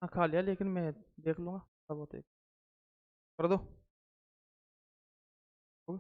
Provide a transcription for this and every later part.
हाँ खा लिया, लेकिन मैं देख लूंगा थोड़ा बहुत कर दो। हो गया?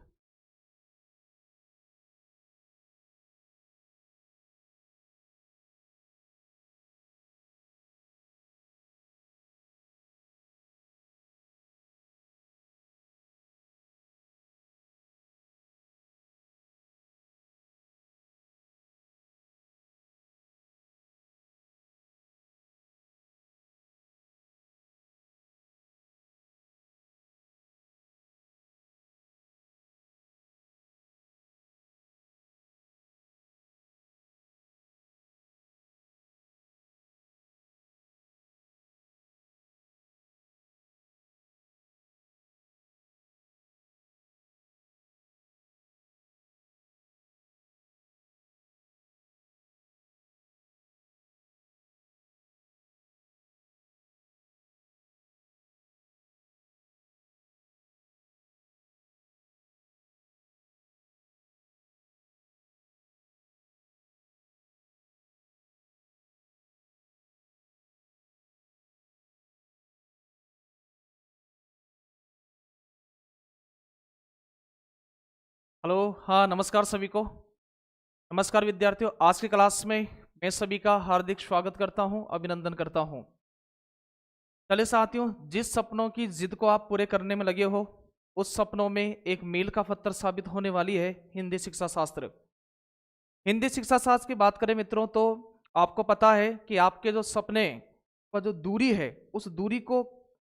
हेलो। हाँ नमस्कार सभी को। नमस्कार विद्यार्थियों, आज की क्लास में मैं सभी का हार्दिक स्वागत करता हूं, अभिनंदन करता हूं। चले साथियों, जिस सपनों की जिद को आप पूरे करने में लगे हो, उस सपनों में एक मील का पत्थर साबित होने वाली है हिंदी शिक्षा शास्त्र। हिंदी शिक्षा शास्त्र की बात करें मित्रों, तो आपको पता है कि आपके जो सपने का जो दूरी है, उस दूरी को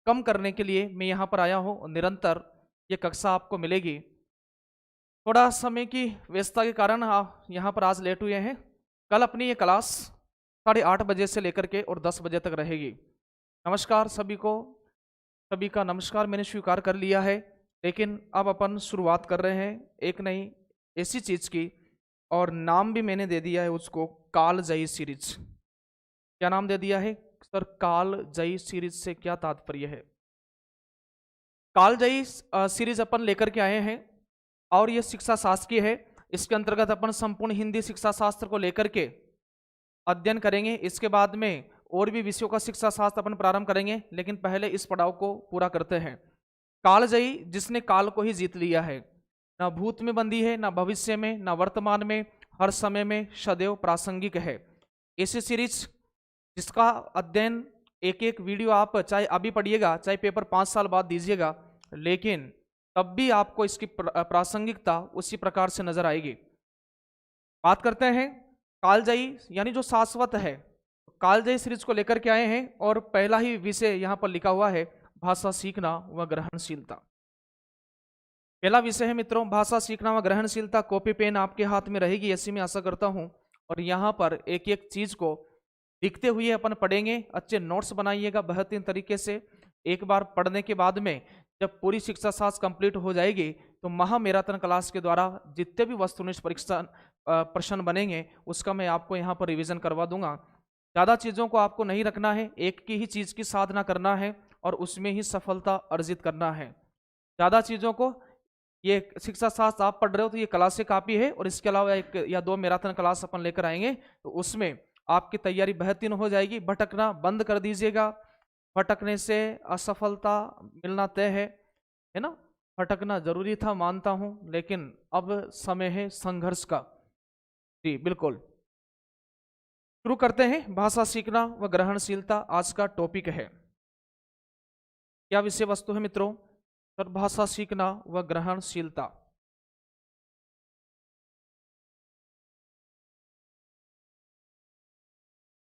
कम करने के लिए मैं यहाँ पर आया हूँ। निरंतर ये कक्षा आपको मिलेगी। थोड़ा समय की व्यस्तता के कारण आप यहाँ पर आज लेट हुए हैं। कल अपनी ये क्लास 8:30 बजे से लेकर के और 10 बजे तक रहेगी। नमस्कार सभी को। सभी का नमस्कार मैंने स्वीकार कर लिया है, लेकिन अब अपन शुरुआत कर रहे हैं एक नई ऐसी चीज की, और नाम भी मैंने दे दिया है उसको, कालजयी सीरीज। क्या नाम दे दिया है सर? कालजयी सीरीज से क्या तात्पर्य है? कालजयी सीरीज अपन लेकर के आए हैं, और ये शिक्षा शास्त्र की है। इसके अंतर्गत अपन संपूर्ण हिंदी शिक्षा शास्त्र को लेकर के अध्ययन करेंगे। इसके बाद में और भी विषयों का शिक्षा शास्त्र अपन प्रारंभ करेंगे, लेकिन पहले इस पड़ाव को पूरा करते हैं। कालजयी, जिसने काल को ही जीत लिया है, ना भूत में बंदी है, ना भविष्य में, ना वर्तमान में, हर समय में सदैव प्रासंगिक है। ऐसी सीरीज जिसका अध्ययन एक एक वीडियो आप चाहे अभी पढ़िएगा, चाहे पेपर 5 साल बाद दीजिएगा, लेकिन तब भी आपको इसकी प्रासंगिकता उसी प्रकार से नजर आएगी। बात करते हैं कालजयी यानी जो शाश्वत है। कालजयी सीरीज को लेकर के आए हैं, और पहला ही विषय यहाँ पर लिखा हुआ है, भाषा सीखना व ग्रहणशीलता। पहला विषय है मित्रों, भाषा सीखना व ग्रहणशीलता। कॉपी पेन आपके हाथ में रहेगी, ऐसी मैं आशा करता हूं। और यहाँ पर एक एक चीज को लिखते हुए अपन पढ़ेंगे। अच्छे नोट्स बनाइएगा बेहतरीन तरीके से। एक बार पढ़ने के बाद में जब पूरी शिक्षा शास्त्र कंप्लीट हो जाएगी, तो महा मैराथन क्लास के द्वारा जितने भी वस्तुनिष्ठ परीक्षा प्रश्न बनेंगे, उसका मैं आपको यहाँ पर रिवीजन करवा दूंगा। ज़्यादा चीज़ों को आपको नहीं रखना है, एक की ही चीज़ की साधना करना है और उसमें ही सफलता अर्जित करना है। ज़्यादा चीज़ों को, ये शिक्षा शास्त्र आप पढ़ रहे हो तो ये क्लास से कापी है, और इसके अलावा 1 या 2 मैराथन क्लास अपन लेकर आएंगे, तो उसमें आपकी तैयारी बेहतरीन हो जाएगी। भटकना बंद कर दीजिएगा। भटकने से असफलता मिलना तय है ना। भटकना जरूरी था मानता हूं, लेकिन अब समय है संघर्ष का। जी बिल्कुल। शुरू करते हैं। भाषा सीखना व ग्रहणशीलता आज का टॉपिक है। क्या विषय वस्तु है मित्रों? सर भाषा सीखना व ग्रहणशीलता।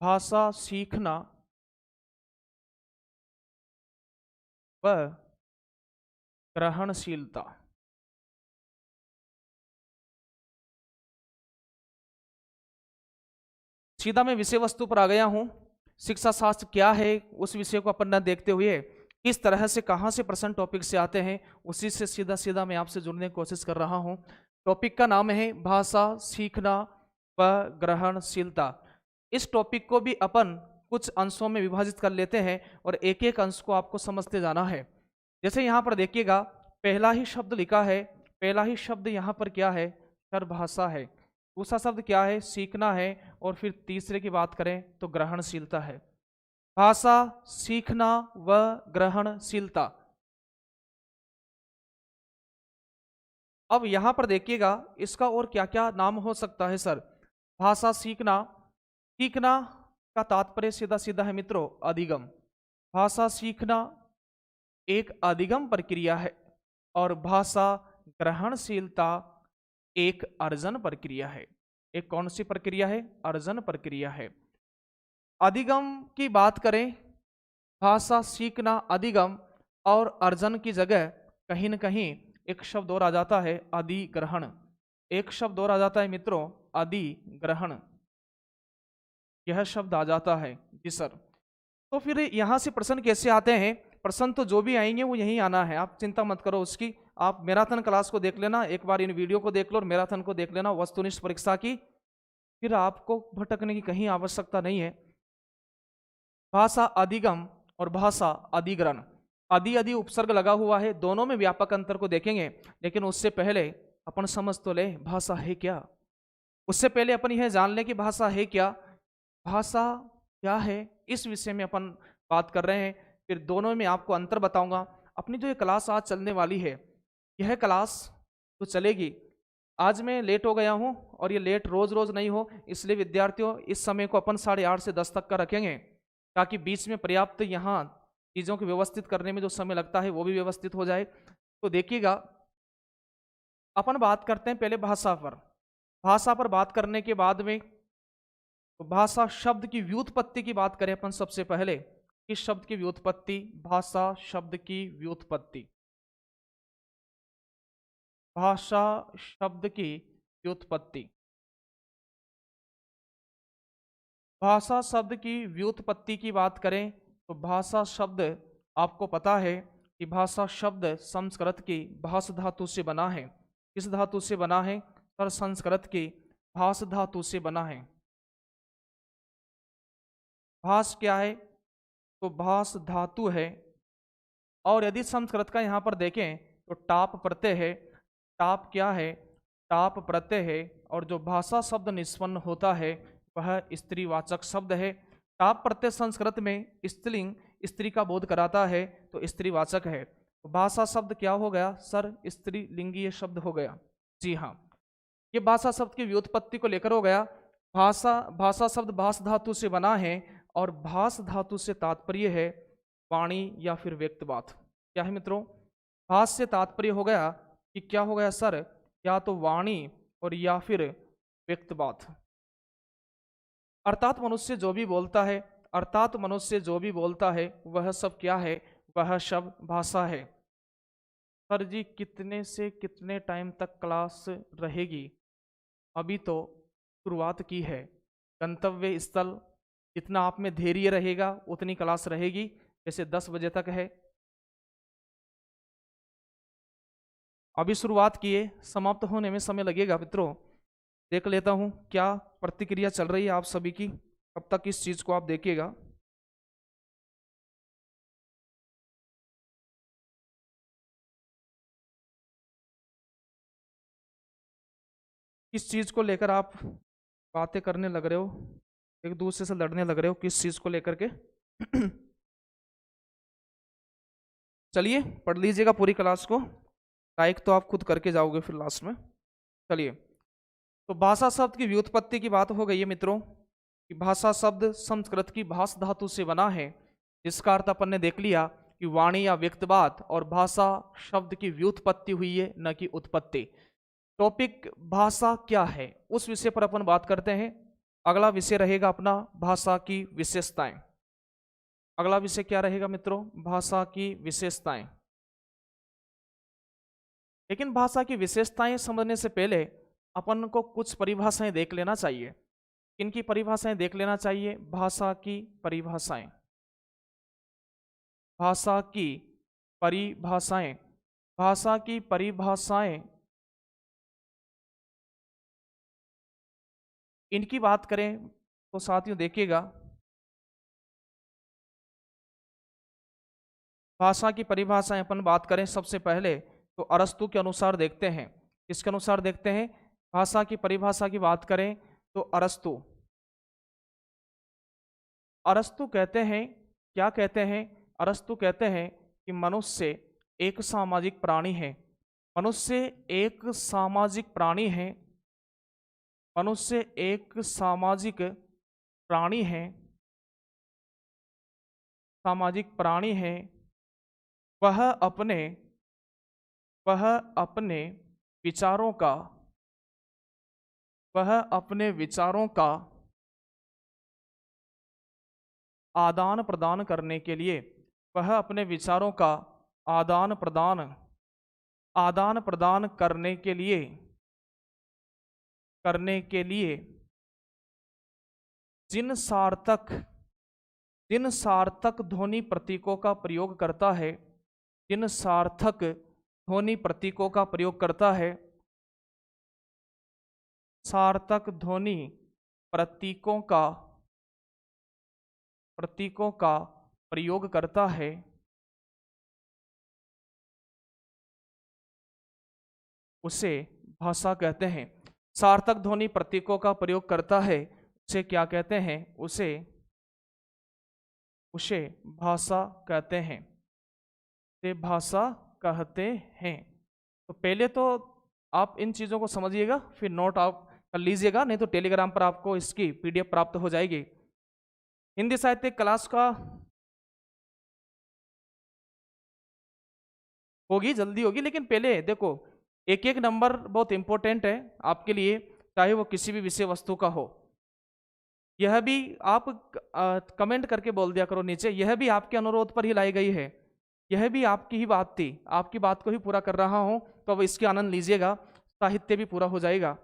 भाषा सीखना व ग्रहणशीलता। सीधा मैं विषय वस्तु पर आ गया हूं। शिक्षा शास्त्र क्या है, उस विषय को अपन न देखते हुए किस तरह से, कहां से प्रश्न टॉपिक से आते हैं, उसी से सीधा सीधा मैं आपसे जुड़ने की कोशिश कर रहा हूं। टॉपिक का नाम है भाषा सीखना व ग्रहणशीलता। इस टॉपिक को भी अपन कुछ अंशों में विभाजित कर लेते हैं, और एक एक अंश को आपको समझते जाना है। जैसे यहाँ पर देखिएगा, पहला ही शब्द लिखा है। पहला ही शब्द यहाँ पर क्या है? सर भाषा है। दूसरा शब्द क्या है? सीखना है। और फिर तीसरे की बात करें तो ग्रहणशीलता है। भाषा सीखना व ग्रहणशीलता। अब यहां पर देखिएगा इसका और क्या क्या नाम हो सकता है सर। भाषा सीखना, सीखना का तात्पर्य सीधा सीधा है मित्रों अधिगम। भाषा सीखना एक अधिगम प्रक्रिया है और भाषा ग्रहणशीलता एक अर्जन प्रक्रिया है। एक कौन सी प्रक्रिया है? अर्जन प्रक्रिया है। अधिगम की बात करें, भाषा सीखना अधिगम और अर्जन की जगह कहीं न कहीं एक शब्द और आ जाता है अधिग्रहण। एक शब्द और आ जाता है मित्रों अधिग्रहण, यह शब्द आ जाता है जी सर। तो फिर यहां से प्रश्न कैसे आते हैं? प्रश्न तो जो भी आएंगे वो यही आना है, आप चिंता मत करो उसकी। आप मैराथन क्लास को देख लेना, एक बार इन वीडियो को देख लो और मैराथन को देख लेना वस्तुनिष्ठ परीक्षा की, फिर आपको भटकने की कहीं आवश्यकता नहीं है। भाषा अधिगम और भाषा अधिग्रहण, अधि उपसर्ग लगा हुआ है, दोनों में व्यापक अंतर को देखेंगे। लेकिन उससे पहले अपन समझ तो ले भाषा है क्या। उससे पहले अपन यह जान ले कि भाषा है क्या, भाषा क्या है, इस विषय में अपन बात कर रहे हैं। फिर दोनों में आपको अंतर बताऊंगा। अपनी जो ये क्लास आज चलने वाली है, यह क्लास तो चलेगी। आज मैं लेट हो गया हूं और ये लेट रोज रोज नहीं हो, इसलिए विद्यार्थियों इस समय को अपन 8:30 से 10 तक का रखेंगे, ताकि बीच में पर्याप्त यहाँ चीज़ों को व्यवस्थित करने में जो समय लगता है वो भी व्यवस्थित हो जाए। तो देखिएगा अपन बात करते हैं पहले भाषा पर। भाषा पर बात करने के बाद में तो भाषा शब्द की व्युत्पत्ति की बात करें अपन सबसे पहले। किस शब्द की व्युत्पत्ति? भाषा शब्द की व्युत्पत्ति। भाषा शब्द की व्युत्पत्ति। भाषा शब्द की व्युत्पत्ति की बात करें तो भाषा शब्द आपको पता है कि भाषा शब्द संस्कृत की भाष धातु से बना है। किस धातु से बना है सर? संस्कृत की भाष धातु से बना है। भाष क्या है? तो भाष धातु है। और यदि संस्कृत का यहाँ पर देखें तो टाप प्रत्यय है। टाप क्या है? टाप प्रत्यय है। और जो भाषा शब्द निष्पन्न होता है वह स्त्रीवाचक शब्द है। टाप प्रत्यय संस्कृत में स्त्रीलिंग, स्त्री का बोध कराता है, तो स्त्रीवाचक है। तो भाषा शब्द क्या हो गया सर? स्त्रीलिंगीय शब्द हो गया। जी हाँ, ये भाषा शब्द की व्युत्पत्ति को लेकर हो गया। भाषा शब्द भाष धातु से बना है और भाष धातु से तात्पर्य है वाणी या फिर व्यक्त बात। क्या है मित्रों? भाष से तात्पर्य हो गया कि क्या हो गया सर? या तो वाणी और या फिर व्यक्त बात। अर्थात मनुष्य जो भी बोलता है, अर्थात मनुष्य जो भी बोलता है वह सब क्या है? वह सब भाषा है। सर जी कितने से कितने टाइम तक क्लास रहेगी? अभी तो शुरुआत की है। गंतव्य स्थल जितना आप में धैर्य रहेगा उतनी क्लास रहेगी। जैसे 10 बजे तक है, अभी शुरुआत किए, समाप्त होने में समय लगेगा मित्रों। देख लेता हूं क्या प्रतिक्रिया चल रही है आप सभी की, कब तक इस चीज को आप देखिएगा। किस चीज को लेकर आप बातें करने लग रहे हो, एक दूसरे से लड़ने लग रहे हो, किस चीज को लेकर के? चलिए पढ़ लीजिएगा पूरी क्लास को, टाइप तो आप खुद करके जाओगे फिर लास्ट में। चलिए, तो भाषा शब्द की व्युत्पत्ति की बात हो गई है मित्रों कि भाषा शब्द संस्कृत की भाष धातु से बना है, जिसका अर्थ अपन ने देख लिया कि वाणी या व्यक्त बात, और भाषा शब्द की व्युत्पत्ति हुई है न कि उत्पत्ति। टॉपिक भाषा क्या है उस विषय पर अपन बात करते हैं। अगला विषय रहेगा अपना भाषा की विशेषताएं। अगला विषय क्या रहेगा मित्रों? भाषा की विशेषताएं। लेकिन भाषा की विशेषताएं समझने से पहले अपन को कुछ परिभाषाएं देख लेना चाहिए। किनकी परिभाषाएं देख लेना चाहिए? भाषा की परिभाषाएं। भाषा की परिभाषाएं। भाषा की परिभाषाएं, इनकी बात करें तो साथियों देखिएगा, भाषा की परिभाषाएं अपन बात करें सबसे पहले तो अरस्तु के अनुसार देखते हैं। किसके अनुसार देखते हैं? भाषा की परिभाषा की बात करें तो अरस्तु कहते हैं क्या कहते हैं? अरस्तु कहते हैं कि मनुष्य एक सामाजिक प्राणी है। मनुष्य एक सामाजिक प्राणी है। मनुष्य एक सामाजिक प्राणी है। सामाजिक प्राणी है। वह अपने वह अपने विचारों का वह अपने विचारों का आदान प्रदान करने के लिए वह अपने विचारों का आदान प्रदान करने के लिए जिन सार्थक ध्वनि प्रतीकों का प्रयोग करता है जिन सार्थक ध्वनि प्रतीकों का प्रयोग करता है सार्थक ध्वनि प्रतीकों का प्रयोग करता है उसे भाषा कहते हैं। सार्थक ध्वनि प्रतीकों का प्रयोग करता है उसे क्या कहते हैं? उसे भाषा कहते हैं। से भाषा कहते हैं। तो पहले तो आप इन चीजों को समझिएगा, फिर नोट आप कर लीजिएगा, नहीं तो टेलीग्राम पर आपको इसकी पीडीएफ प्राप्त हो जाएगी। हिंदी साहित्य क्लास का होगी, जल्दी होगी, लेकिन पहले देखो एक एक नंबर बहुत इंपॉर्टेंट है आपके लिए, चाहे वो किसी भी विषय वस्तु का हो। यह भी आप कमेंट करके बोल दिया करो नीचे, यह भी आपके अनुरोध पर ही लाई गई है, यह भी आपकी ही बात थी, आपकी बात को ही पूरा कर रहा हूं, तो अब इसके आनंद लीजिएगा, साहित्य भी पूरा हो जाएगा।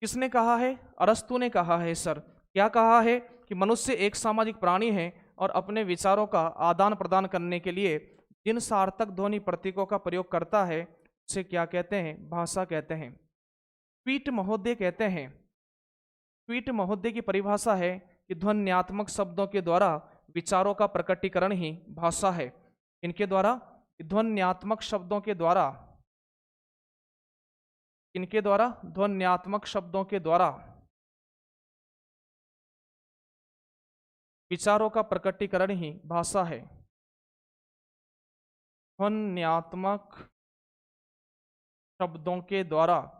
किसने कहा है? अरस्तु ने कहा है सर। क्या कहा है? कि मनुष्य एक सामाजिक प्राणी है और अपने विचारों का आदान प्रदान करने के लिए जिन सार्थक ध्वनि प्रतीकों का प्रयोग करता है उसे क्या कहते हैं? भाषा कहते हैं। ट्वीट महोदय कहते हैं, ट्वीट महोदय की परिभाषा है कि ध्वन्यात्मक शब्दों के द्वारा विचारों का प्रकटीकरण ही भाषा है। इनके द्वारा, ध्वन्यात्मक शब्दों के द्वारा, इनके द्वारा, ध्वन्यात्मक शब्दों के द्वारा विचारों का प्रकटीकरण ही भाषा है। ध्वन्यात्मक शब्दों के द्वारा,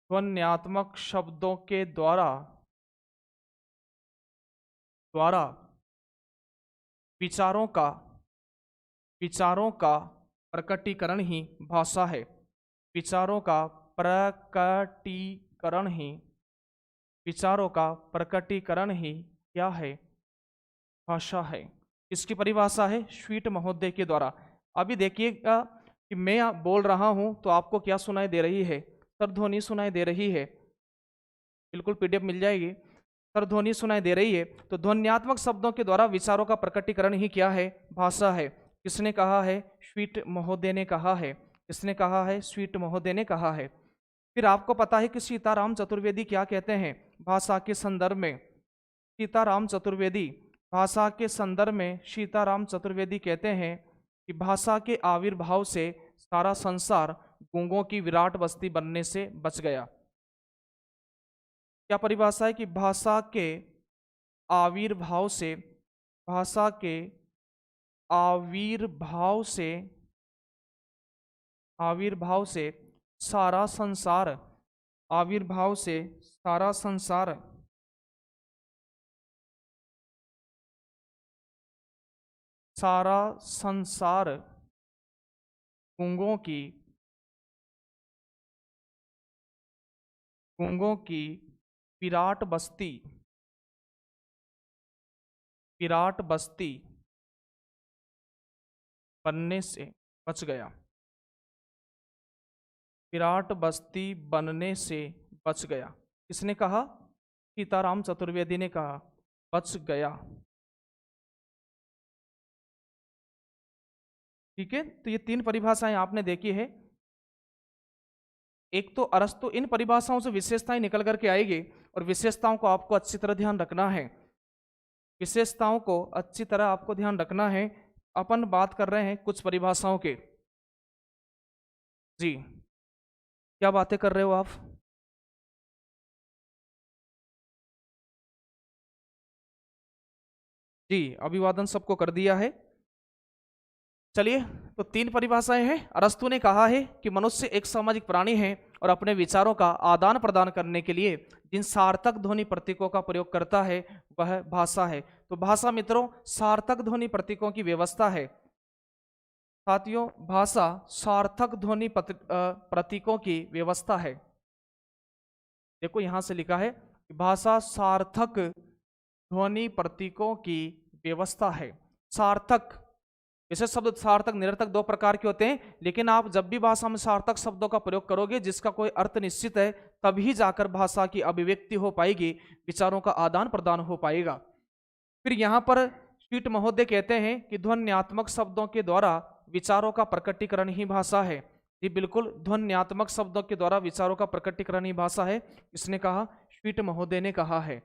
ध्वन्यात्मक शब्दों के द्वारा विचारों का प्रकटीकरण ही भाषा है। विचारों का प्रकटीकरण ही, विचारों का प्रकटीकरण ही क्या है? भाषा है। इसकी परिभाषा है ट्वीट महोदय के द्वारा। अभी देखिएगा कि मैं बोल रहा हूं तो आपको क्या सुनाई दे रही है? सरध्वनि सुनाई दे रही है। बिल्कुल पीडीएफ मिल जाएगी। सरध्वनि सुनाई दे रही है। तो ध्वन्यात्मक शब्दों के द्वारा विचारों का प्रकटीकरण ही क्या है? भाषा है। किसने कहा है? ट्वीट महोदय ने कहा है। किसने कहा है? ट्वीट महोदय ने कहा है। फिर आपको पता है कि सीताराम चतुर्वेदी क्या कहते हैं भाषा के संदर्भ में? सीताराम चतुर्वेदी भाषा के संदर्भ में सीताराम चतुर्वेदी कहते हैं कि भाषा के आविर्भाव से सारा संसार गूंगों की विराट बस्ती बनने से बच गया। क्या परिभाषा है? कि भाषा के आविर्भाव से, भाषा के आविर्भाव से सारा संसार, आविर्भाव से सारा संसार गूंगों की विराट बस्ती बनने से बच गया। विराट बस्ती बनने से बच गया। किसने कहा? सीताराम चतुर्वेदी ने कहा, बच गया। ठीक है, तो ये तीन परिभाषाएं आपने देखी है। एक तो अरस्तु, इन परिभाषाओं से विशेषताएं निकल करके आएगी और विशेषताओं को आपको अच्छी तरह ध्यान रखना है। विशेषताओं को अच्छी तरह आपको ध्यान रखना है। अपन बात कर रहे हैं कुछ परिभाषाओं के। जी, क्या बातें कर रहे हो आप? जी, अभिवादन सबको कर दिया है। चलिए, तो 3 परिभाषाएं हैं। अरस्तु ने कहा है कि मनुष्य एक सामाजिक प्राणी है और अपने विचारों का आदान प्रदान करने के लिए जिन सार्थक ध्वनि प्रतीकों का प्रयोग करता है वह भाषा है। तो भाषा मित्रों सार्थक ध्वनि प्रतीकों की व्यवस्था है। साथियों, भाषा सार्थक ध्वनि प्रतीकों की व्यवस्था है। देखो यहां से लिखा है कि भाषा सार्थक ध्वनि प्रतीकों की व्यवस्था है। सार्थक, इसे शब्द सार्थक निरर्थक 2 प्रकार के होते हैं, लेकिन आप जब भी भाषा में सार्थक शब्दों का प्रयोग करोगे जिसका कोई अर्थ निश्चित है, तभी जाकर भाषा की अभिव्यक्ति हो पाएगी, विचारों का आदान प्रदान हो पाएगा। फिर यहाँ पर स्वीट महोदय कहते हैं कि ध्वन्यात्मक शब्दों के द्वारा विचारों का प्रकटीकरण ही भाषा है। जी बिल्कुल, ध्वन्यात्मक शब्दों के द्वारा विचारों का प्रकटीकरण ही भाषा है, इसने कहा, स्वीट महोदय ने कहा है।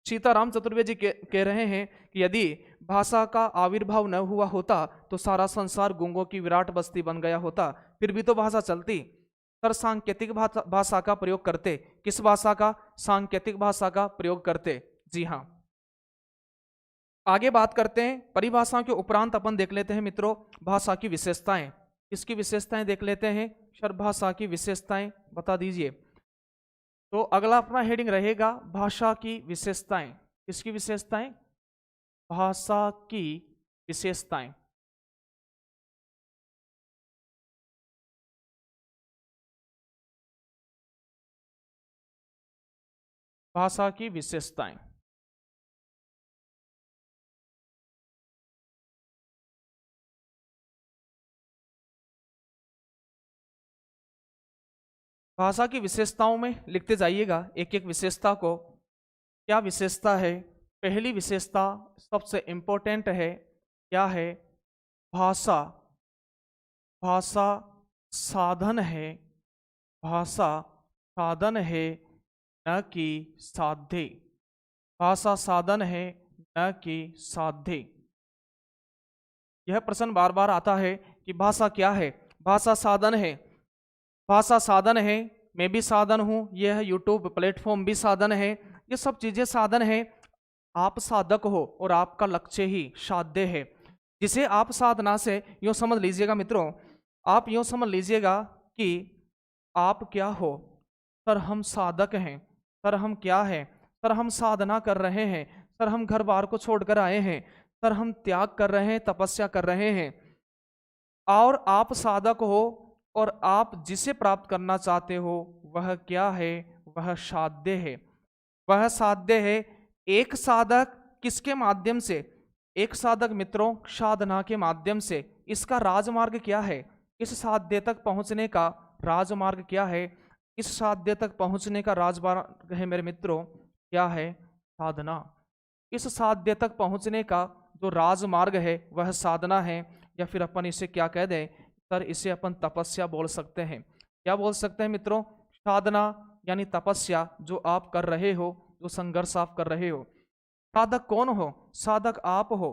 सीताराम चतुर्वेदी कह रहे हैं कि यदि भाषा का आविर्भाव न हुआ होता तो सारा संसार गूंगों की विराट बस्ती बन गया होता, फिर भी तो भाषा चलती। सर सांकेतिक भाषा का प्रयोग करते। किस भाषा का? सांकेतिक भाषा का प्रयोग करते। जी हाँ, आगे बात करते हैं परिभाषाओं के उपरांत अपन देख लेते हैं मित्रों भाषा की विशेषताएं। इसकी विशेषताएं देख लेते हैं। सर भाषा की विशेषताएं बता दीजिए। तो अगला अपना हेडिंग रहेगा भाषा की विशेषताएं। किसकी विशेषताएं? भाषा की विशेषताएं। भाषा की विशेषताएं। भाषा की विशेषताओं में लिखते जाइएगा एक एक विशेषता को। क्या विशेषता है? पहली विशेषता सबसे इंपॉर्टेंट है, क्या है? भाषा, भाषा साधन है। भाषा साधन है न कि साध्य। भाषा साधन है न कि साध्य। यह प्रश्न बार बार आता है कि भाषा क्या है? भाषा साधन है। भाषा साधन है, मैं भी साधन हूं, यह यूट्यूब प्लेटफॉर्म भी साधन है, ये सब चीजें साधन है। आप साधक हो और आपका लक्ष्य ही साध्य है, जिसे आप साधना से यूं समझ लीजिएगा मित्रों, आप यूं समझ लीजिएगा कि आप क्या हो? सर हम साधक हैं। सर हम क्या हैं? सर हम साधना कर रहे हैं। सर हम घर बार को छोड़कर आए हैं। सर हम त्याग कर रहे हैं, तपस्या कर रहे हैं। और आप साधक हो और आप जिसे प्राप्त करना चाहते हो वह क्या है? वह साध्य है। वह साध्य है। एक साधक किसके माध्यम से? एक साधक मित्रों साधना के माध्यम से। इसका राजमार्ग क्या है? इस साध्य तक पहुंचने का राजमार्ग क्या है? इस साध्य तक पहुंचने का राजमार्ग है मेरे मित्रों, क्या है? साधना। इस साध्य तक पहुंचने का जो राजमार्ग है वह साधना है, या फिर अपन इसे क्या कह दें सर, इसे अपन तपस्या बोल सकते हैं। क्या बोल सकते हैं मित्रों? साधना यानी तपस्या जो आप कर रहे हो, जो संघर्ष आप कर रहे हो। साधक कौन हो? साधक आप हो।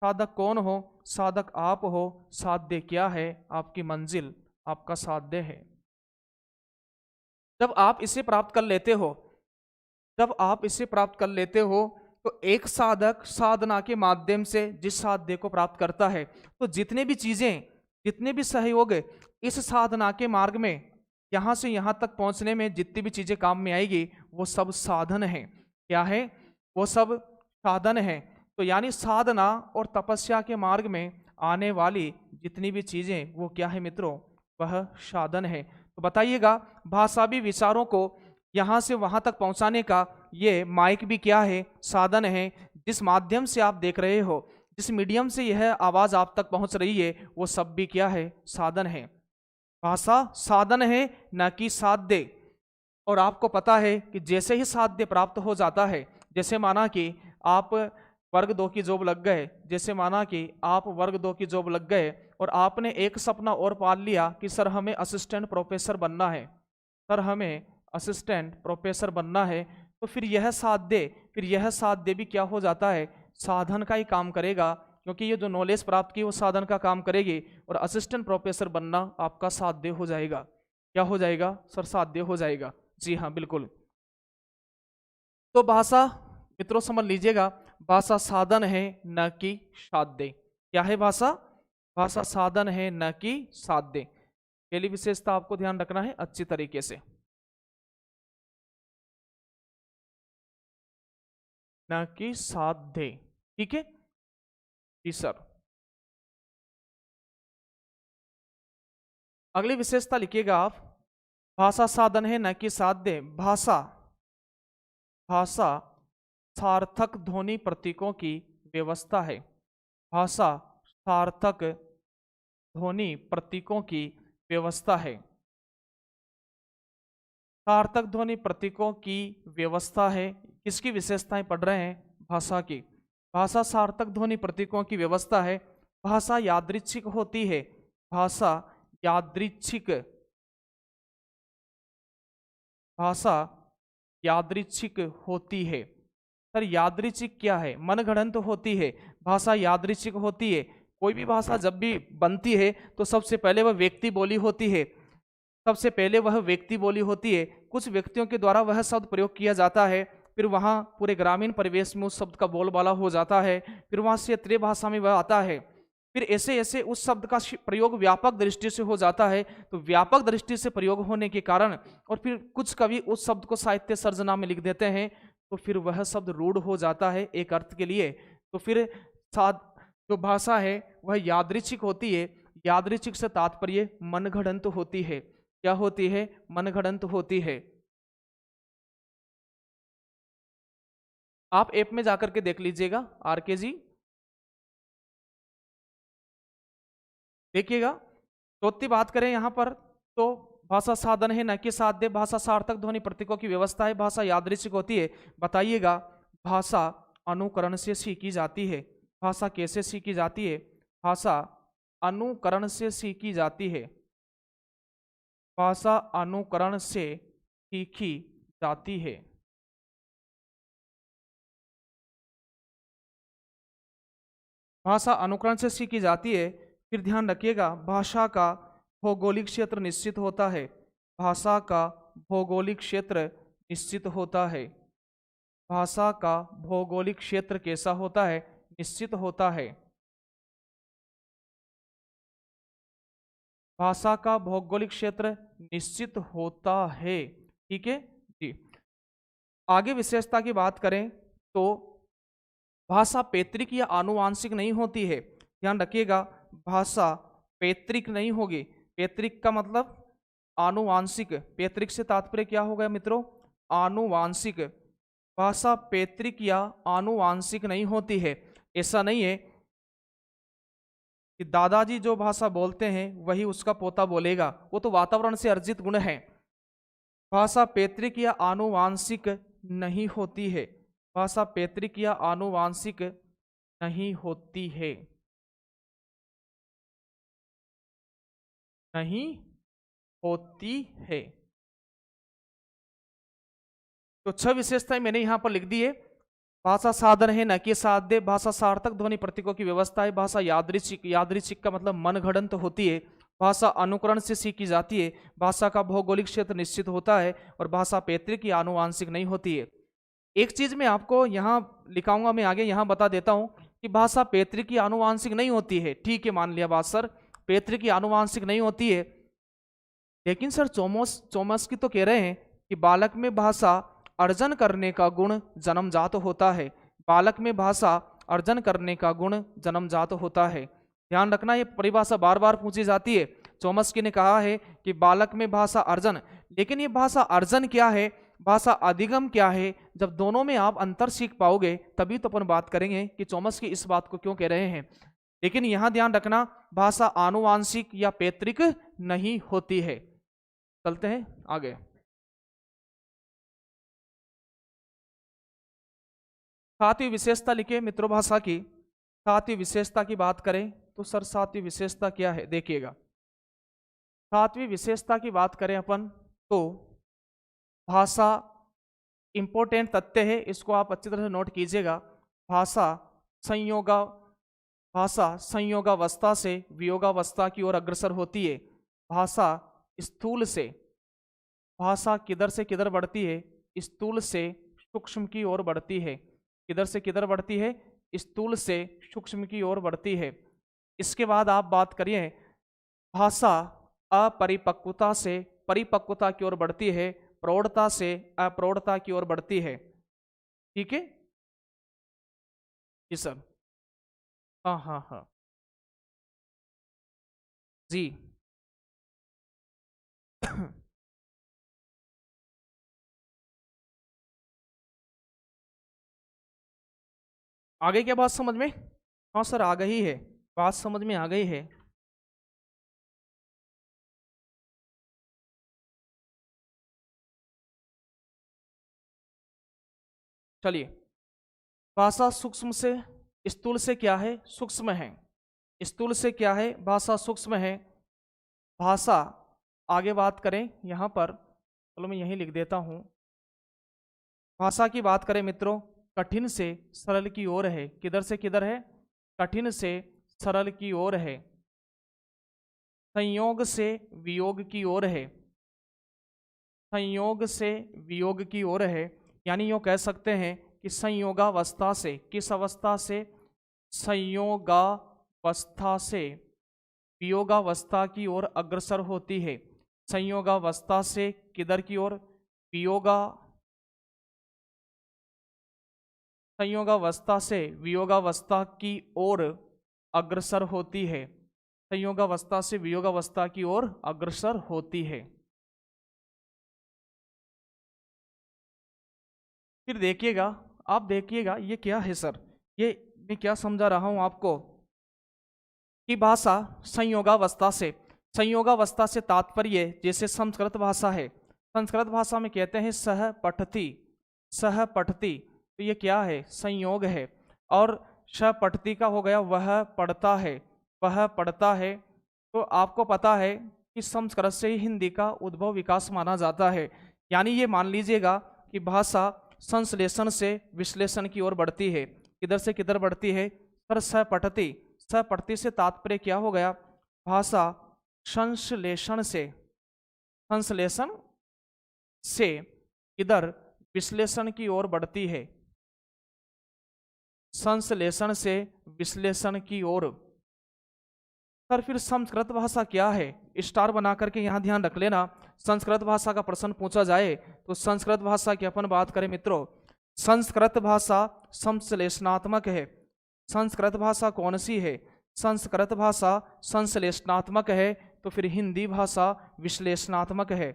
साधक कौन हो? साधक आप हो। साध्य क्या है? आपकी मंजिल, आपका साध्य है। जब आप इसे प्राप्त कर लेते हो, जब आप इसे प्राप्त कर लेते हो, तो एक साधक साधना के माध्यम से जिस साध्य को प्राप्त करता है, तो जितने भी चीजें, जितने भी सहयोग इस साधना के मार्ग में यहां से यहां तक पहुंचने में जितनी भी चीजें काम में आएगी वो सब साधन है। क्या है? वो सब साधन है। तो यानी साधना और तपस्या के मार्ग में आने वाली जितनी भी चीजें वो क्या है मित्रों? वह साधन है। तो बताइएगा भाषा भी विचारों को यहां से वहां तक पहुंचाने का ये माइक भी क्या है? साधन है। जिस माध्यम से आप देख रहे हो, जिस मीडियम से यह आवाज आप तक पहुंच रही है, वो सब भी क्या है? साधन है। भाषा साधन है न कि साध्य। और आपको पता है कि जैसे ही साध्य प्राप्त हो जाता है, जैसे माना कि आप वर्ग 2 की जॉब लग गए, जैसे माना कि आप वर्ग 2 की जॉब लग गए और आपने एक सपना और पाल लिया कि सर हमें असिस्टेंट प्रोफेसर बनना है, सर हमें असिस्टेंट प्रोफेसर बनना है, तो फिर यह साध्य भी क्या हो जाता है? साधन का ही काम करेगा, क्योंकि ये जो नॉलेज प्राप्त की वो साधन का काम करेगी और असिस्टेंट प्रोफेसर बनना आपका साध्य हो जाएगा। क्या हो जाएगा सर? साध्य हो जाएगा। जी हाँ बिल्कुल। तो भाषा मित्रों समझ लीजिएगा, भाषा साधन है न कि साध्य। क्या है भाषा? भाषा साधन है न कि साध्य। पहली विशेषता आपको ध्यान रखना है अच्छी तरीके से, न कि साध्य। ठीक है जी सर। अगली विशेषता लिखिएगा आप, भाषा साधन है न कि साध्य। भाषा भाषा सार्थक ध्वनि प्रतीकों की व्यवस्था है। भाषा सार्थक ध्वनि प्रतीकों की व्यवस्था है। सार्थक ध्वनि प्रतीकों की व्यवस्था है। किसकी विशेषताएं पढ़ रहे हैं? भाषा की। भाषा सार्थक ध्वनि प्रतीकों की व्यवस्था है। भाषा यादृच्छिक होती है। भाषा यादृच्छिक भाषा यादृच्छिक होती है। सर यादृच्छिक क्या है? मनगढ़ंत होती है। भाषा यादृच्छिक होती है। कोई भी भाषा जब भी बनती है तो सबसे पहले वह व्यक्ति बोली होती है। सबसे पहले वह व्यक्ति बोली होती है। कुछ व्यक्तियों के द्वारा वह शब्द प्रयोग किया जाता है, फिर वहाँ पूरे ग्रामीण परिवेश में उस शब्द का बोलबाला हो जाता है, फिर वहाँ क्षेत्रीय भाषा में वह आता है, फिर ऐसे ऐसे उस शब्द का प्रयोग व्यापक दृष्टि से हो जाता है। तो व्यापक दृष्टि से प्रयोग होने के कारण और फिर कुछ कवि उस शब्द को साहित्य सर्जना में लिख देते हैं, तो फिर वह शब्द रूढ़ हो जाता है एक अर्थ के लिए। तो फिर जो भाषा है वह यादृच्छिक होती है। यादृच्छिक से तात्पर्य मनगढ़ंत होती है। क्या होती है? मनगढ़ंत होती है। आप ऐप में जाकर के देख लीजिएगा आरके जी, देखिएगा। चौथी बात करें यहां पर तो भाषा साधन है न कि साध्य। भाषा सार्थक ध्वनि प्रतीकों की व्यवस्था है। भाषा यादृच्छिक होती है। बताइएगा, भाषा अनुकरण से सीखी जाती है। भाषा कैसे सीखी जाती है? भाषा अनुकरण से सीखी जाती है। भाषा अनुकरण से सीखी जाती है। भाषा अनुकरण से सीखी जाती है। फिर ध्यान रखिएगा, भाषा का भौगोलिक क्षेत्र निश्चित होता है। भाषा का भौगोलिक क्षेत्र निश्चित होता है। भाषा का भौगोलिक क्षेत्र कैसा होता है? निश्चित होता है। भाषा का भौगोलिक क्षेत्र निश्चित होता है। ठीक है जी। आगे विशेषता की बात करें तो भाषा पैतृक या आनुवांशिक नहीं होती है। ध्यान रखिएगा, भाषा पैतृक नहीं होगी। पैतृक का मतलब आनुवांशिक। पैतृक से तात्पर्य क्या होगा मित्रों? आनुवांशिक। भाषा पैतृक या आनुवांशिक नहीं होती है। ऐसा नहीं है कि दादाजी जो भाषा बोलते हैं वही उसका पोता बोलेगा, वो तो वातावरण से अर्जित गुण है। भाषा पैतृक या आनुवांशिक नहीं होती है। भाषा पैतृक या आनुवांशिक नहीं होती है। नहीं होती है। तो 6 विशेषताएं मैंने यहां पर लिख दी है। भाषा साधन है न कि साध्य। भाषा सार्थक ध्वनि प्रतीकों की व्यवस्था है। भाषा यादृच्छिक। यादृच्छिक का मतलब मनगढ़ंत होती है। भाषा अनुकरण से सीखी जाती है। भाषा का भौगोलिक क्षेत्र निश्चित होता है और भाषा पैतृक या आनुवांशिक नहीं होती है। एक चीज मैं आपको यहाँ लिखाऊंगा, मैं आगे यहाँ बता देता हूँ कि भाषा पैतृक या आनुवांशिक नहीं होती है। ठीक है, मान लिया बात सर, पैतृक या आनुवांशिक नहीं होती है। लेकिन सर चोमस्की तो कह रहे हैं कि बालक में भाषा अर्जन करने का गुण जन्मजात होता है। बालक में भाषा अर्जन करने का गुण जन्मजात होता है। ध्यान रखना, ये परिभाषा बार बार पूछी जाती है। चोमस्की ने कहा है कि बालक में भाषा अर्जन, लेकिन ये भाषा अर्जन क्या है, भाषा अधिगम क्या है? जब दोनों में आप अंतर सीख पाओगे तभी तो अपन बात करेंगे कि चोमस्की इस बात को क्यों कह रहे हैं। लेकिन यहां ध्यान रखना, भाषा आनुवांशिक या पैतृक नहीं होती है। चलते हैं आगे। सातवीं विशेषता लिखे मित्रों भाषा की। सातवीं विशेषता की बात करें तो सर सातवीं विशेषता क्या है? देखिएगा, सातवीं विशेषता की बात करें अपन तो भाषा इंपॉर्टेंट तथ्य है, इसको आप अच्छी तरह से नोट कीजिएगा। भाषा संयोगावस्था से वियोगावस्था की ओर अग्रसर होती है। भाषा स्थूल से, भाषा किधर से किधर बढ़ती है? स्थूल से सूक्ष्म की ओर बढ़ती है। किधर से किधर बढ़ती है, स्थूल से सूक्ष्म की ओर बढ़ती है। इसके बाद आप बात करिए, भाषा अपरिपक्वता से परिपक्वता की ओर बढ़ती है, प्रौढ़ता से अप्रौढ़ता की ओर बढ़ती है। ठीक है जी सर। हाँ हाँ हाँ जी। आगे क्या बात समझ में? हाँ सर आ गई है, बात समझ में आ गई है। चलिए, भाषा सूक्ष्म से स्थूल से क्या है, सूक्ष्म है। स्थूल से क्या है, भाषा सूक्ष्म है। भाषा, आगे बात करें यहाँ पर, चलो मैं यहीं लिख देता हूँ। भाषा की बात करें मित्रों, कठिन से सरल की ओर है। किधर से किधर है, कठिन से सरल की ओर है। संयोग से वियोग की ओर है, संयोग से वियोग की ओर है। यानी यूं कह सकते हैं कि संयोगावस्था से, किस अवस्था से, संयोगावस्था से वियोगावस्था की ओर अग्रसर होती है। संयोगावस्था से किधर की ओर, वियोगा संयोगावस्था से वियोगावस्था की ओर अग्रसर होती है। संयोगावस्था से वियोगावस्था की ओर अग्रसर होती है। फिर देखिएगा, आप देखिएगा ये क्या है सर, ये मैं क्या समझा रहा हूं आपको कि भाषा संयोगावस्था से, संयोगावस्था से तात्पर्य जैसे संस्कृत भाषा है, संस्कृत भाषा में कहते हैं सह पठती, सह पठती, तो ये क्या है, संयोग है। और स पठती का हो गया वह पढ़ता है, वह पढ़ता है। तो आपको पता है कि संस्कृत से ही हिंदी का उद्भव विकास माना जाता है। यानी ये मान लीजिएगा कि भाषा संश्लेषण से विश्लेषण की ओर बढ़ती है। किधर से किधर बढ़ती है सर, सपठती, सपठती से तात्पर्य क्या हो गया, भाषा संश्लेषण से, संश्लेषण से इधर विश्लेषण की ओर बढ़ती है, संश्लेषण से विश्लेषण की ओर। सर फिर संस्कृत भाषा क्या है, स्टार बना करके यहां ध्यान रख लेना। संस्कृत भाषा का प्रश्न पूछा जाए तो संस्कृत भाषा की अपन बात करें मित्रों, संस्कृत भाषा संश्लेषणात्मक है। संस्कृत भाषा कौन सी है, संस्कृत भाषा संश्लेषणात्मक है। तो फिर हिंदी भाषा विश्लेषणात्मक है।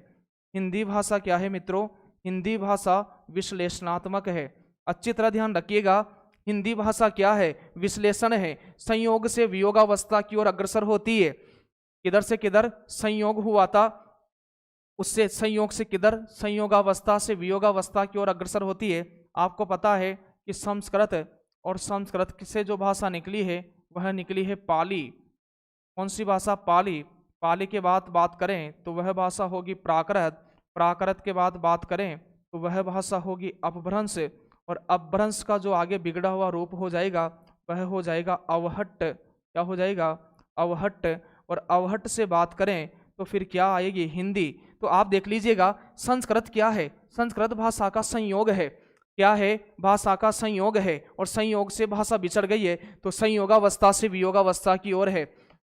हिंदी भाषा क्या है मित्रों, हिंदी भाषा विश्लेषणात्मक है। अच्छी तरह ध्यान रखिएगा, हिंदी भाषा क्या है, विश्लेषण है। संयोग से वियोगावस्था की ओर अग्रसर होती है। किधर से किधर संयोग हुआ था, उससे संयोग से किधर, संयोगावस्था से वियोगावस्था की ओर अग्रसर होती है। आपको पता है कि संस्कृत और संस्कृत से जो भाषा निकली है वह निकली है पाली। कौन सी भाषा, पाली। पाली के बाद बात करें तो वह भाषा होगी प्राकृत। प्राकृत के बाद बात करें तो वह भाषा होगी अपभ्रंश। और अपभ्रंश का जो आगे बिगड़ा हुआ रूप हो जाएगा वह हो जाएगा अवहट्ट। क्या हो जाएगा, अवहट्ट। और अवहट्ट से बात करें तो फिर क्या आएगी, हिंदी। तो आप देख लीजिएगा संस्कृत क्या है, संस्कृत भाषा का संयोग है। क्या है, भाषा का संयोग है। और संयोग से भाषा बिछड़ गई है तो संयोगावस्था से वियोगावस्था की ओर है।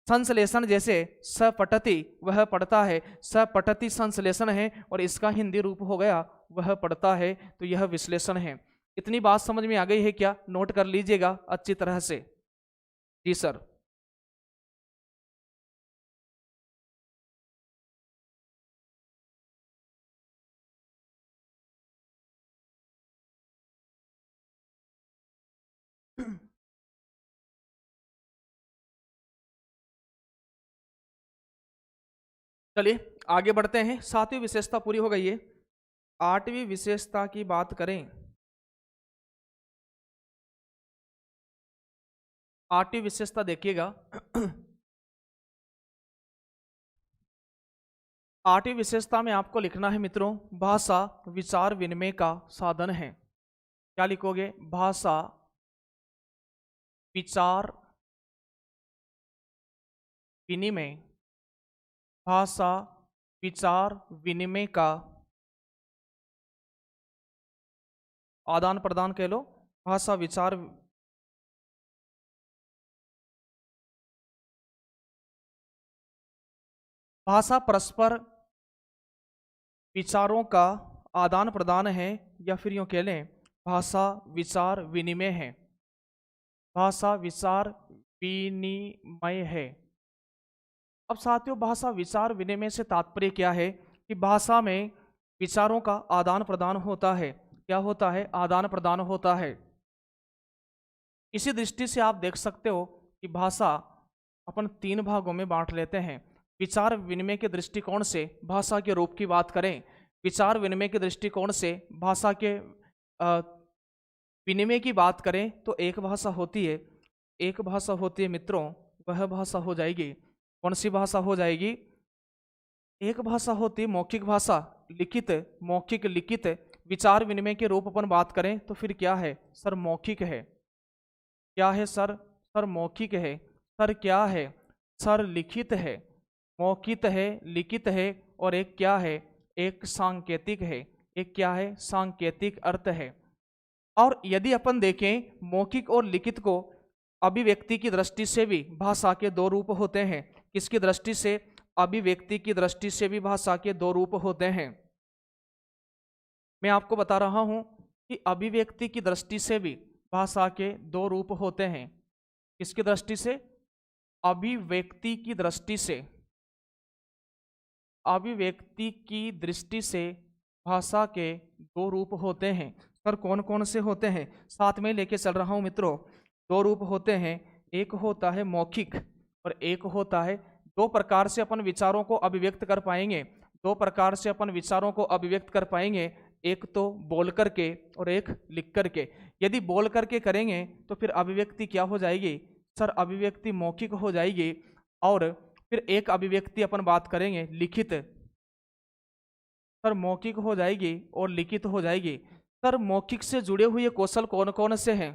संश्लेषण जैसे सपठति वह पढ़ता है, सपठति संश्लेषण है और इसका हिंदी रूप हो गया वह पढ़ता है, तो यह विश्लेषण है। इतनी बात समझ में आ गई है क्या, नोट कर लीजिएगा अच्छी तरह से। जी सर। चलिए आगे बढ़ते हैं, सातवीं विशेषता पूरी हो गई है। आठवीं विशेषता की बात करें, आठवीं विशेषता देखिएगा। आठवीं विशेषता में आपको लिखना है मित्रों, भाषा विचार विनिमय का साधन है। क्या लिखोगे, भाषा विचार विनिमय, भाषा विचार विनिमय का आदान प्रदान कह लो, भाषा विचार भाषा परस्पर विचारों का आदान प्रदान है, या फिर यूं कह लें भाषा विचार विनिमय है। भाषा विचार विनिमय है। अब साथियों, भाषा विचार विनिमय से तात्पर्य क्या है कि भाषा में विचारों का आदान प्रदान होता है। क्या होता है? आदान प्रदान होता है। इसी दृष्टि से आप देख सकते हो कि भाषा अपन 3 भागों में बांट लेते हैं। विचार विनिमय के दृष्टिकोण से भाषा के रूप की बात करें, विचार विनिमय के दृष्टिकोण से भाषा के विनिमय की बात करें तो एक भाषा होती है, एक भाषा होती है मित्रों, वह भाषा हो जाएगी, कौन सी भाषा हो जाएगी? एक भाषा होती है मौखिक भाषा, लिखित, मौखिक लिखित। विचार विनिमय के रूप अपन बात करें तो फिर क्या है सर? मौखिक है। क्या है सर? सर मौखिक है। सर क्या है? सर लिखित है। मौखिक है, लिखित है, और एक क्या है? एक सांकेतिक है। एक क्या है? सांकेतिक अर्थ है। और यदि अपन देखें मौखिक और लिखित को, अभिव्यक्ति की दृष्टि से भी भाषा के 2 रूप होते हैं। किसकी दृष्टि से? अभिव्यक्ति की दृष्टि से भी भाषा के 2 रूप होते हैं। मैं आपको बता रहा हूं कि अभिव्यक्ति की दृष्टि से भी भाषा के 2 रूप होते हैं। किसकी दृष्टि से? अभिव्यक्ति की दृष्टि से। अभिव्यक्ति की दृष्टि से भाषा के 2 रूप होते हैं। सर कौन कौन से होते हैं? साथ में लेके चल रहा हूं मित्रों। 2 रूप होते हैं, एक होता है मौखिक और एक होता है, 2 प्रकार से अपन विचारों को अभिव्यक्त कर पाएंगे। 2 प्रकार से अपन विचारों को अभिव्यक्त कर पाएंगे, एक तो बोल करके और एक लिख करके। यदि बोल करके करेंगे तो फिर अभिव्यक्ति क्या हो जाएगी सर? अभिव्यक्ति मौखिक हो जाएगी। और फिर एक अभिव्यक्ति अपन बात करेंगे लिखित, सर मौखिक हो जाएगी और लिखित हो जाएगी। सर मौखिक से जुड़े हुए कौशल कौन कौन से हैं?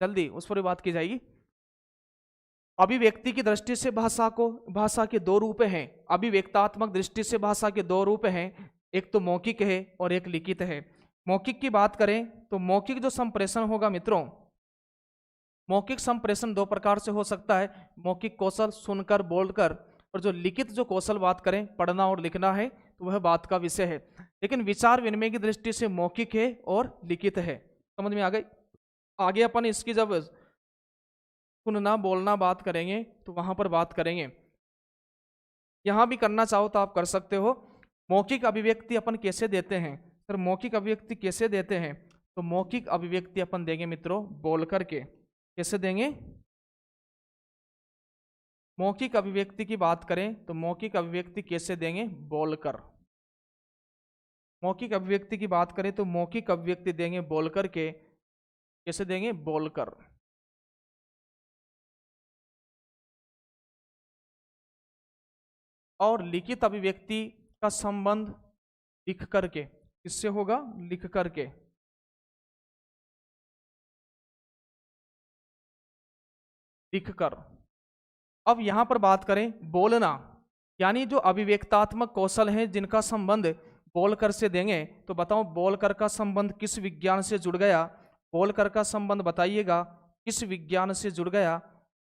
जल्दी उस पर भी बात की जाएगी। अभिव्यक्ति की दृष्टि से भाषा के 2 रूप हैं। अभिव्यक्तात्मक दृष्टि से भाषा के 2 रूप हैं, एक तो मौखिक है और एक लिखित है। मौखिक की बात करें तो मौखिक जो संप्रेषण होगा मित्रों, मौखिक संप्रेषण 2 प्रकार से हो सकता है। मौखिक कौशल सुनकर बोलकर, और जो लिखित जो कौशल बात करें पढ़ना और लिखना है तो वह बात का विषय है। लेकिन विचार विनिमय की दृष्टि से मौखिक है और लिखित है। समझ में आ गई? आगे अपन इसकी जब सुनना बोलना बात करेंगे तो वहां पर बात करेंगे। यहां भी करना चाहो तो आप कर सकते हो। मौखिक अभिव्यक्ति अपन कैसे देते हैं? सर मौखिक अभिव्यक्ति कैसे देते हैं? तो मौखिक अभिव्यक्ति अपन देंगे मित्रों बोल करके। कैसे देंगे? मौखिक अभिव्यक्ति की बात करें तो मौखिक अभिव्यक्ति कैसे देंगे? बोलकर। मौखिक अभिव्यक्ति की बात करें तो मौखिक अभिव्यक्ति देंगे बोल करके। कैसे देंगे? बोलकर। और लिखित अभिव्यक्ति का संबंध लिख करके। किससे होगा? लिख करके। लिख कर। अब यहां पर बात करें बोलना, यानी जो अभिव्यक्तात्मक कौशल हैं जिनका संबंध बोलकर से देंगे, तो बताओ बोलकर का संबंध किस विज्ञान से जुड़ गया? बोलकर का संबंध बताइएगा किस विज्ञान से जुड़ गया?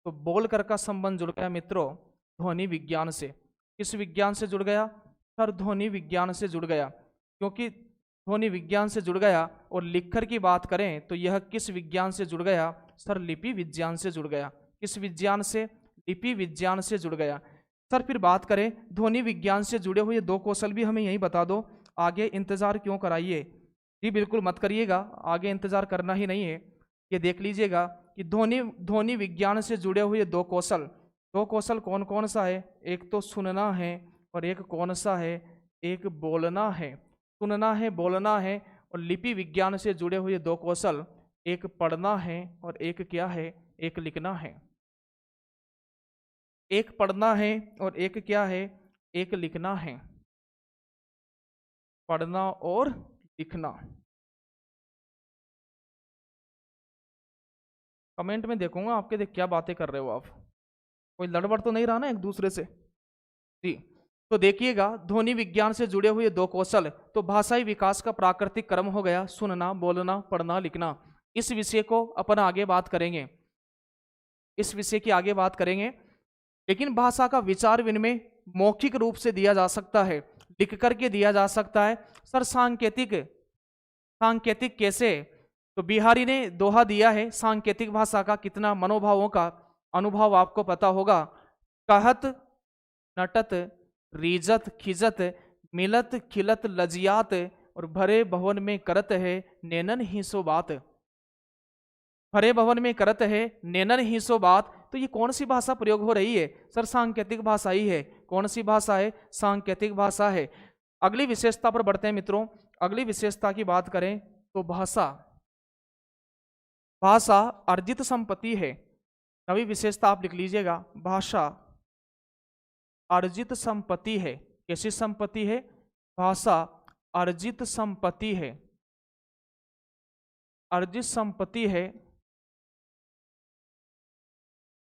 तो बोलकर का संबंध जुड़ गया मित्रों ध्वनि विज्ञान से। किस विज्ञान से जुड़ गया? सर ध्वनि विज्ञान से जुड़ गया। क्योंकि ध्वनि विज्ञान से जुड़ गया। और लिखकर की बात करें तो यह किस विज्ञान से जुड़ गया? सर लिपि विज्ञान से जुड़ गया। किस विज्ञान से? लिपि विज्ञान से जुड़ गया। सर फिर बात करें ध्वनि विज्ञान से जुड़े हुए 2 कौशल भी हमें यही बता दो, आगे इंतजार क्यों कराइए? जी बिल्कुल मत करिएगा, आगे इंतजार करना ही नहीं है। ये देख लीजिएगा कि ध्वनि विज्ञान से जुड़े हुए 2 कौशल, 2 कौशल कौन कौन सा है? एक तो सुनना है और एक कौन सा है? एक बोलना है। सुनना है, बोलना है। और लिपि विज्ञान से जुड़े हुए 2 कौशल, एक पढ़ना है और एक क्या है? एक लिखना है। एक पढ़ना है और एक क्या है? एक लिखना है। पढ़ना और लिखना। कमेंट में देखूंगा आपके, देख क्या बातें कर रहे हो आप, कोई लड़बड़ तो नहीं रहा ना एक दूसरे से? जी। तो देखिएगा, ध्वनि विज्ञान से जुड़े हुए 2 कौशल, तो भाषाई विकास का प्राकृतिक क्रम हो गया सुनना, बोलना, पढ़ना, लिखना। इस विषय को अपन आगे बात करेंगे, इस विषय की आगे बात करेंगे। लेकिन भाषा का विचार विनिमय मौखिक रूप से दिया जा सकता है, लिख करके दिया जा सकता है। सर सांकेतिक, सांकेतिक कैसे? तो बिहारी ने दोहा दिया है सांकेतिक भाषा का, कितना मनोभावों का अनुभव आपको पता होगा। कहत नटत रीजत खिजत मिलत खिलत लजियात और भरे भवन में करत है नैनन ही सो बात। भरे भवन में करत है नैनन ही सो बात। तो ये कौन सी भाषा प्रयोग हो रही है? सर सांकेतिक भाषा ही है। कौन सी भाषा है? सांकेतिक भाषा है। अगली विशेषता पर बढ़ते हैं मित्रों। अगली विशेषता की बात करें तो भाषा, भाषा अर्जित संपत्ति है। नवी विशेषता आप लिख लीजिएगा, भाषा अर्जित संपत्ति है। कैसी संपत्ति है? भाषा अर्जित संपत्ति है, अर्जित संपत्ति है।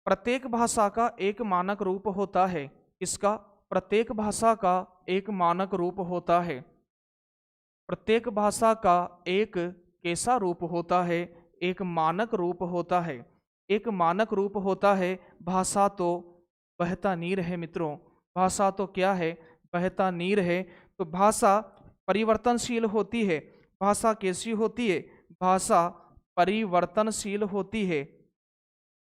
प्रत्येक भाषा का एक मानक रूप होता है। इसका प्रत्येक भाषा का एक मानक रूप होता है। प्रत्येक भाषा का एक कैसा रूप होता है? एक मानक रूप होता है, एक मानक रूप होता है। भाषा तो बहता नीर है मित्रों, भाषा तो क्या है? बहता नीर है। तो भाषा परिवर्तनशील होती है। भाषा कैसी होती है? भाषा परिवर्तनशील होती है,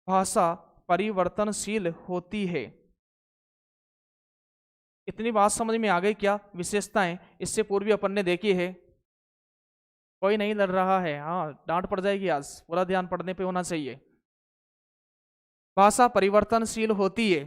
भाषा परिवर्तनशील होती है। इतनी बात समझ में आ गई क्या? विशेषताएं इससे पूर्व भी अपन ने देखी है। कोई नहीं लड़ रहा है, हाँ डांट पड़ जाएगी आज, पूरा ध्यान पढ़ने पे होना चाहिए। भाषा परिवर्तनशील होती है,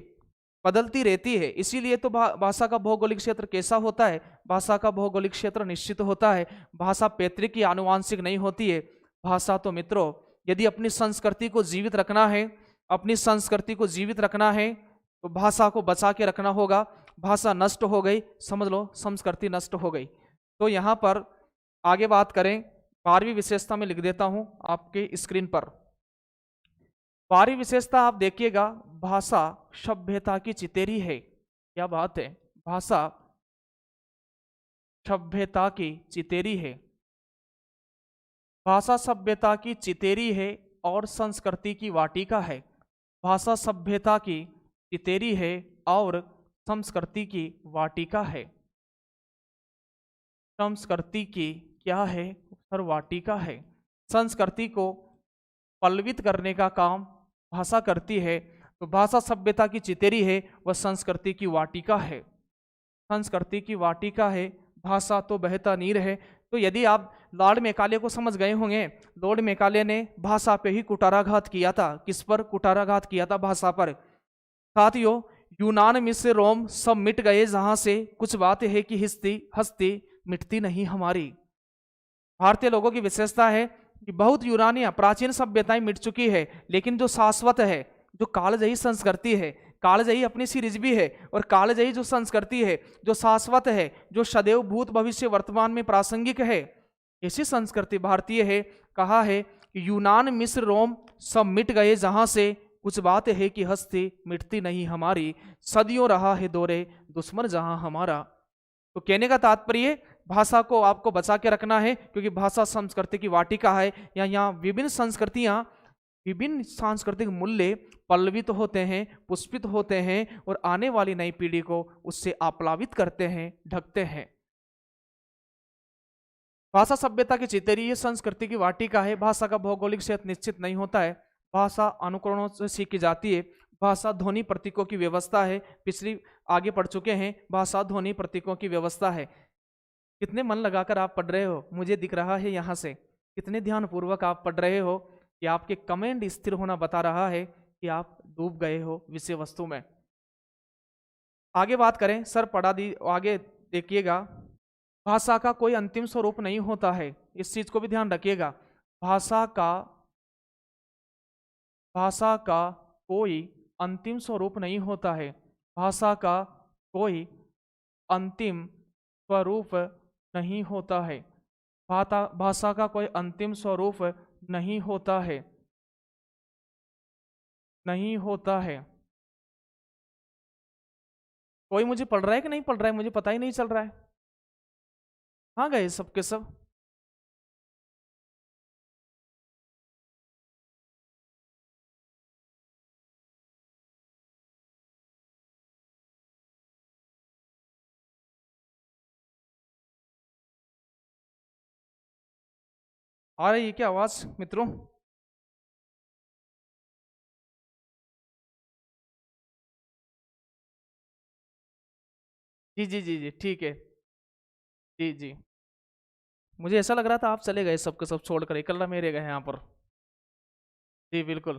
बदलती रहती है। इसीलिए तो भाषा का भौगोलिक क्षेत्र कैसा होता है? भाषा का भौगोलिक क्षेत्र निश्चित होता है। भाषा पैतृक या आनुवांशिक नहीं होती है। भाषा तो मित्रों, यदि अपनी संस्कृति को जीवित रखना है, अपनी संस्कृति को जीवित रखना है तो भाषा को बचा के रखना होगा। भाषा नष्ट हो गई, समझ लो संस्कृति नष्ट हो गई। तो यहाँ पर आगे बात करें, 12वीं विशेषता में लिख देता हूं आपके स्क्रीन पर। 12वीं विशेषता आप देखिएगा, भाषा सभ्यता की चितेरी है। क्या बात है? भाषा सभ्यता की चितेरी है। भाषा सभ्यता की चितेरी है और संस्कृति की वाटिका है। भाषा सभ्यता की चितेरी है और संस्कृति की वाटिका है। संस्कृति की क्या है? सर वाटिका है। संस्कृति को पल्लवित करने का काम भाषा करती है। तो भाषा सभ्यता की चितेरी है, वह संस्कृति की वाटिका है। संस्कृति की वाटिका है, भाषा तो बहता नीर है। तो यदि आप लॉर्ड मैकाले को समझ गए होंगे, लॉर्ड मैकाले ने भाषा पे ही कुठाराघात किया था। किस पर कुठाराघात किया था? भाषा पर। साथियों, यूनान मिस्र रोम सब मिट गए जहां से, कुछ बात है कि हस्ती मिटती नहीं हमारी। भारतीय लोगों की विशेषता है कि बहुत यूनानी प्राचीन सभ्यताएं मिट चुकी है, लेकिन जो शाश्वत है, जो कालजयी संस्कृति है, कालजयी अपनी सी रिजवी है, और कालजयी जो संस्कृति है, जो शाश्वत है, जो सदैव भूत भविष्य वर्तमान में प्रासंगिक है, ऐसी संस्कृति भारतीय है। कहा है कि यूनान मिस्र रोम सब मिट गए जहां से, कुछ बात है कि हस्ती मिटती नहीं हमारी। सदियों रहा है दौरे दुश्मन जहां हमारा। तो कहने का तात्पर्य, भाषा को आपको बचा के रखना है, क्योंकि भाषा संस्कृति की वाटिका है। यहाँ विभिन्न संस्कृतियां, विभिन्न सांस्कृतिक मूल्य पल्लवित होते हैं, पुष्पित होते हैं, और आने वाली नई पीढ़ी को उससे आप्लावित करते हैं, ढकते हैं। भाषा सभ्यता की चितेरी, ये संस्कृति की वाटिका है। भाषा का भौगोलिक क्षेत्र निश्चित नहीं होता है, भाषा अनुकरणों से सीखी जाती है। भाषा ध्वनि प्रतीकों की व्यवस्था है। पिछली आगे पढ़ चुके हैं, भाषा ध्वनि प्रतीकों की व्यवस्था है। कितने मन लगाकर आप पढ़ रहे हो, मुझे दिख रहा है यहाँ से कितने ध्यानपूर्वक आप पढ़ रहे हो, कि आपके कमेंट स्थिर होना बता रहा है कि आप डूब गए हो विषय वस्तु में। आगे बात करें, सर पढ़ा दी, आगे देखिएगा, भाषा का कोई अंतिम स्वरूप नहीं होता है। इस चीज को भी ध्यान रखिएगा। भाषा का कोई अंतिम स्वरूप नहीं होता है। भाषा का कोई अंतिम स्वरूप नहीं होता है। भाषा का कोई अंतिम स्वरूप नहीं होता है, नहीं होता है। कोई मुझे पढ़ रहा है कि नहीं पढ़ रहा है, मुझे पता ही नहीं चल रहा है। कहाँ गए सबके सब? आ रही है क्या आवाज मित्रों? जी जी जी जी, ठीक है। जी जी, मुझे ऐसा लग रहा था आप चले गए सबके सब छोड़कर, इकल्ला मेरे गए यहाँ पर। जी बिल्कुल।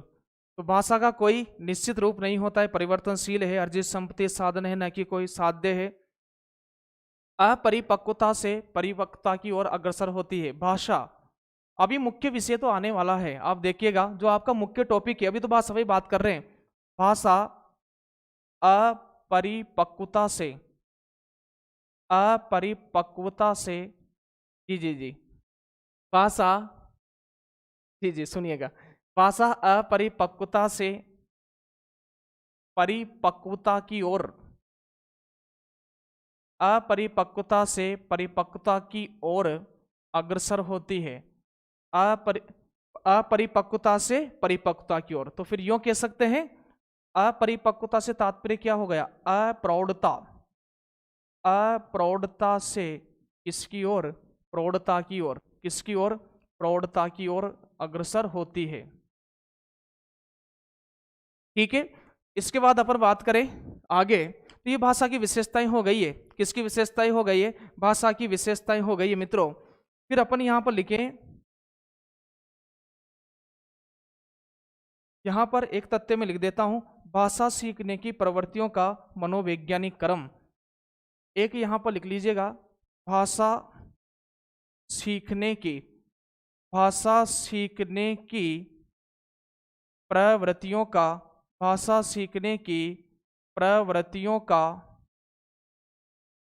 तो भाषा का कोई निश्चित रूप नहीं होता है, परिवर्तनशील है, अर्जित संपत्ति साधन है, न कि कोई साध्य है। अपरिपक्वता से परिपक्वता की ओर अग्रसर होती है भाषा। अभी मुख्य विषय तो आने वाला है, आप देखिएगा जो आपका मुख्य टॉपिक है, अभी तो बात सभी बात कर रहे हैं। भाषा अपरिपक्वता से, अपरिपक्वता से, जी जी जी, भाषा, जी जी सुनिएगा, भाषा अपरिपक्वता से परिपक्वता की ओर, अपरिपक्वता से परिपक्वता की ओर अग्रसर होती है। अपरिपक्वता से परिपक्वता की ओर, तो फिर यूं कह सकते हैं अपरिपक्वता से तात्पर्य क्या हो गया? अप्रौढ़ता। अप्रौढ़ता से किसकी ओर? प्रौढ़ता की ओर। किसकी ओर? प्रौढ़ता की ओर अग्रसर होती है। ठीक है, इसके बाद अपन बात करें आगे, तो ये भाषा की विशेषताएं हो गई है। किसकी विशेषताएं हो गई है? भाषा की विशेषताएं हो गई है मित्रों। फिर अपन यहां पर लिखें, यहां पर एक तथ्य में लिख देता हूं, भाषा सीखने की प्रवृत्तियों का मनोवैज्ञानिक क्रम। एक यहां पर लिख लीजिएगा, भाषा सीखने की, भाषा सीखने की प्रवृत्तियों का, भाषा सीखने की प्रवृत्तियों का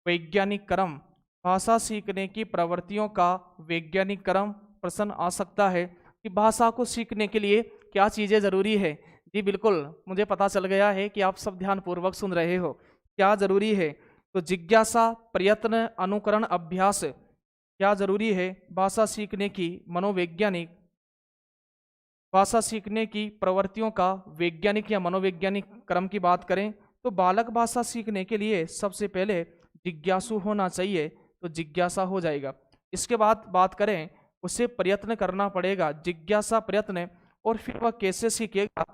वैज्ञानिक क्रम। भाषा सीखने की प्रवृत्तियों का वैज्ञानिक क्रम। प्रश्न आ सकता है कि भाषा को सीखने के लिए क्या चीजें जरूरी है? जी बिल्कुल, मुझे पता चल गया है कि आप सब ध्यान पूर्वक सुन रहे हो। क्या जरूरी है? तो जिज्ञासा, प्रयत्न, अनुकरण, अभ्यास। क्या जरूरी है? भाषा सीखने की मनोवैज्ञानिक, भाषा सीखने की प्रवृत्तियों का वैज्ञानिक या मनोवैज्ञानिक क्रम की बात करें तो बालक भाषा सीखने के लिए सबसे पहले जिज्ञासु होना चाहिए, तो जिज्ञासा हो जाएगा। इसके बाद बात करें, उसे प्रयत्न करना पड़ेगा, जिज्ञासा, प्रयत्न। और फिर वह कैसे सीखेगा?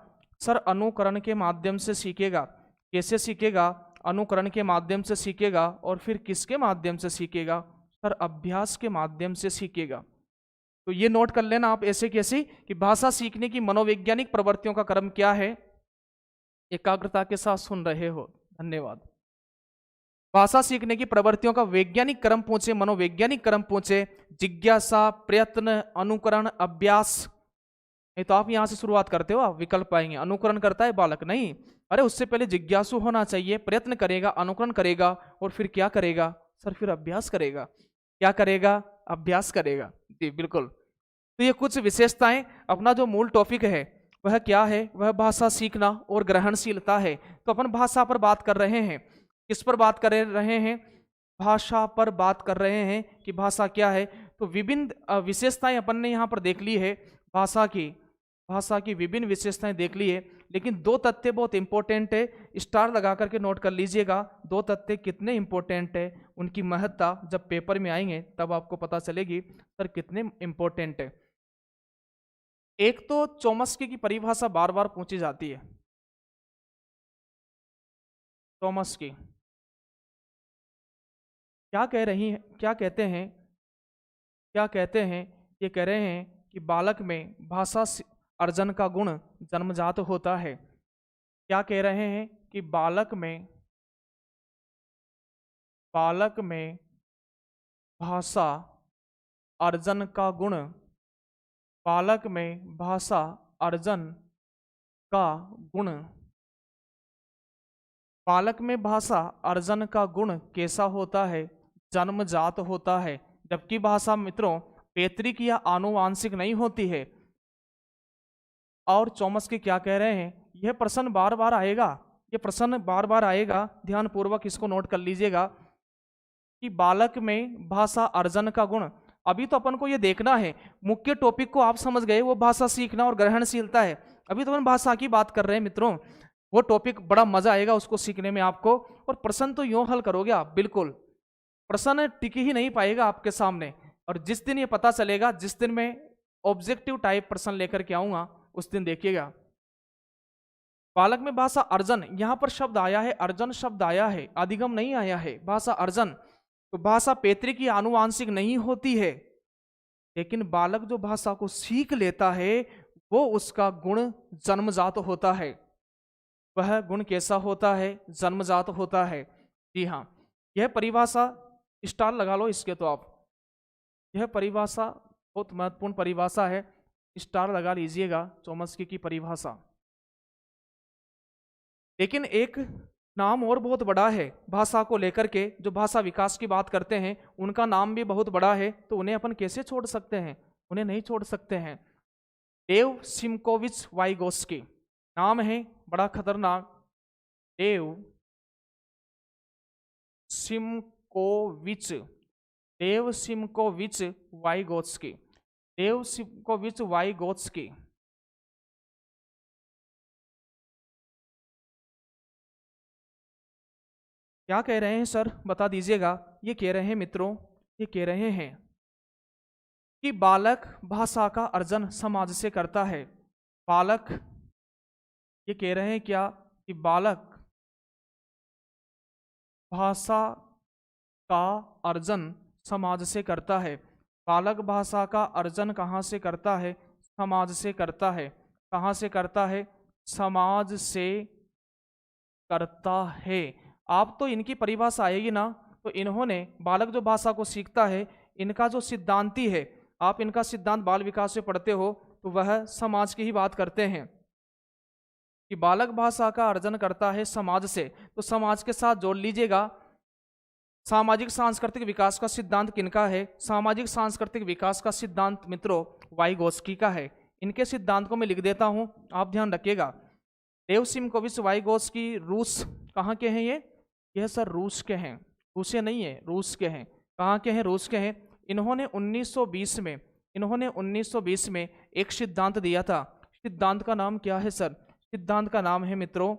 सर अनुकरण के माध्यम से सीखेगा। कैसे सीखेगा? अनुकरण के माध्यम से सीखेगा। और फिर किसके माध्यम से सीखेगा? सर अभ्यास के माध्यम से सीखेगा। तो ये नोट कर लेना आप ऐसे कैसे कि भाषा सीखने की मनोवैज्ञानिक प्रवृत्तियों का क्रम क्या है। एकाग्रता के साथ सुन रहे हो, धन्यवाद। भाषा सीखने की प्रवृत्तियों का वैज्ञानिक क्रम पूछे, मनोवैज्ञानिक क्रम पूछे, जिज्ञासा, प्रयत्न, अनुकरण, अभ्यास। नहीं तो आप यहां से शुरुआत करते हो, आप विकल्प पाएंगे, अनुकरण करता है बालक, नहीं, अरे उससे पहले जिज्ञासु होना चाहिए, प्रयत्न करेगा, अनुकरण करेगा, और फिर क्या करेगा? सर फिर अभ्यास करेगा। क्या करेगा? अभ्यास करेगा। जी बिल्कुल। तो ये कुछ विशेषताएं, अपना जो मूल टॉपिक है वह क्या है? वह भाषा सीखना और ग्रहणशीलता है। तो अपन भाषा पर बात कर रहे हैं, किस पर बात कर रहे हैं? भाषा पर बात कर रहे हैं कि भाषा क्या है। तो विभिन्न विशेषताएं अपन ने यहाँ पर देख ली है, भाषा की, भाषा की विभिन्न विशेषताएं देख ली है। लेकिन दो तथ्य बहुत इंपॉर्टेंट है, स्टार लगा करके नोट कर लीजिएगा। दो तथ्य कितने इंपॉर्टेंट है, उनकी महत्ता जब पेपर में आएंगे तब आपको पता चलेगी सर कितने इंपॉर्टेंट है। एक तो चौमस्की की परिभाषा बार बार पूछी जाती है। चौमस्की क्या कह रही है, क्या कहते हैं, क्या कहते हैं? ये कह रहे हैं कि बालक में भाषा अर्जन का गुण जन्मजात होता है। क्या कह रहे हैं? कि बालक में, बालक में भाषा अर्जन का गुण, बालक में भाषा अर्जन का गुण, बालक में भाषा अर्जन का गुण कैसा होता है? जन्मजात होता है। जबकि भाषा मित्रों पैतृक या आनुवांशिक नहीं होती है। और चौमस्की क्या कह रहे हैं? यह प्रश्न बार बार आएगा ये प्रश्न बार बार आएगा, ध्यान पूर्वक इसको नोट कर लीजिएगा कि बालक में भाषा अर्जन का गुण। अभी तो अपन को ये देखना है, मुख्य टॉपिक को आप समझ गए, वो भाषा सीखना और ग्रहणशीलता है। अभी तो अपन भाषा की बात कर रहे हैं मित्रों, वो टॉपिक बड़ा मजा आएगा उसको सीखने में आपको। और प्रश्न तो यूं हल करोगे आप, बिल्कुल प्रश्न टिक ही नहीं पाएगा आपके सामने। और जिस दिन ये पता चलेगा, जिस दिन मैं ऑब्जेक्टिव टाइप प्रश्न लेकर के आऊंगा, उस दिन देखिएगा। बालक में भाषा अर्जन, यहां पर शब्द आया है, अर्जन शब्द आया है, अधिगम नहीं आया है, भाषा अर्जन। तो भाषा पैतृक की आनुवांशिक नहीं होती है, लेकिन बालक जो भाषा को सीख लेता है वो उसका गुण जन्मजात होता है। वह गुण कैसा होता है? जन्मजात होता है। जी हाँ, यह परिभाषा स्टार लगा लो इसके, तो आप, यह परिभाषा बहुत महत्वपूर्ण परिभाषा है, स्टार लगा लीजिएगा चोम्स्की की परिभाषा। लेकिन एक नाम और बहुत बड़ा है भाषा को लेकर के, जो भाषा विकास की बात करते हैं उनका नाम भी बहुत बड़ा है, तो उन्हें अपन कैसे छोड़ सकते हैं? उन्हें नहीं छोड़ सकते हैं। लेव सिमकोविच वाइगोस्की नाम है, बड़ा खतरनाक, लेव सिमकोविच, लेव सिमकोविच वाइगोत्स्की, लेव सिमकोविच वाइगोत्स्की। क्या कह रहे हैं सर, बता दीजिएगा। ये कह रहे हैं मित्रों, ये कह रहे हैं कि बालक भाषा का अर्जन समाज से करता है। बालक, ये कह रहे हैं क्या कि बालक भाषा का अर्जन समाज से करता है। बालक भाषा का अर्जन कहाँ से करता है? समाज से करता है। कहाँ से करता है? समाज से करता है। आप तो इनकी परिभाषा आएगी ना, तो इन्होंने बालक जो भाषा को सीखता है, इनका जो सिद्धांती है, आप इनका सिद्धांत बाल विकास से पढ़ते हो, तो वह समाज की ही बात करते हैं कि बालक भाषा का अर्जन करता है समाज से। तो समाज के साथ जोड़ लीजिएगा, सामाजिक सांस्कृतिक विकास का सिद्धांत किनका है? सामाजिक सांस्कृतिक विकास का सिद्धांत मित्रों वाइगोस्की का है। इनके सिद्धांत को मैं लिख देता हूं, आप ध्यान रखिएगा। लेव सिमकोविच वाइगोस्की रूस, कहाँ के हैं ये? यह सर रूस के हैं, रूसे नहीं है, रूस के हैं। कहाँ के हैं? रूस के हैं। इन्होंने 1920 में एक सिद्धांत दिया था। सिद्धांत का नाम क्या है सर? सिद्धांत का नाम है मित्रों,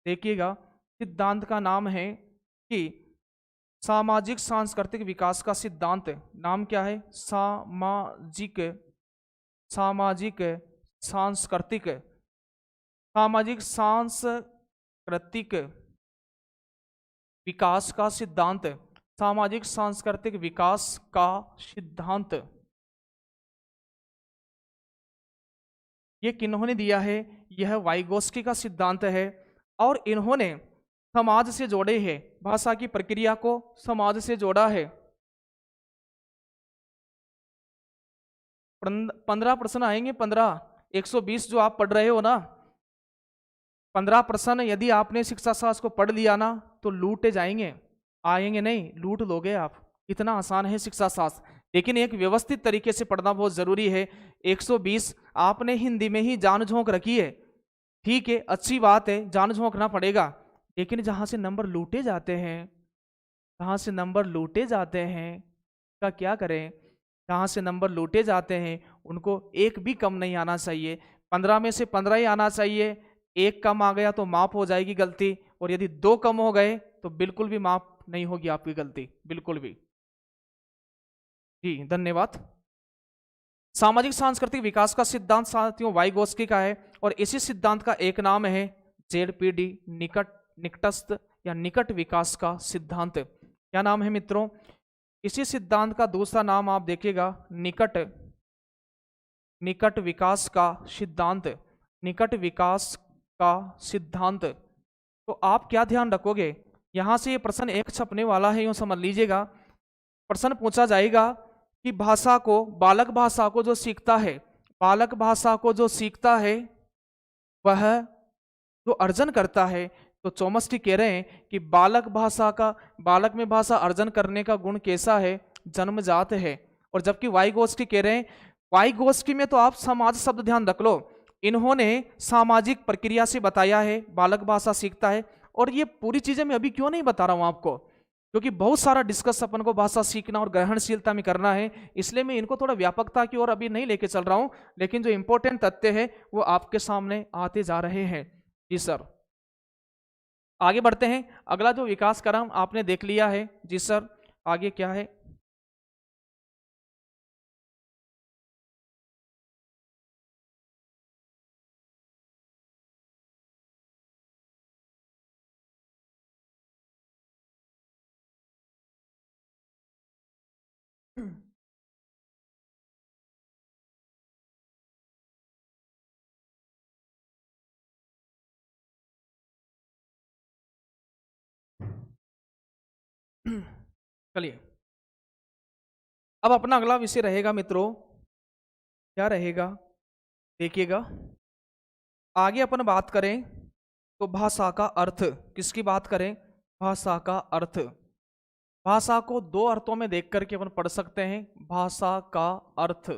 देखिएगा, सिद्धांत का नाम है कि सामाजिक सांस्कृतिक विकास का सिद्धांत। नाम क्या है? सामाजिक सांस्कृतिक विकास का सिद्धांत। सामाजिक सांस्कृतिक विकास का सिद्धांत ये किन्होंने दिया है? यह वाइगोस्की का सिद्धांत है। और इन्होंने समाज से जोड़े हैं, भाषा की प्रक्रिया को समाज से जोड़ा है। 15 प्रश्न आएंगे, 15, 120 जो आप पढ़ रहे हो ना, 15 प्रश्न यदि आपने शिक्षा शास्त्र को पढ़ लिया ना, तो लूटे जाएंगे, आएंगे नहीं, लूट लोगे आप। इतना आसान है शिक्षा शास्त्र, लेकिन एक व्यवस्थित तरीके से पढ़ना बहुत जरूरी है। 120 आपने हिंदी में ही जान झोंक रखी है, ठीक है, अच्छी बात है, जान झोंकना पड़ेगा। लेकिन जहां से नंबर लूटे जाते हैं, जहां से नंबर लूटे जाते हैं, का क्या करें? जहां से नंबर लूटे जाते हैं उनको एक भी कम नहीं आना चाहिए। 15 में से 15 ही आना चाहिए। एक कम आ गया तो माफ हो जाएगी गलती, और यदि 2 कम हो गए तो बिल्कुल भी माफ नहीं होगी आपकी गलती, बिल्कुल भी। जी धन्यवाद। सामाजिक सांस्कृतिक विकास का सिद्धांत साथियों वाइगोस्की का है, और इसी सिद्धांत का एक नाम है ZPD, निकटस्थ या निकट विकास का सिद्धांत। क्या नाम है मित्रों? इसी सिद्धांत का दूसरा नाम आप देखिएगा निकट विकास का सिद्धांत। निकट विकास का सिद्धांत। तो आप क्या ध्यान रखोगे, यहां से ये प्रश्न एक छपने वाला है, यूं समझ लीजिएगा। प्रश्न पूछा जाएगा कि भाषा को, बालक भाषा को जो सीखता है, बालक भाषा को जो सीखता है वह जो अर्जन करता है, तो चोम्स्की कह रहे हैं कि बालक में भाषा अर्जन करने का गुण कैसा है? जन्मजात है। और जबकि वाइगोस्की कह रहे हैं, वाइगोस्की में तो आप समाज शब्द ध्यान रख लो, इन्होंने सामाजिक प्रक्रिया से बताया है बालक भाषा सीखता है। और ये पूरी चीजें मैं अभी क्यों नहीं बता रहा हूं आपको, क्योंकि बहुत सारा डिस्कस अपन को भाषा सीखना और ग्रहणशीलता में करना है, इसलिए मैं इनको थोड़ा व्यापकता की ओर अभी नहीं लेके चल रहा हूं, लेकिन जो इंपॉर्टेंट तथ्य है वो आपके सामने आते जा रहे हैं। जी सर, आगे बढ़ते हैं। अगला जो विकास क्रम आपने देख लिया है। जी सर, आगे क्या है? चलिए, अब अपना अगला विषय रहेगा मित्रों, क्या रहेगा देखिएगा। आगे अपन बात करें तो भाषा का अर्थ, किसकी बात करें? भाषा का अर्थ। भाषा को दो अर्थों में देख करके अपन पढ़ सकते हैं। भाषा का अर्थ,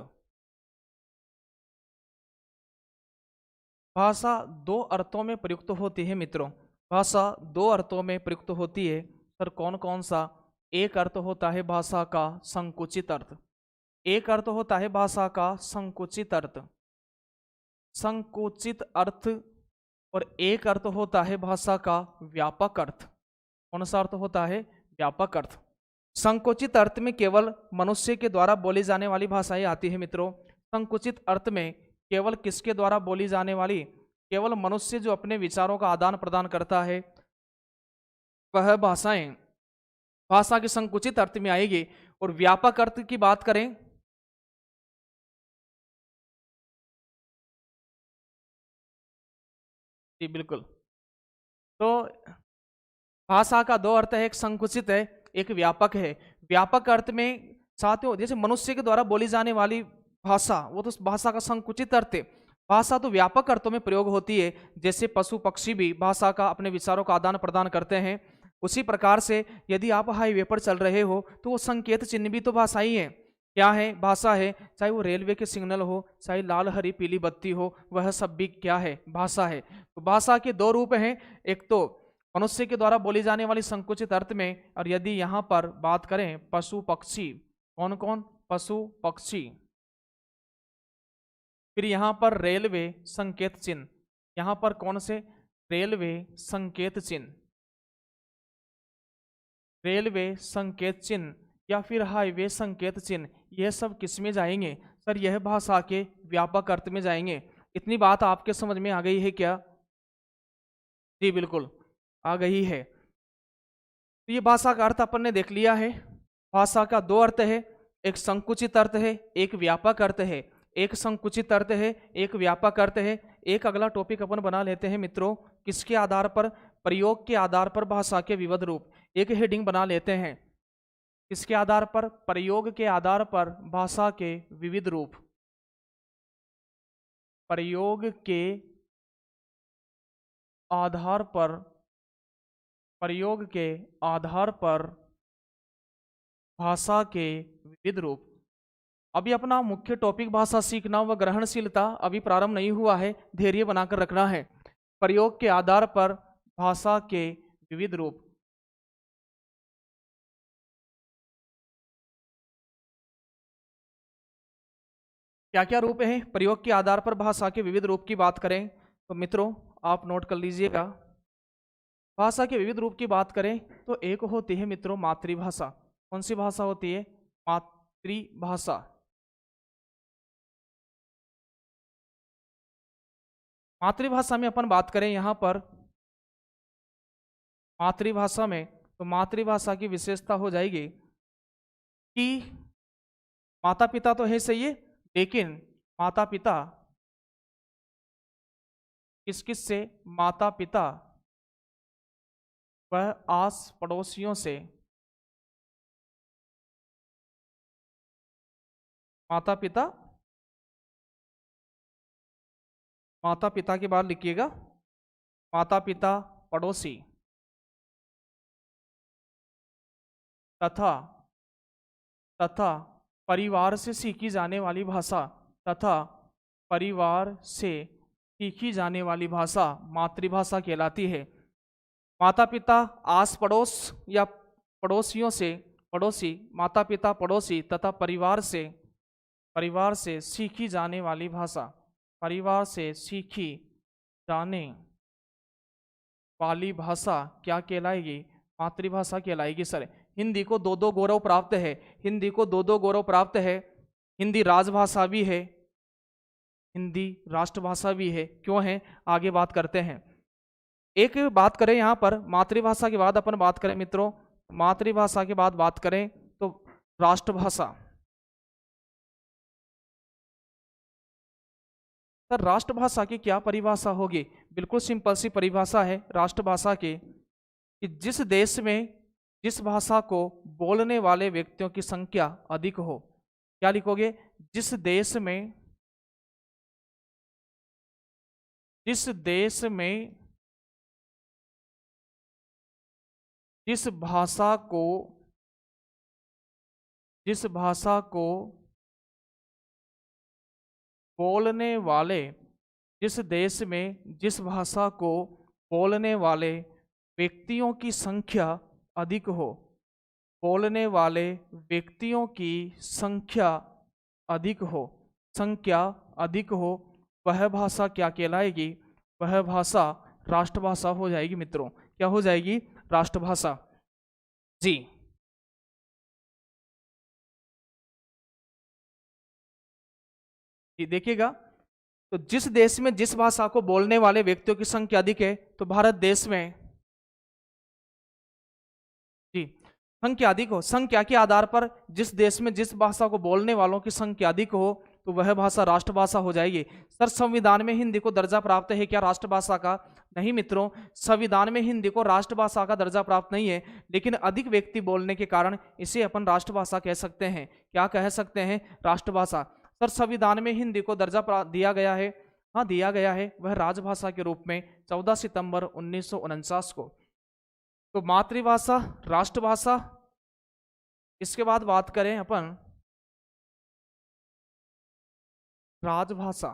भाषा दो अर्थों में प्रयुक्त होती है मित्रों। भाषा दो अर्थों में प्रयुक्त होती है। सर कौन कौन सा? एक अर्थ होता है भाषा का संकुचित अर्थ, एक अर्थ होता है भाषा का संकुचित अर्थ, संकुचित अर्थ, और एक अर्थ होता है भाषा का व्यापक अर्थ। कौन सा अर्थ होता है? व्यापक अर्थ। संकुचित अर्थ में केवल मनुष्य के द्वारा बोली जाने वाली भाषाएं आती है मित्रों। संकुचित अर्थ में केवल किसके द्वारा बोली जाने वाली? केवल मनुष्य जो अपने विचारों का आदान प्रदान करता है वह भाषाएं भाषा के संकुचित अर्थ में आएगी। और व्यापक अर्थ की बात करें, जी बिल्कुल, तो भाषा का दो अर्थ है, एक संकुचित है, एक व्यापक है। व्यापक अर्थ में साथियों जैसे मनुष्य के द्वारा बोली जाने वाली भाषा, वो तो भाषा का संकुचित अर्थ है। भाषा तो व्यापक अर्थों में प्रयोग होती है, जैसे पशु पक्षी भी भाषा का अपने विचारों का आदान प्रदान करते हैं। उसी प्रकार से यदि आप हाईवे पर चल रहे हो तो वो संकेत चिन्ह भी तो भाषा ही है। क्या है? भाषा है। चाहे वो रेलवे के सिग्नल हो, चाहे लाल हरी पीली बत्ती हो, वह सब भी क्या है? भाषा है। तो भाषा के दो रूप हैं, एक तो मनुष्य के द्वारा बोली जाने वाली संकुचित अर्थ में, और यदि यहाँ पर बात करें पशु पक्षी, कौन कौन? पशु पक्षी। फिर यहाँ पर रेलवे संकेत चिन्ह, यहाँ पर कौन से? रेलवे संकेत चिन्ह, रेलवे संकेत चिन्ह या फिर हाईवे संकेत चिन्ह, यह सब किस में जाएंगे? सर यह भाषा के व्यापक अर्थ में जाएंगे। इतनी बात आपके समझ में आ गई है क्या? जी बिल्कुल आ गई है। तो ये भाषा का अर्थ अपन ने देख लिया है। भाषा का दो अर्थ है, एक संकुचित अर्थ है, एक व्यापक अर्थ है। एक संकुचित अर्थ है, एक व्यापक अर्थ है। एक अगला टॉपिक अपन बना लेते हैं मित्रों, किसके आधार पर? प्रयोग के आधार पर भाषा के विविध रूप। एक हेडिंग बना लेते हैं, किसके आधार पर? प्रयोग के आधार पर भाषा के विविध रूप। प्रयोग के आधार पर, प्रयोग के आधार पर भाषा के विविध रूप। अभी अपना मुख्य टॉपिक भाषा सीखना व ग्रहणशीलता अभी प्रारंभ नहीं हुआ है, धैर्य बनाकर रखना है। प्रयोग के आधार पर भाषा के विविध रूप। क्या क्या रूप हैं प्रयोग के आधार पर भाषा के विविध रूप की बात करें तो मित्रों आप नोट कर लीजिएगा। भाषा के विविध रूप की बात करें तो एक होती है मित्रों मातृभाषा। कौन सी भाषा होती है? मातृभाषा। मातृभाषा में अपन बात करें यहाँ पर मातृभाषा में, तो मातृभाषा की विशेषता हो जाएगी कि माता पिता तो है सही है, लेकिन माता पिता किस किस से? माता पिता वह आस पड़ोसियों से, माता पिता, माता पिता के बाद लिखिएगा माता पिता पड़ोसी तथा तथा परिवार से सीखी जाने वाली भाषा, तथा परिवार से सीखी जाने वाली भाषा मातृभाषा कहलाती है। माता पिता, आस पड़ोस या पड़ोसियों से, पड़ोसी, माता पिता, पड़ोसी तथा परिवार से सीखी जाने वाली भाषा, परिवार से सीखी जाने वाली भाषा क्या कहलाएगी? मातृभाषा कहलाएगी सर। हिंदी को दो दो गौरव प्राप्त है, हिंदी को दो दो गौरव प्राप्त है। हिंदी राजभाषा भी है, हिंदी राष्ट्रभाषा भी है। क्यों है, आगे बात करते हैं। एक बात करें यहाँ पर मातृभाषा के बाद अपन बात करें मित्रों, मातृभाषा के बाद बात करें तो राष्ट्रभाषा। सर राष्ट्रभाषा की क्या परिभाषा होगी? बिल्कुल सिंपल सी परिभाषा है राष्ट्रभाषा की, कि जिस देश में जिस भाषा को बोलने वाले व्यक्तियों की संख्या अधिक हो। क्या लिखोगे? जिस देश में जिस भाषा को बोलने वाले, जिस देश में जिस भाषा को बोलने वाले व्यक्तियों की संख्या अधिक हो, बोलने वाले व्यक्तियों की संख्या अधिक हो, वह भाषा क्या कहलाएगी? वह भाषा राष्ट्रभाषा हो जाएगी मित्रों। क्या हो जाएगी? राष्ट्रभाषा। जी देखिएगा, तो जिस देश में जिस भाषा को बोलने वाले व्यक्तियों की संख्या अधिक है, तो भारत देश में जी संख्या अधिक हो, संख्या के आधार पर जिस देश में जिस भाषा को बोलने वालों की संख्या अधिक हो, तो वह भाषा राष्ट्रभाषा हो जाएगी। सर संविधान में हिंदी को दर्जा प्राप्त है क्या राष्ट्रभाषा का? नहीं मित्रों, संविधान में हिंदी को राष्ट्रभाषा का दर्जा प्राप्त नहीं है, लेकिन अधिक व्यक्ति बोलने के कारण इसे अपन राष्ट्रभाषा कह सकते हैं। क्या कह सकते हैं? राष्ट्रभाषा। सर संविधान में हिंदी को दर्जा दिया गया है? हाँ दिया गया है, वह राजभाषा के रूप में 14 सितंबर 1949 को। तो मातृभाषा, राष्ट्रभाषा। इसके बाद बात करें अपन राजभाषा।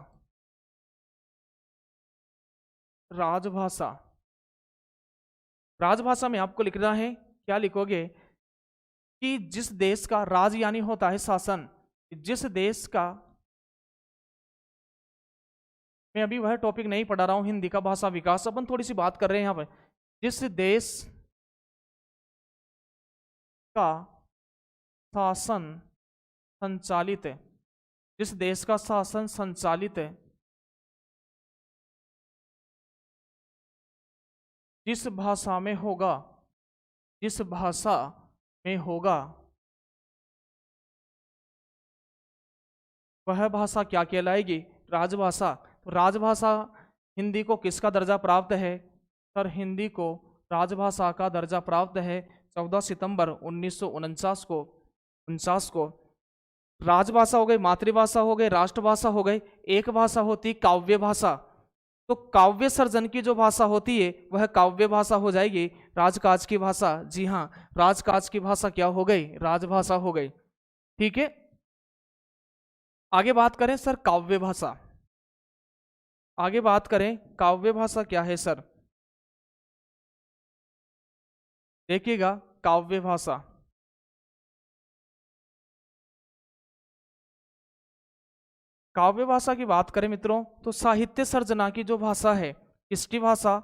राजभाषा, राजभाषा में आपको लिखना है, क्या लिखोगे? कि जिस देश का राज यानी होता है शासन, जिस देश का, मैं अभी वह टॉपिक नहीं पढ़ा रहा हूं हिंदी का भाषा विकास, अपन थोड़ी सी बात कर रहे हैं यहां पर। जिस देश का शासन संचालित है, जिस देश का शासन संचालित है, जिस भाषा में होगा, जिस भाषा में होगा, वह भाषा क्या कहलाएगी? राजभाषा। तो राजभाषा हिंदी को किसका दर्जा प्राप्त है? सर हिंदी को राजभाषा का दर्जा प्राप्त है 14 सितंबर 1949 को। राजभाषा हो गई, मातृभाषा हो गई, राष्ट्रभाषा हो गई। एक भाषा होती काव्य भाषा, तो काव्य सर्जन की जो भाषा होती है वह काव्य भाषा हो जाएगी। राजकाज की भाषा, जी हाँ, राजकाज की भाषा क्या हो गई? राजभाषा हो गई। ठीक है, आगे बात करें सर काव्य भाषा। आगे बात करें काव्य भाषा क्या है सर? देखिएगा, काव्य भाषा, काव्य भाषा की बात करें मित्रों तो साहित्य सर्जना की जो भाषा है, किसकी भाषा?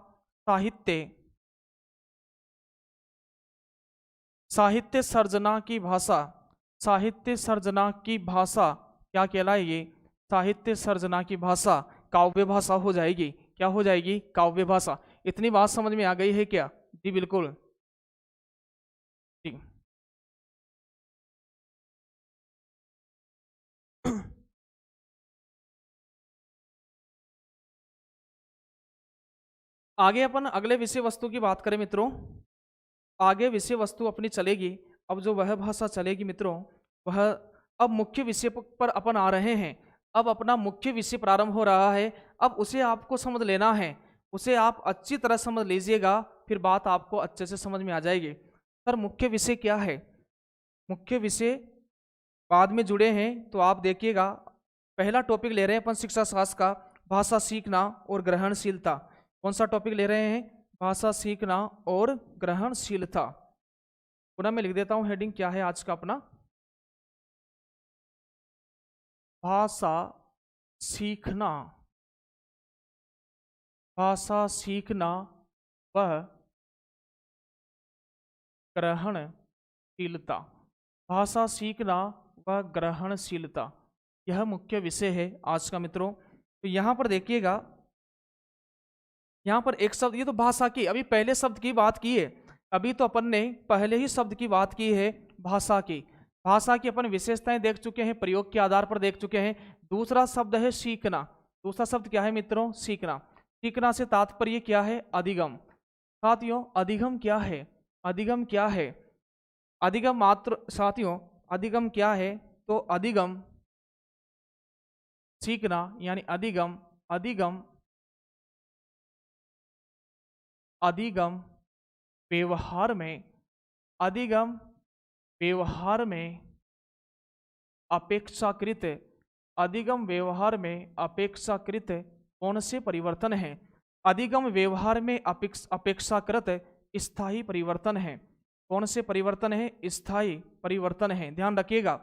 साहित्य सर्जना की भाषा, साहित्य सर्जना की भाषा क्या कहलाएगी? साहित्य सर्जना की भाषा काव्य भाषा हो जाएगी। क्या हो जाएगी? काव्य भाषा। इतनी बात समझ में आ गई है क्या? जी बिल्कुल। ठीक, आगे अपन अगले विषय वस्तु की बात करें मित्रों, आगे विषय वस्तु अपनी चलेगी। अब जो वह भाषा चलेगी मित्रों, वह अब मुख्य विषय पर अपन आ रहे हैं। अब अपना मुख्य विषय प्रारंभ हो रहा है, अब उसे आपको समझ लेना है, उसे आप अच्छी तरह समझ लीजिएगा, फिर बात आपको अच्छे से समझ में आ जाएगी। सर मुख्य विषय क्या है? मुख्य विषय बाद में जुड़े हैं तो आप देखिएगा, पहला टॉपिक ले रहे हैं अपन शिक्षा शास्त्र का, भाषा सीखना और ग्रहणशीलता। कौन सा टॉपिक ले रहे हैं? भाषा सीखना और ग्रहणशीलता। पुनः मैं लिख देता हूं हेडिंग क्या है आज का अपना, भाषा सीखना, भाषा सीखना व ग्रहणशीलता। भाषा सीखना व ग्रहणशीलता, यह मुख्य विषय है आज का मित्रों। तो यहां पर देखिएगा, यहां पर एक शब्द, ये तो भाषा की, अभी पहले शब्द की बात की है, अभी तो अपन ने पहले ही शब्द की बात की है भाषा की। भाषा की अपन विशेषताएं देख चुके हैं, प्रयोग के आधार पर देख चुके हैं। दूसरा शब्द है सीखना। दूसरा शब्द क्या है मित्रों? सीखना। सीखना से तात्पर्य क्या है? अधिगम। साथियों अधिगम क्या है? अधिगम क्या है? अधिगम मात्र, साथियों अधिगम क्या है? तो अधिगम सीखना यानी अधिगम, अधिगम, अधिगम व्यवहार में, अधिगम व्यवहार में अपेक्षाकृत, अधिगम व्यवहार में अपेक्षाकृत कौन से परिवर्तन है? अधिगम व्यवहार में अपेक्षाकृत स्थायी परिवर्तन है। कौन से परिवर्तन है? स्थायी परिवर्तन है। ध्यान रखिएगा,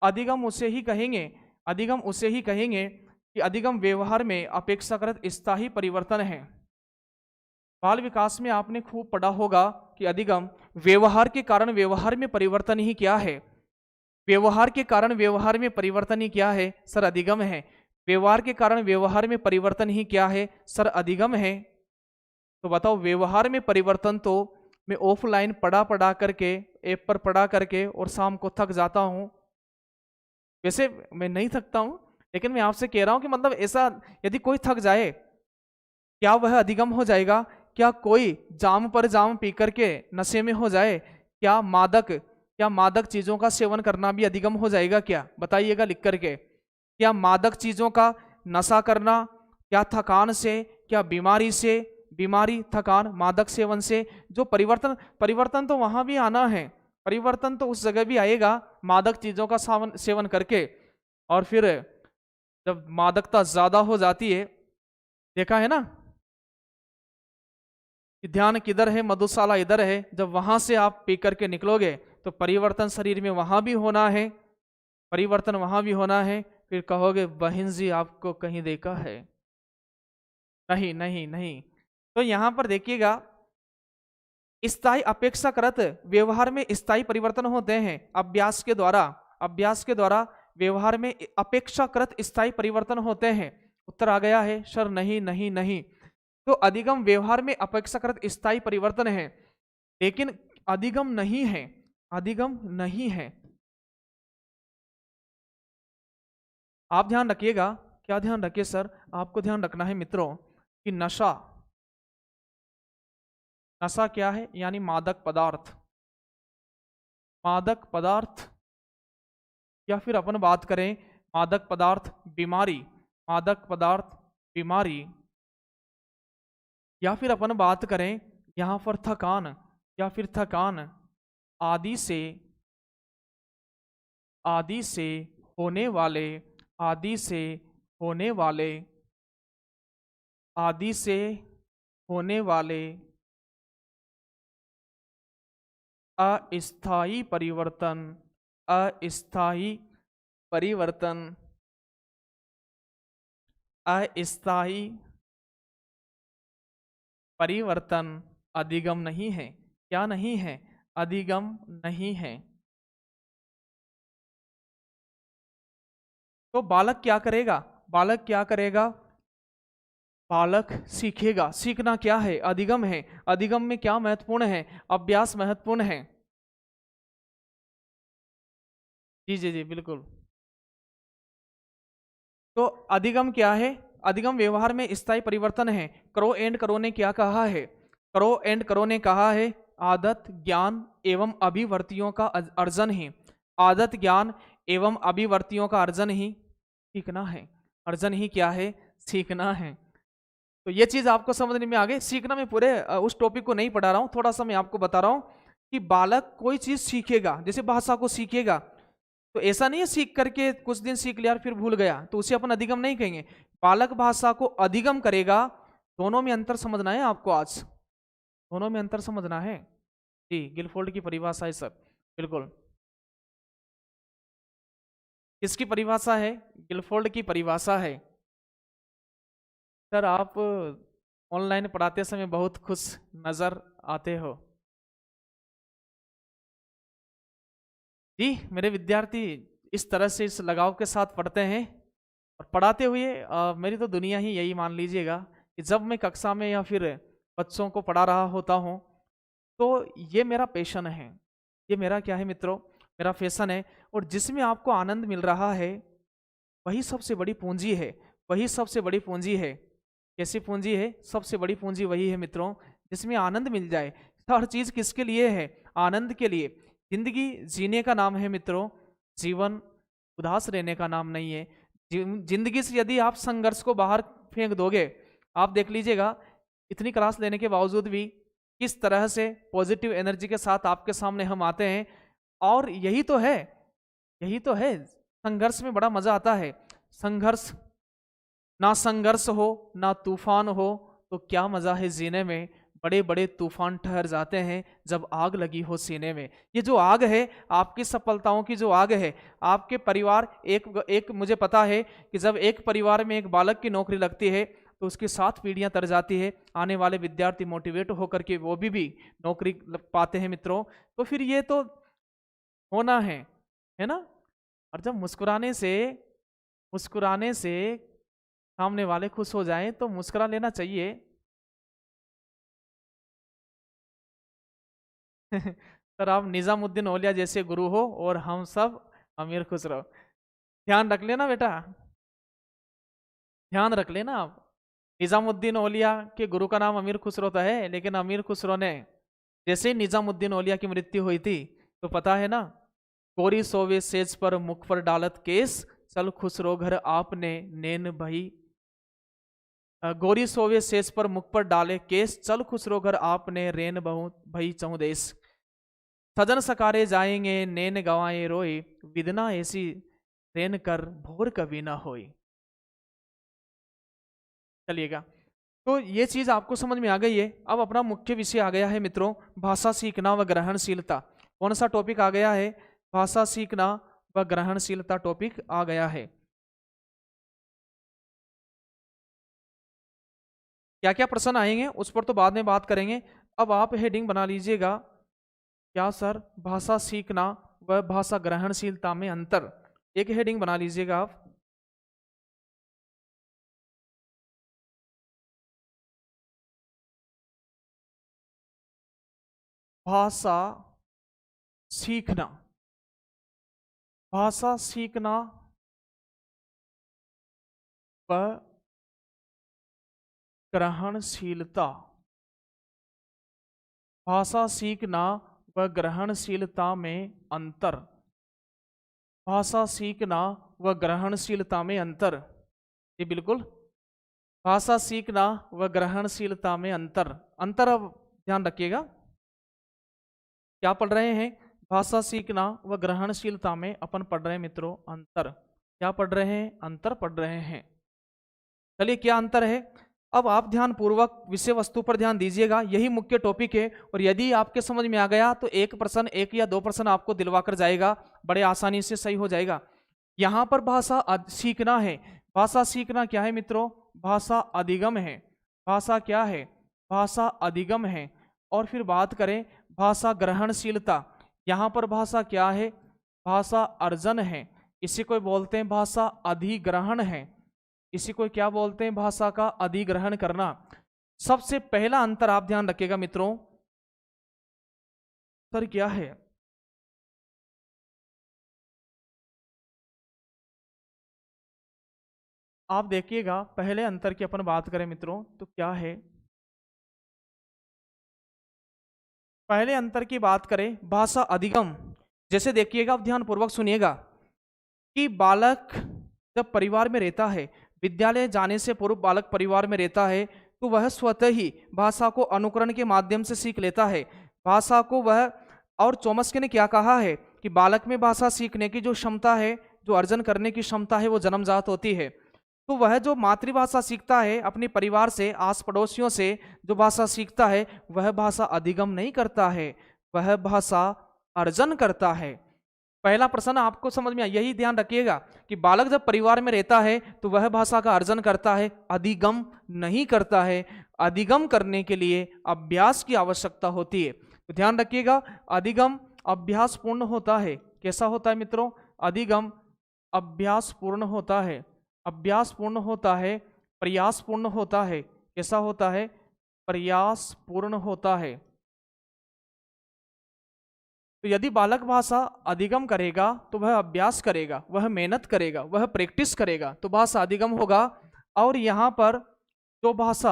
अधिगम उसे ही कहेंगे, अधिगम उसे ही कहेंगे कि अधिगम व्यवहार में अपेक्षाकृत स्थायी परिवर्तन है। बाल विकास में आपने खूब पढ़ा होगा कि अधिगम व्यवहार के कारण व्यवहार में परिवर्तन ही क्या है? व्यवहार के कारण व्यवहार में परिवर्तन ही क्या है? सर अधिगम है। व्यवहार के कारण व्यवहार में परिवर्तन ही क्या है? सर अधिगम है। तो बताओ, व्यवहार में परिवर्तन तो मैं ऑफलाइन पढ़ा करके, ऐप पर पढ़ा करके और शाम को थक जाता हूं। वैसे मैं नहीं थकता हूं, लेकिन मैं आपसे कह रहा हूं कि मतलब ऐसा यदि कोई थक जाए, क्या वह अधिगम हो जाएगा? क्या कोई जाम पर जाम पी करके नशे में हो जाए, क्या मादक चीजों का सेवन करना भी अधिगम हो जाएगा क्या? बताइएगा लिख करके। क्या मादक चीजों का नशा करना, क्या थकान से, क्या बीमारी से, बीमारी थकान मादक सेवन से जो परिवर्तन तो वहां भी आना है, परिवर्तन तो उस जगह भी आएगा मादक चीजों का सेवन करके। और फिर जब मादकता ज्यादा हो जाती है, देखा है ना कि ध्यान किधर है मधुशाला इधर है, जब वहां से आप पी करके निकलोगे तो परिवर्तन शरीर में वहां भी होना है, परिवर्तन वहां भी होना है। फिर कहोगे बहन जी आपको कहीं देखा है? नहीं नहीं नहीं। तो यहां पर देखिएगा, स्थायी अपेक्षाकृत व्यवहार में स्थायी परिवर्तन होते हैं अभ्यास के द्वारा, अभ्यास के द्वारा व्यवहार में अपेक्षाकृत स्थायी परिवर्तन होते हैं। उत्तर आ गया है सर? नहीं नहीं नहीं। तो अधिगम व्यवहार में अपेक्षाकृत स्थायी परिवर्तन है, लेकिन अधिगम नहीं है, अधिगम नहीं है। आप ध्यान रखिएगा। क्या ध्यान रखिए सर? आपको ध्यान रखना है मित्रों कि नशा, नशा क्या है? यानी मादक पदार्थ, मादक पदार्थ, या फिर अपन बात करें मादक पदार्थ बीमारी, मादक पदार्थ बीमारी, या फिर अपन बात करें यहां पर थकान, या फिर थकान आदि से, आदि से होने वाले, आदि से होने वाले, आदि से होने वाले अस्थायी परिवर्तन, अस्थायी परिवर्तन, अस्थायी परिवर्तन अधिगम नहीं है। क्या नहीं है? अधिगम नहीं है। तो बालक क्या करेगा? बालक क्या करेगा? बालक सीखेगा। सीखना क्या है? अधिगम है। अधिगम में क्या महत्वपूर्ण है? अभ्यास महत्वपूर्ण है। जी जी जी बिल्कुल। तो अधिगम क्या है? अधिगम व्यवहार में स्थायी परिवर्तन है। क्रो एंड करो ने क्या कहा है? क्रो एंड करो ने कहा है आदत ज्ञान एवं अभिवर्तियों का अर्जन ही, आदत ज्ञान एवं अभिवर्तियों का अर्जन ही सीखना है। अर्जन ही क्या है? सीखना है। तो ये चीज आपको समझने में आ गई। सीखना में पूरे उस टॉपिक को नहीं पढ़ा रहा हूं, थोड़ा सा मैं आपको बता रहा हूं कि बालक कोई चीज सीखेगा, जैसे भाषा को सीखेगा, तो ऐसा नहीं है सीख करके कुछ दिन सीख लिया और फिर भूल गया, तो उसे अपन अधिगम नहीं कहेंगे। बालक भाषा को अधिगम करेगा। दोनों में अंतर समझना है आपको, आज दोनों में अंतर समझना है जी। गिलफोर्ड की परिभाषा है सर, बिल्कुल। किसकी परिभाषा है? गिलफोर्ड की परिभाषा है। सर आप ऑनलाइन पढ़ाते समय बहुत खुश नजर आते हो। जी मेरे विद्यार्थी इस तरह से इस लगाव के साथ पढ़ते हैं, और पढ़ाते हुए मेरी तो दुनिया ही यही मान लीजिएगा कि जब मैं कक्षा में या फिर बच्चों को पढ़ा रहा होता हूँ तो ये मेरा पैशन है, ये मेरा क्या है मित्रों, मेरा फैशन है। और जिसमें आपको आनंद मिल रहा है वही सबसे बड़ी पूंजी है, वही सबसे बड़ी पूंजी है। कैसी पूंजी है? सबसे बड़ी पूंजी वही है मित्रों जिसमें आनंद मिल जाए। हर चीज किसके लिए है? आनंद के लिए। जिंदगी जीने का नाम है मित्रों, जीवन उदास रहने का नाम नहीं है। जिंदगी से यदि आप संघर्ष को बाहर फेंक दोगे, आप देख लीजिएगा इतनी क्लास लेने के बावजूद भी किस तरह से पॉजिटिव एनर्जी के साथ आपके सामने हम आते हैं। और यही तो है, यही तो है, संघर्ष में बड़ा मजा आता है। संघर्ष ना संघर्ष हो ना तूफान हो तो क्या मजा है जीने में। बड़े बड़े तूफान ठहर जाते हैं जब आग लगी हो सीने में। ये जो आग है आपकी सफलताओं की जो आग है, आपके परिवार एक मुझे पता है कि जब एक परिवार में एक बालक की नौकरी लगती है तो उसकी 7 पीढ़ियां तर जाती है। आने वाले विद्यार्थी मोटिवेट होकर के वो भी नौकरी पाते हैं मित्रों। तो फिर ये तो होना है ना। और जब मुस्कुराने से सामने वाले खुश हो जाएं तो मुस्कुरा लेना चाहिए। सर आप निजामुद्दीन औलिया जैसे गुरु हो और हम सब अमीर खुसरो। ध्यान रख लेना बेटा, ध्यान रख लेना आप। निजामुद्दीन औलिया के गुरु का नाम अमीर खुसरो तो है, लेकिन अमीर खुसरो ने जैसे ही निजामुद्दीन औलिया की मृत्यु हुई थी तो पता है ना, गोरी सोवे सेज पर मुख पर डालत केस, चल खुसरो घर आपने नैन भई। गोरी सोवे सेज पर मुख पर डाले केस, चल खुसरो घर आपने रेन बहु भई चौदेश। सजन सकारे जाएंगे नैन गवाए रोए, विदना ऐसी रेन कर भोर कभी ना होई। चलिएगा, तो ये चीज आपको समझ में आ गई है। अब अपना मुख्य विषय आ गया है मित्रों, भाषा सीखना व ग्रहणशीलता। कौन सा टॉपिक आ गया है? भाषा सीखना व ग्रहणशीलता टॉपिक आ गया है। क्या क्या प्रश्न आएंगे उस पर तो बाद में बात करेंगे। अब आप हेडिंग बना लीजिएगा, क्या सर भाषा सीखना व भाषा ग्रहणशीलता में अंतर। एक हेडिंग बना लीजिएगा आप, भाषा सीखना, भाषा सीखना व ग्रहणशीलता, भाषा सीखना व ग्रहणशीलता में अंतर, भाषा सीखना व ग्रहणशीलता में अंतर। जी बिल्कुल, भाषा सीखना व ग्रहणशीलता में अंतर। अंतर अब ध्यान रखिएगा, क्या पढ़ रहे हैं? भाषा सीखना व ग्रहणशीलता में अपन पढ़ रहे हैं मित्रों अंतर। क्या पढ़ रहे हैं? अंतर पढ़ रहे हैं। चलिए क्या अंतर है, अब आप ध्यान पूर्वक विषय वस्तु पर ध्यान दीजिएगा, यही मुख्य टॉपिक है। और यदि आपके समझ में आ गया तो एक प्रश्न, एक या दो प्रश्न आपको दिलवा कर जाएगा, बड़े आसानी से सही हो जाएगा। यहां पर भाषा सीखना है। भाषा सीखना क्या है मित्रों? भाषा अधिगम है। भाषा क्या है? भाषा अधिगम है। और फिर बात करें भाषा ग्रहणशीलता, यहां पर भाषा क्या है? भाषा अर्जन है। इसी को बोलते हैं भाषा अधिग्रहण है। इसी को क्या बोलते हैं? भाषा का अधिग्रहण करना। सबसे पहला अंतर आप ध्यान रखिएगा मित्रों, सर क्या है? आप देखिएगा, पहले अंतर की अपन बात करें मित्रों तो क्या है? पहले अंतर की बात करें भाषा अधिगम, जैसे देखिएगा, आप ध्यान पूर्वक सुनिएगा कि बालक जब परिवार में रहता है, विद्यालय जाने से पूर्व बालक परिवार में रहता है, तो वह स्वतः ही भाषा को अनुकरण के माध्यम से सीख लेता है। भाषा को वह, और चोम्स्की ने क्या कहा है कि बालक में भाषा सीखने की जो क्षमता है, जो अर्जन करने की क्षमता है, वो जन्मजात होती है। तो वह जो मातृभाषा सीखता है अपने परिवार से, आस पड़ोसियों से जो भाषा सीखता है, वह भाषा अधिगम नहीं करता है, वह भाषा अर्जन करता है। पहला प्रश्न आपको समझ में आया, यही ध्यान रखिएगा कि बालक जब परिवार में रहता है तो वह भाषा का अर्जन करता है, अधिगम नहीं करता है। अधिगम करने के लिए अभ्यास की आवश्यकता होती है। तो ध्यान रखिएगा, अधिगम अभ्यास पूर्ण होता है। कैसा होता है मित्रों? अधिगम अभ्यास पूर्ण होता है। अभ्यास पूर्ण होता है, प्रयास पूर्ण होता है। कैसा होता है? प्रयास पूर्ण होता है। तो यदि बालक भाषा अधिगम करेगा तो वह अभ्यास करेगा, वह मेहनत करेगा, वह प्रैक्टिस करेगा, तो भाषा अधिगम होगा। और यहाँ पर जो भाषा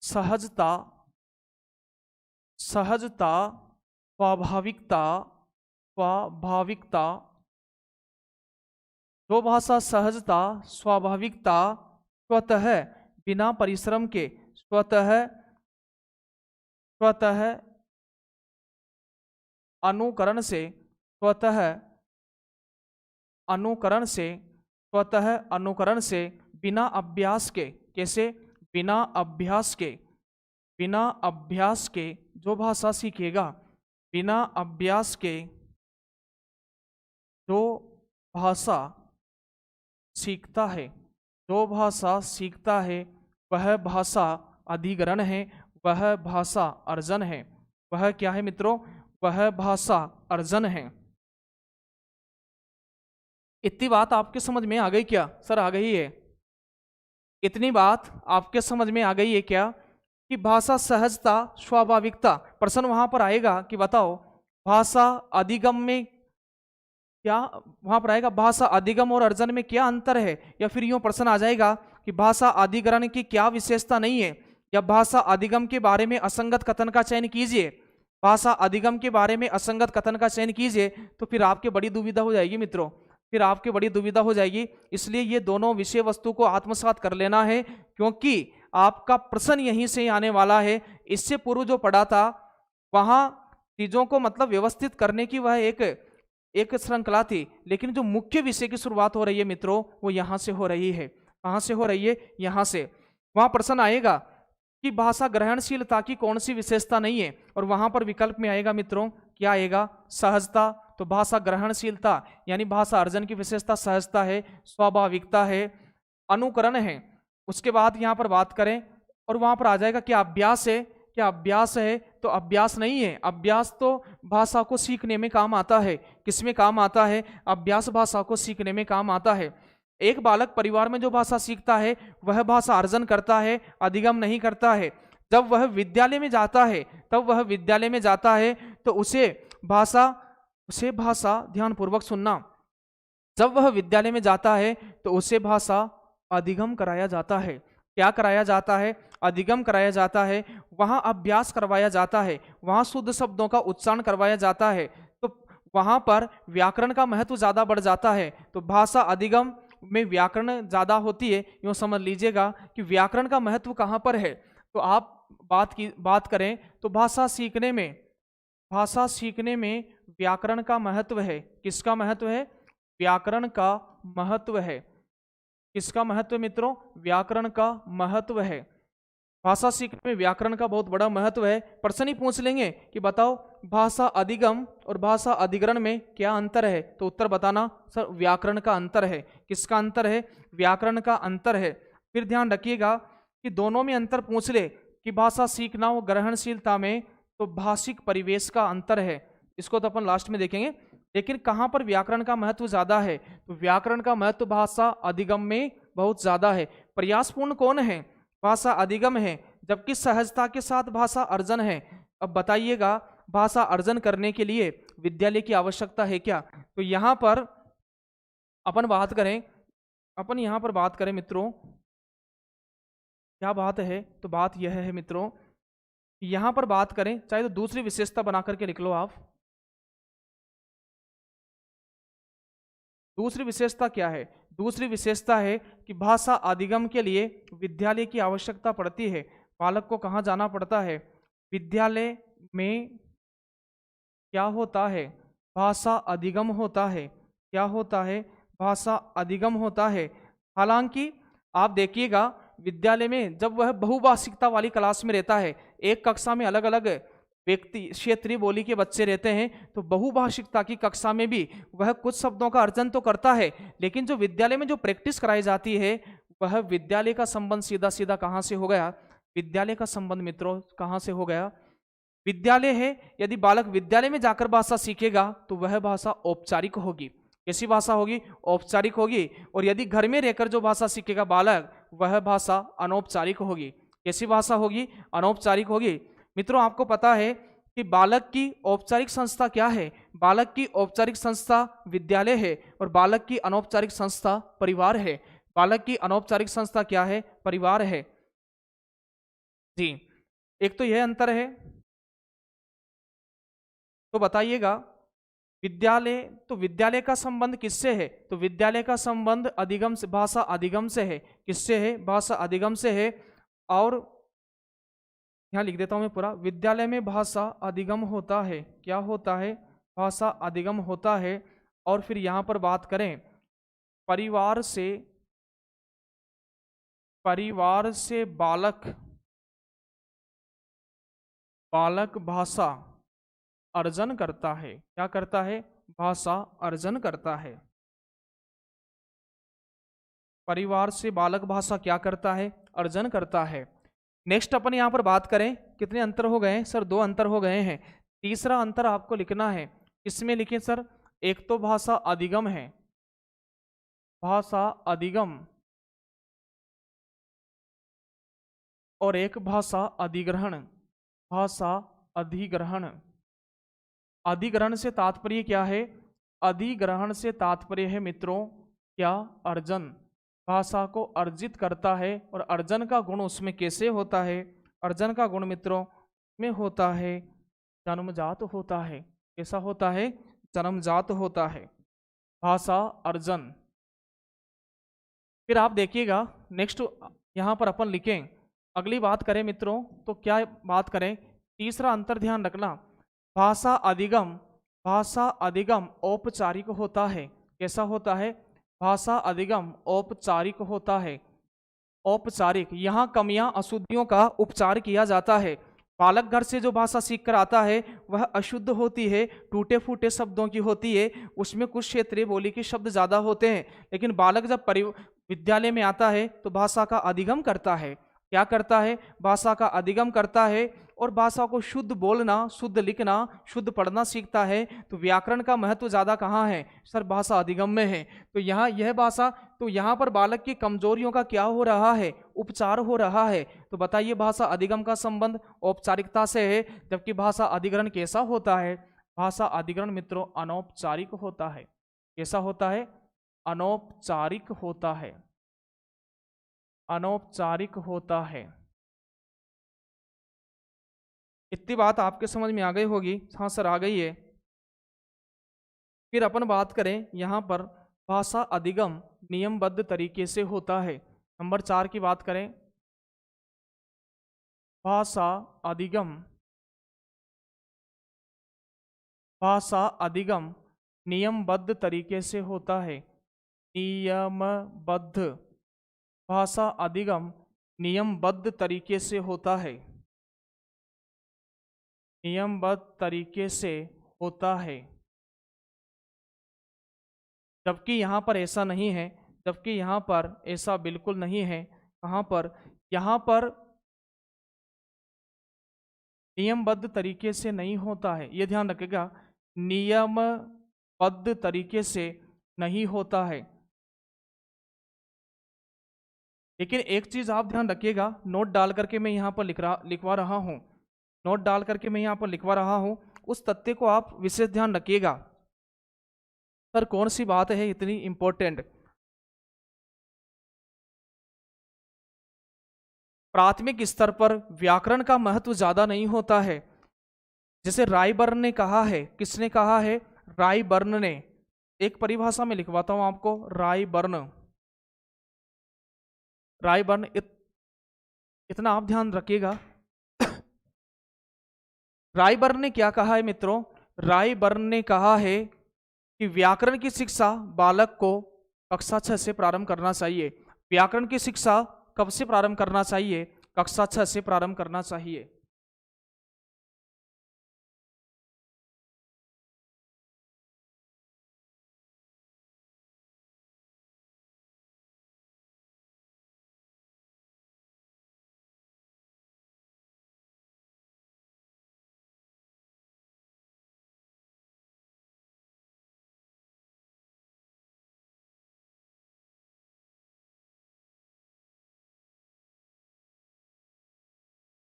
सहजता, सहजता, स्वाभाविकता, स्वाभाविकता, जो भाषा सहजता, स्वाभाविकता, स्वतः बिना परिश्रम के, स्वतः अनुकरण से, स्वतः अनुकरण से, स्वतः अनुकरण से, बिना अभ्यास के। कैसे? बिना अभ्यास के, बिना अभ्यास के जो भाषा सीखेगा, बिना अभ्यास के जो भाषा सीखता है, जो भाषा सीखता है, वह भाषा अधिग्रहण है, वह भाषा अर्जन है। वह क्या है मित्रों? वह भाषा अर्जन है। इतनी बात आपके समझ में आ गई क्या? सर आ गई है। इतनी बात आपके समझ में आ गई है क्या कि भाषा सहजता, स्वाभाविकता, प्रश्न वहां पर आएगा कि बताओ भाषा अधिगम में क्या, वहां पर आएगा भाषा अधिगम और अर्जन में क्या अंतर है, या फिर यूं प्रश्न आ जाएगा कि भाषा अधिग्रहण की क्या विशेषता नहीं है, या भाषा अधिगम के बारे में असंगत कथन का चयन कीजिए। भाषा अधिगम के बारे में असंगत कथन का चयन कीजिए, तो फिर आपके बड़ी दुविधा हो जाएगी मित्रों, फिर आपके बड़ी दुविधा हो जाएगी। इसलिए ये दोनों विषय वस्तु को आत्मसात कर लेना है, क्योंकि आपका प्रश्न यहीं से आने वाला है। इससे पूर्व जो पढ़ा था वहां चीजों को मतलब व्यवस्थित करने की वह एक श्रृंखला थी, लेकिन जो मुख्य विषय की शुरुआत हो रही है मित्रों, वो यहां से हो रही है। कहां से हो रही है? यहां से। वहां प्रश्न आएगा कि भाषा ग्रहणशीलता की कौन सी विशेषता नहीं है, और वहां पर विकल्प में आएगा मित्रों, क्या आएगा? सहजता। तो भाषा ग्रहणशीलता यानी भाषा अर्जन की विशेषता सहजता है, स्वाभाविकता है, अनुकरण है। उसके बाद यहां पर बात करें और वहां पर आ जाएगा क्या अभ्यास है। क्या अभ्यास है? तो अभ्यास नहीं है। अभ्यास तो भाषा को सीखने में काम आता है। किस में काम आता है? अभ्यास भाषा को सीखने में काम आता है। एक बालक परिवार में जो भाषा सीखता है वह भाषा अर्जन करता है, अधिगम नहीं करता है। जब वह विद्यालय में जाता है, तब वह विद्यालय में जाता है तो उसे भाषा ध्यानपूर्वक सुनना, जब वह विद्यालय में जाता है तो उसे भाषा अधिगम कराया जाता है। क्या कराया जाता है? अधिगम कराया जाता है। वहां अभ्यास करवाया जाता है, वहां शुद्ध शब्दों का उच्चारण करवाया जाता है, तो वहां पर व्याकरण का महत्व ज्यादा बढ़ जाता है। तो भाषा अधिगम में व्याकरण ज्यादा होती है। यूं समझ लीजिएगा कि व्याकरण का महत्व कहां पर है। तो आप बात करें तो भाषा सीखने में व्याकरण का महत्व है। किसका महत्व है? व्याकरण का महत्व है। किसका महत्व है मित्रों? व्याकरण का महत्व है। भाषा सीखने में व्याकरण का बहुत बड़ा महत्व है। प्रश्न ही पूछ लेंगे कि बताओ भाषा अधिगम और भाषा अधिग्रहण में क्या अंतर है, तो उत्तर बताना सर व्याकरण का अंतर है। किसका अंतर है? व्याकरण का अंतर है। फिर ध्यान रखिएगा कि दोनों में अंतर पूछ ले कि भाषा सीखना और ग्रहणशीलता में तो भाषिक परिवेश का अंतर है। इसको तो अपन लास्ट में देखेंगे, लेकिन कहां पर व्याकरण का महत्व ज्यादा है? तो व्याकरण का महत्व भाषा अधिगम में बहुत ज्यादा है। प्रयासपूर्ण कौन है? भाषा अधिगम है, जबकि सहजता के साथ भाषा अर्जन है। अब बताइएगा भाषा अर्जन करने के लिए विद्यालय की आवश्यकता है क्या? तो यहां पर अपन यहां पर बात करें मित्रों, क्या बात है? तो बात यह है मित्रों, यहां पर बात करें, चाहे तो दूसरी विशेषता बना करके लिख लो आप। दूसरी विशेषता क्या है? दूसरी विशेषता है कि भाषा अधिगम के लिए विद्यालय की आवश्यकता पड़ती है। बालक को कहाँ जाना पड़ता है? विद्यालय में क्या होता है? भाषा अधिगम होता है। क्या होता है? भाषा अधिगम होता है। हालांकि आप देखिएगा विद्यालय में जब वह बहुभाषिकता वाली क्लास में रहता है, एक कक्षा में अलग अलग व्यक्ति क्षेत्रीय बोली के बच्चे रहते हैं, तो बहुभाषिकता की कक्षा में भी वह कुछ शब्दों का अर्जन तो करता है, लेकिन जो विद्यालय में जो प्रैक्टिस कराई जाती है वह विद्यालय का संबंध सीधा सीधा कहाँ से हो गया? विद्यालय का संबंध मित्रों कहाँ से हो गया? विद्यालय है। यदि बालक विद्यालय में जाकर भाषा सीखेगा तो वह भाषा औपचारिक होगी। कैसी भाषा होगी? औपचारिक होगी। और यदि घर में रहकर जो भाषा सीखेगा बालक, वह भाषा अनौपचारिक होगी। कैसी भाषा होगी? अनौपचारिक होगी। मित्रों, आपको पता है कि बालक की औपचारिक संस्था क्या है? बालक की औपचारिक संस्था विद्यालय है और बालक की अनौपचारिक संस्था परिवार है। बालक की अनौपचारिक संस्था क्या है? परिवार है जी। एक तो यह अंतर है। तो बताइएगा विद्यालय, तो विद्यालय का संबंध किससे है? तो विद्यालय का संबंध अधिगम से, भाषा अधिगम से है। किससे है? भाषा अधिगम से है। और यहां लिख देता हूं मैं पूरा, विद्यालय में भाषा अधिगम होता है। क्या होता है? भाषा अधिगम होता है। और फिर यहां पर बात करें परिवार से, परिवार से बालक भाषा अर्जन करता है। क्या करता है? भाषा अर्जन करता है। परिवार से बालक भाषा क्या करता है? अर्जन करता है। नेक्स्ट अपन यहां पर बात करें, कितने अंतर हो गए सर? 2 अंतर हो गए हैं। तीसरा अंतर आपको लिखना है। इसमें लिखें सर, एक तो भाषा अधिगम है, भाषा अधिगम, और एक भाषा अधिग्रहण, भाषा अधिग्रहण। अधिग्रहण से तात्पर्य क्या है? अधिग्रहण से तात्पर्य है मित्रों क्या? अर्जन। भाषा को अर्जित करता है। और अर्जन का गुण उसमें कैसे होता है? अर्जन का गुण मित्रों में होता है जन्मजात होता है। कैसा होता है? जन्मजात होता है भाषा अर्जन। फिर आप देखिएगा नेक्स्ट यहां पर अपन लिखें, अगली बात करें मित्रों तो क्या बात करें? तीसरा अंतर ध्यान रखना, भाषा अधिगम, भाषा अधिगम औपचारिक होता है। कैसा होता है? भाषा अधिगम औपचारिक होता है। औपचारिक, यहाँ कमियां अशुद्धियों का उपचार किया जाता है। बालक घर से जो भाषा सीख कर आता है वह अशुद्ध होती है, टूटे फूटे शब्दों की होती है, उसमें कुछ क्षेत्रीय बोली के शब्द ज्यादा होते हैं। लेकिन बालक जब विद्यालय में आता है तो भाषा का अधिगम करता है। क्या करता है? भाषा का अधिगम करता है और भाषा को शुद्ध बोलना, शुद्ध लिखना, शुद्ध पढ़ना सीखता है। तो व्याकरण का महत्व ज्यादा कहाँ है सर? भाषा अधिगम में है। तो यहाँ यह भाषा, तो यहाँ पर बालक की कमजोरियों का क्या हो रहा है? उपचार हो रहा है। तो बताइए भाषा अधिगम का संबंध औपचारिकता से है, जबकि भाषा अधिग्रहण कैसा होता है? भाषा अधिग्रहण मित्रों अनौपचारिक होता है। कैसा होता है? अनौपचारिक होता है। अनौपचारिक होता है। इतनी बात आपके समझ में आ गई होगी? हाँ सर आ गई है। फिर अपन बात करें यहां पर भाषा अधिगम नियमबद्ध तरीके से होता है। नंबर 4 की बात करें, भाषा अधिगम, भाषा अधिगम नियमबद्ध तरीके से होता है। नियमबद्ध, भाषा अधिगम नियमबद्ध तरीके से होता है। नियमबद्ध तरीके से होता है। जबकि यहाँ पर ऐसा नहीं है, जबकि यहाँ पर ऐसा बिल्कुल नहीं है। कहाँ पर? यहाँ पर नियमबद्ध तरीके से नहीं होता है, ये ध्यान रखिएगा। नियमबद्ध तरीके से नहीं होता है। लेकिन एक चीज आप ध्यान रखिएगा, नोट डाल करके मैं यहाँ पर लिखवा रहा हूँ, नोट डाल करके मैं यहाँ पर लिखवा रहा हूँ, उस तथ्य को आप विशेष ध्यान रखिएगा। सर कौन सी बात है इतनी इंपॉर्टेंट? प्राथमिक स्तर पर व्याकरण का महत्व ज्यादा नहीं होता है। जैसे रायबर्न ने कहा है, किसने कहा है? रायबर्न ने। एक परिभाषा में लिखवाता हूं आपको, रायबर्न, रायबर्न इतना आप ध्यान रखिएगा। रायबर्न ने क्या कहा है मित्रों? रायबर्न ने कहा है कि व्याकरण की शिक्षा बालक को कक्षा 6 से प्रारंभ करना चाहिए। व्याकरण की शिक्षा कब से प्रारंभ करना चाहिए? कक्षा 6 से प्रारंभ करना चाहिए।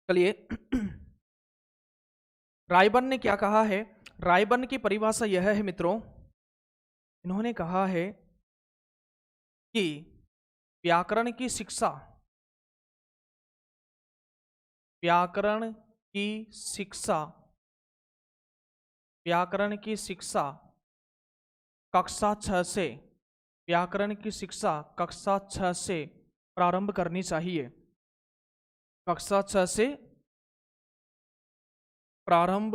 चलिए रायबर्न ने क्या कहा है? रायबर्न की परिभाषा यह है मित्रों, इन्होंने कहा है कि व्याकरण की शिक्षा, व्याकरण की शिक्षा, व्याकरण की शिक्षा कक्षा 6 से, व्याकरण की शिक्षा कक्षा 6 से प्रारंभ करनी चाहिए। कक्षा 6 से प्रारंभ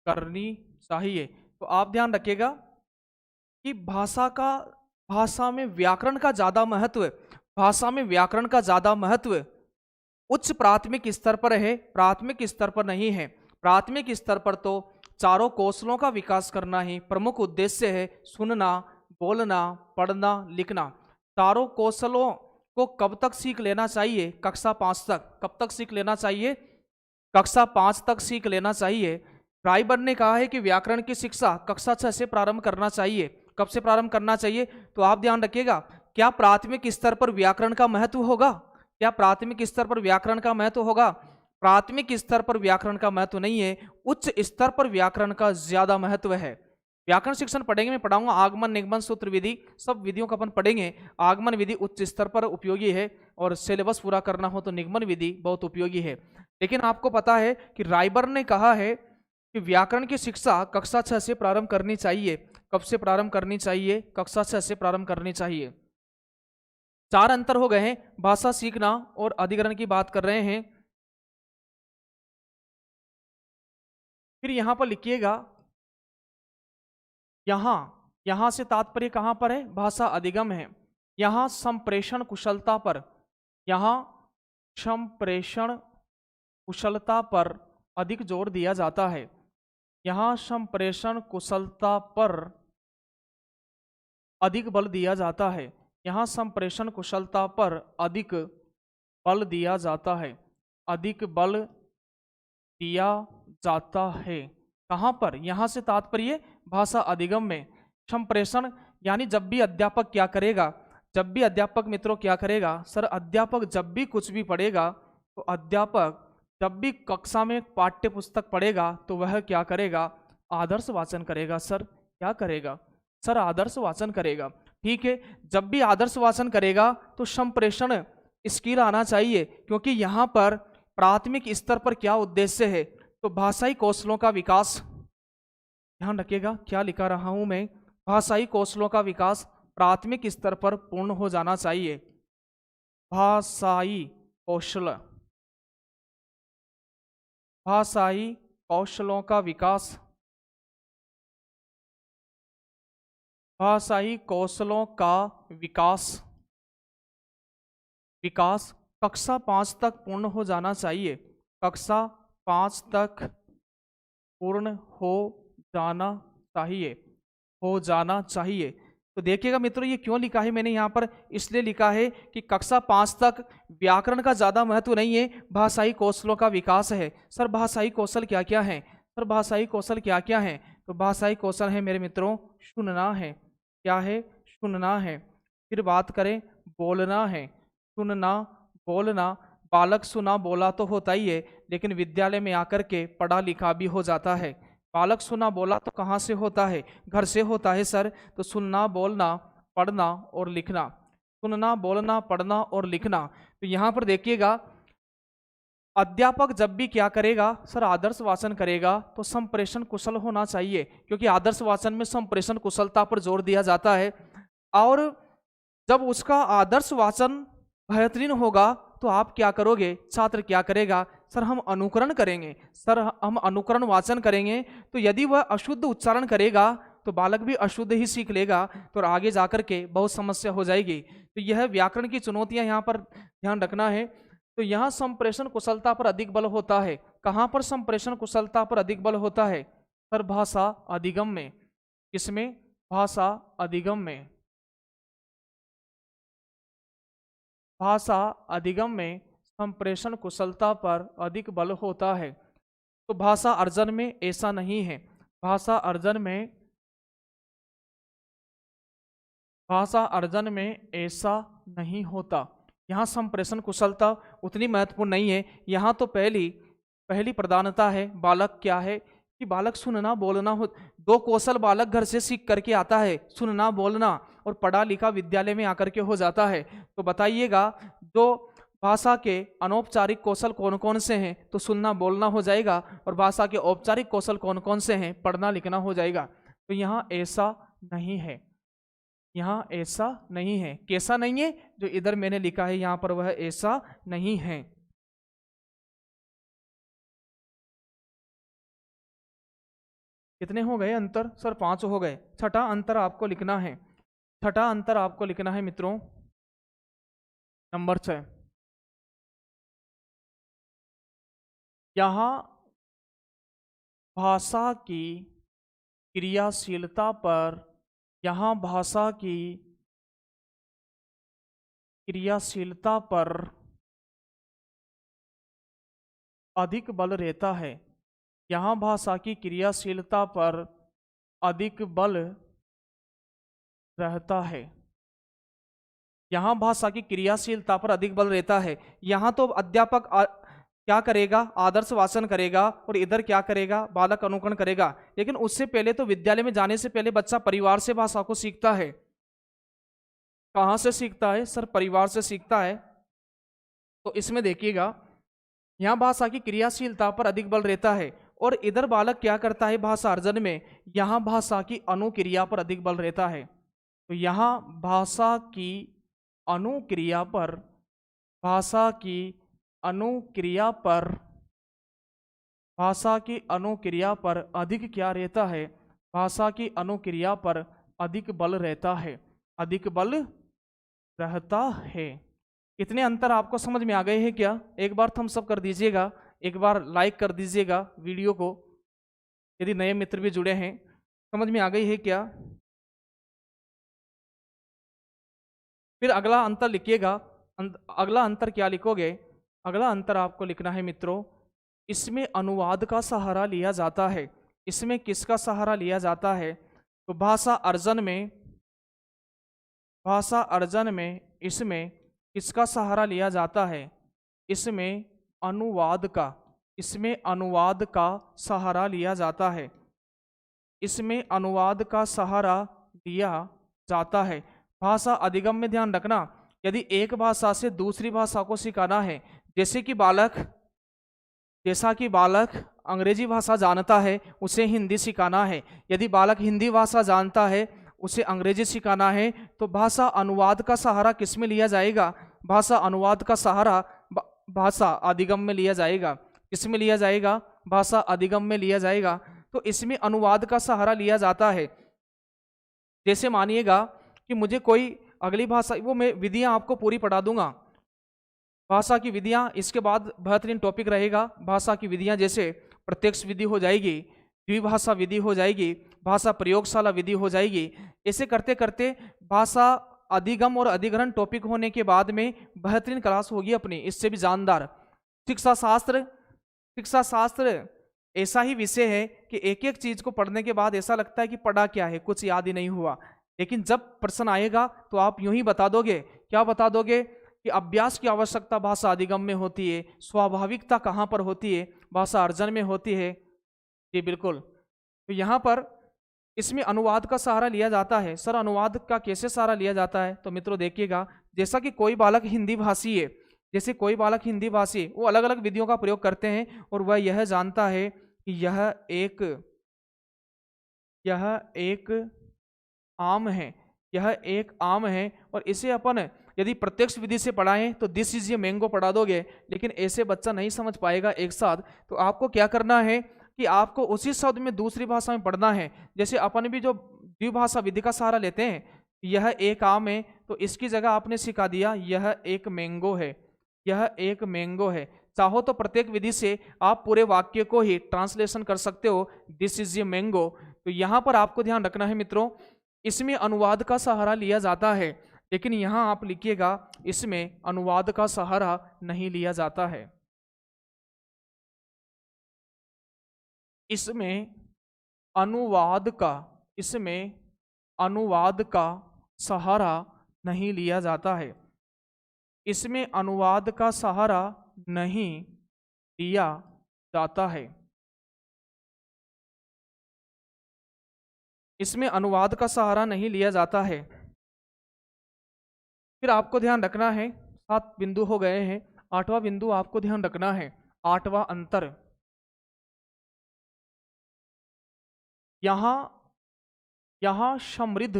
करनी चाहिए। तो आप ध्यान रखिएगा कि भाषा में व्याकरण का ज्यादा महत्व, भाषा में व्याकरण का ज्यादा महत्व उच्च प्राथमिक स्तर पर है, प्राथमिक स्तर पर नहीं है। प्राथमिक स्तर पर तो चारों कौशलों का विकास करना ही प्रमुख उद्देश्य है। सुनना, बोलना, पढ़ना, लिखना, चारों कौशलों को कब तक सीख लेना चाहिए? कक्षा 5 तक। कब तक सीख लेना चाहिए? कक्षा 5 तक सीख लेना चाहिए। रायबर्न ने कहा है कि व्याकरण की शिक्षा कक्षा 6 से प्रारंभ करना चाहिए। कब से प्रारंभ करना चाहिए? तो आप ध्यान रखिएगा, क्या प्राथमिक स्तर पर व्याकरण का महत्व होगा? क्या प्राथमिक स्तर पर व्याकरण का महत्व होगा? प्राथमिक स्तर पर व्याकरण का महत्व नहीं है, उच्च स्तर पर व्याकरण का ज्यादा महत्व है। व्याकरण शिक्षण पढ़ेंगे, मैं पढ़ाऊंगा आगमन, निगमन, सूत्र विधि, सब विधियों का अपन पढ़ेंगे। आगमन विधि उच्च स्तर पर उपयोगी है, और सिलेबस पूरा करना हो तो निगमन विधि बहुत उपयोगी है। लेकिन आपको पता है कि रायबर्न ने कहा है कि व्याकरण की शिक्षा कक्षा 6 से प्रारंभ करनी चाहिए। कब से प्रारंभ करनी चाहिए? कक्षा 6 से प्रारंभ करनी चाहिए। 4 अंतर हो गए हैं, भाषा सीखना और अधिग्रहण की बात कर रहे हैं। फिर यहां पर लिखिएगा, यहां से तात्पर्य कहां पर है? भाषा अधिगम है। यहां संप्रेषण कुशलता पर, यहां संप्रेषण कुशलता पर अधिक जोर दिया जाता है। यहां संप्रेषण कुशलता पर अधिक बल दिया जाता है। यहां संप्रेषण कुशलता पर अधिक बल दिया जाता है। अधिक बल दिया जाता है कहां पर? यहां से तात्पर्य भाषा अधिगम में। संप्रेषण यानी जब भी अध्यापक क्या करेगा, जब भी अध्यापक मित्रों क्या करेगा? सर अध्यापक जब भी कुछ भी पढ़ेगा, तो अध्यापक जब भी कक्षा में पाठ्य पुस्तक पढ़ेगा तो वह क्या करेगा? आदर्श वाचन करेगा। सर क्या करेगा? सर आदर्श वाचन करेगा। ठीक है, जब भी आदर्श वाचन करेगा तो संप्रेषण स्किल आना चाहिए, क्योंकि यहां पर प्राथमिक स्तर पर क्या उद्देश्य है? तो भाषाई कौशलों का विकास। ध्यान रखिएगा क्या लिखा रहा हूं मैं, भाषाई कौशलों का विकास प्राथमिक स्तर पर पूर्ण हो जाना चाहिए। भाषाई कौशल, भाषाई कौशलों का विकास, भाषाई कौशलों का विकास विकास कक्षा 5 तक पूर्ण हो जाना चाहिए। कक्षा 5 तक पूर्ण हो जाना चाहिए, हो जाना चाहिए। तो देखिएगा मित्रों, ये क्यों लिखा है मैंने यहाँ पर? इसलिए लिखा है कि कक्षा 5 तक व्याकरण का ज्यादा महत्व नहीं है, भाषाई कौशलों का विकास है। सर भाषाई कौशल क्या क्या है? सर भाषाई कौशल क्या क्या है? तो भाषाई कौशल है मेरे मित्रों, सुनना है। क्या है? सुनना है। फिर बात करें, बोलना है। सुनना, बोलना। बालक सुना बोला तो होता ही है, लेकिन विद्यालय में आकर के पढ़ा लिखा भी हो जाता है। बालक सुना बोला तो कहाँ से होता है? घर से होता है सर। तो सुनना, बोलना, पढ़ना और लिखना, सुनना, बोलना, पढ़ना और लिखना। तो यहाँ पर देखिएगा, अध्यापक जब भी क्या करेगा? सर आदर्श वाचन करेगा तो संप्रेषण कुशल होना चाहिए, क्योंकि आदर्श वाचन में संप्रेषण कुशलता पर जोर दिया जाता है। और जब उसका आदर्श वाचन बेहतरीन होगा तो आप क्या करोगे? छात्र क्या करेगा? सर हम अनुकरण करेंगे, सर हम अनुकरण वाचन करेंगे, तो यदि वह अशुद्ध उच्चारण करेगा तो बालक भी अशुद्ध ही सीख लेगा, तो आगे जाकर के बहुत समस्या हो जाएगी। तो यह व्याकरण की चुनौतियां यहाँ पर ध्यान रखना है। तो यहाँ संप्रेषण कुशलता पर अधिक बल होता है। कहाँ पर संप्रेषण कुशलता पर अधिक बल होता है? सर भाषा अधिगम में। किसमें? भाषा अधिगम में। भाषा अधिगम में संप्रेषण कुशलता पर अधिक बल होता है। तो भाषा अर्जन में ऐसा नहीं है। भाषा अर्जन में ऐसा नहीं होता। यहाँ संप्रेषण कुशलता उतनी महत्वपूर्ण नहीं है। यहाँ तो पहली प्रधानता है बालक क्या है कि बालक सुनना बोलना हो। दो कौशल बालक घर से सीख करके आता है, सुनना बोलना, और पढ़ा लिखा विद्यालय में आकर के हो जाता है। तो बताइएगा जो भाषा के अनौपचारिक कौशल कौन कौन से हैं? तो सुनना बोलना हो जाएगा, और भाषा के औपचारिक कौशल कौन कौन से हैं? पढ़ना लिखना हो जाएगा। तो यहाँ ऐसा नहीं है, यहाँ ऐसा नहीं है। कैसा नहीं है? जो इधर मैंने लिखा है यहाँ पर वह ऐसा नहीं है। कितने हो गए अंतर? सर 5 हो गए। छठा अंतर आपको लिखना है। छठा अंतर आपको लिखना है मित्रों, नंबर 6। यहाँ भाषा की क्रियाशीलता पर, यहाँ भाषा की क्रियाशीलता पर अधिक बल रहता है। यहाँ भाषा की क्रियाशीलता पर अधिक बल रहता है। यहाँ भाषा की क्रियाशीलता पर अधिक बल रहता है। यहाँ तो अध्यापक क्या करेगा? आदर्श वाचन करेगा, और इधर क्या करेगा? बालक अनुकरण करेगा। लेकिन उससे पहले तो विद्यालय में जाने से पहले बच्चा परिवार से भाषा को सीखता है। कहाँ से सीखता है? सर परिवार से सीखता है। तो इसमें देखिएगा यहाँ भाषा की क्रियाशीलता पर अधिक बल रहता है, और इधर बालक क्या करता है? भाषा अर्जन में यहाँ भाषा की अनुक्रिया पर अधिक बल रहता है। तो यहाँ भाषा की अनुक्रिया पर, भाषा की अनुक्रिया पर, भाषा की अनुक्रिया पर अधिक क्या रहता है? भाषा की अनुक्रिया पर अधिक बल रहता है, अधिक बल रहता है। इतने अंतर आपको समझ में आ गए हैं क्या? एक बार थम्स अप कर दीजिएगा, एक बार लाइक कर दीजिएगा वीडियो को, यदि नए मित्र भी जुड़े हैं। समझ में आ गई है क्या? फिर अगला अंतर लिखिएगा। अगला अंतर क्या लिखोगे? अगला अंतर आपको लिखना है मित्रों, इसमें अनुवाद का सहारा लिया जाता है। इसमें किसका सहारा लिया जाता है? तो भाषा अर्जन में, भाषा अर्जन में इसमें किसका सहारा लिया जाता है? इसमें अनुवाद का, इसमें अनुवाद का सहारा लिया जाता है। इसमें अनुवाद का सहारा लिया जाता है। भाषा अधिगम में ध्यान रखना, यदि एक भाषा से दूसरी भाषा को सिखाना है, जैसा कि बालक अंग्रेजी भाषा जानता है, उसे हिंदी सिखाना है। यदि बालक हिंदी भाषा जानता है, उसे अंग्रेजी सिखाना है, तो भाषा अनुवाद का सहारा किस में लिया जाएगा? भाषा अनुवाद का सहारा भाषा अधिगम में लिया जाएगा। किस में लिया जाएगा? भाषा अधिगम में लिया जाएगा। तो इसमें अनुवाद का सहारा लिया जाता है। जैसे मानिएगा कि मुझे कोई अगली भाषा, वो मैं विधियां आपको पूरी पढ़ा दूंगा, भाषा की विधियां। इसके बाद बेहतरीन टॉपिक रहेगा भाषा की विधियां, जैसे प्रत्यक्ष विधि हो जाएगी, द्विभाषा विधि हो जाएगी, भाषा प्रयोगशाला विधि हो जाएगी। ऐसे करते करते भाषा अधिगम और अधिग्रहण टॉपिक होने के बाद में बेहतरीन क्लास होगी अपनी, इससे भी जानदार। शिक्षा शास्त्र ऐसा ही विषय है कि एक एक चीज को पढ़ने के बाद ऐसा लगता है कि पढ़ा क्या है, कुछ याद ही नहीं हुआ। लेकिन जब प्रश्न आएगा तो आप यूं ही बता दोगे। क्या बता दोगे? कि अभ्यास की आवश्यकता भाषा अधिगम में होती है, स्वाभाविकता कहाँ पर होती है? भाषा अर्जन में होती है। जी बिल्कुल। तो यहाँ पर इसमें अनुवाद का सहारा लिया जाता है। सर अनुवाद का कैसे सहारा लिया जाता है? तो मित्रों देखिएगा, जैसा कि कोई बालक हिंदी भाषी है, जैसे कोई बालक हिंदी भाषी, वो अलग अलग विधियों का प्रयोग करते हैं, और वह यह जानता है कि यह एक आम है, यह एक आम है। और इसे अपन यदि प्रत्यक्ष विधि से पढ़ाएं तो दिस इज ये मैंगो पढ़ा दोगे, लेकिन ऐसे बच्चा नहीं समझ पाएगा एक साथ। तो आपको क्या करना है कि आपको उसी शब्द में दूसरी भाषा में पढ़ना है। जैसे अपन भी जो द्विभाषा विधि का सहारा लेते हैं, यह एक आम है, तो इसकी जगह आपने सिखा दिया यह एक मैंगो है, यह एक मैंगो है। चाहो तो प्रत्येक विधि से आप पूरे वाक्य को ही ट्रांसलेशन कर सकते हो, दिस इज ये मैंगो। तो यहां पर आपको ध्यान रखना है मित्रों, इसमें अनुवाद का सहारा लिया जाता है, लेकिन यहां आप लिखिएगा इसमें अनुवाद का सहारा नहीं लिया जाता है। इसमें अनुवाद का सहारा नहीं लिया जाता है। इसमें अनुवाद का सहारा नहीं लिया जाता है। इसमें अनुवाद का सहारा नहीं लिया जाता है। फिर आपको ध्यान रखना है, 7 बिंदु हो गए हैं, 8वां बिंदु आपको ध्यान रखना है, 8वां अंतर। यहां समृद्ध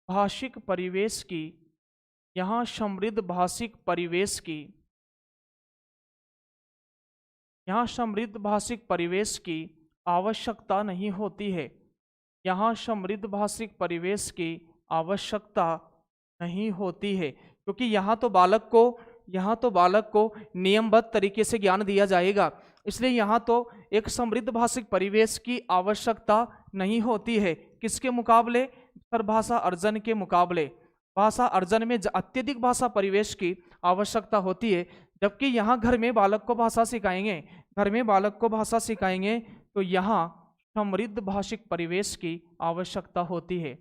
भाषिक परिवेश की, यहां समृद्ध भाषिक परिवेश की, यहां समृद्ध भाषिक परिवेश की आवश्यकता नहीं होती है। यहाँ समृद्ध भाषिक परिवेश की आवश्यकता नहीं होती है, क्योंकि यहाँ तो बालक को नियमबद्ध तरीके से ज्ञान दिया जाएगा, इसलिए यहाँ तो एक समृद्ध भाषिक परिवेश की आवश्यकता नहीं होती है। किसके मुकाबले? सर भाषा अर्जन के मुकाबले। भाषा अर्जन में अत्यधिक भाषा परिवेश की आवश्यकता होती है, जबकि यहाँ घर में बालक को भाषा सिखाएंगे, तो यहाँ समृद्ध भाषिक परिवेश की आवश्यकता होती है।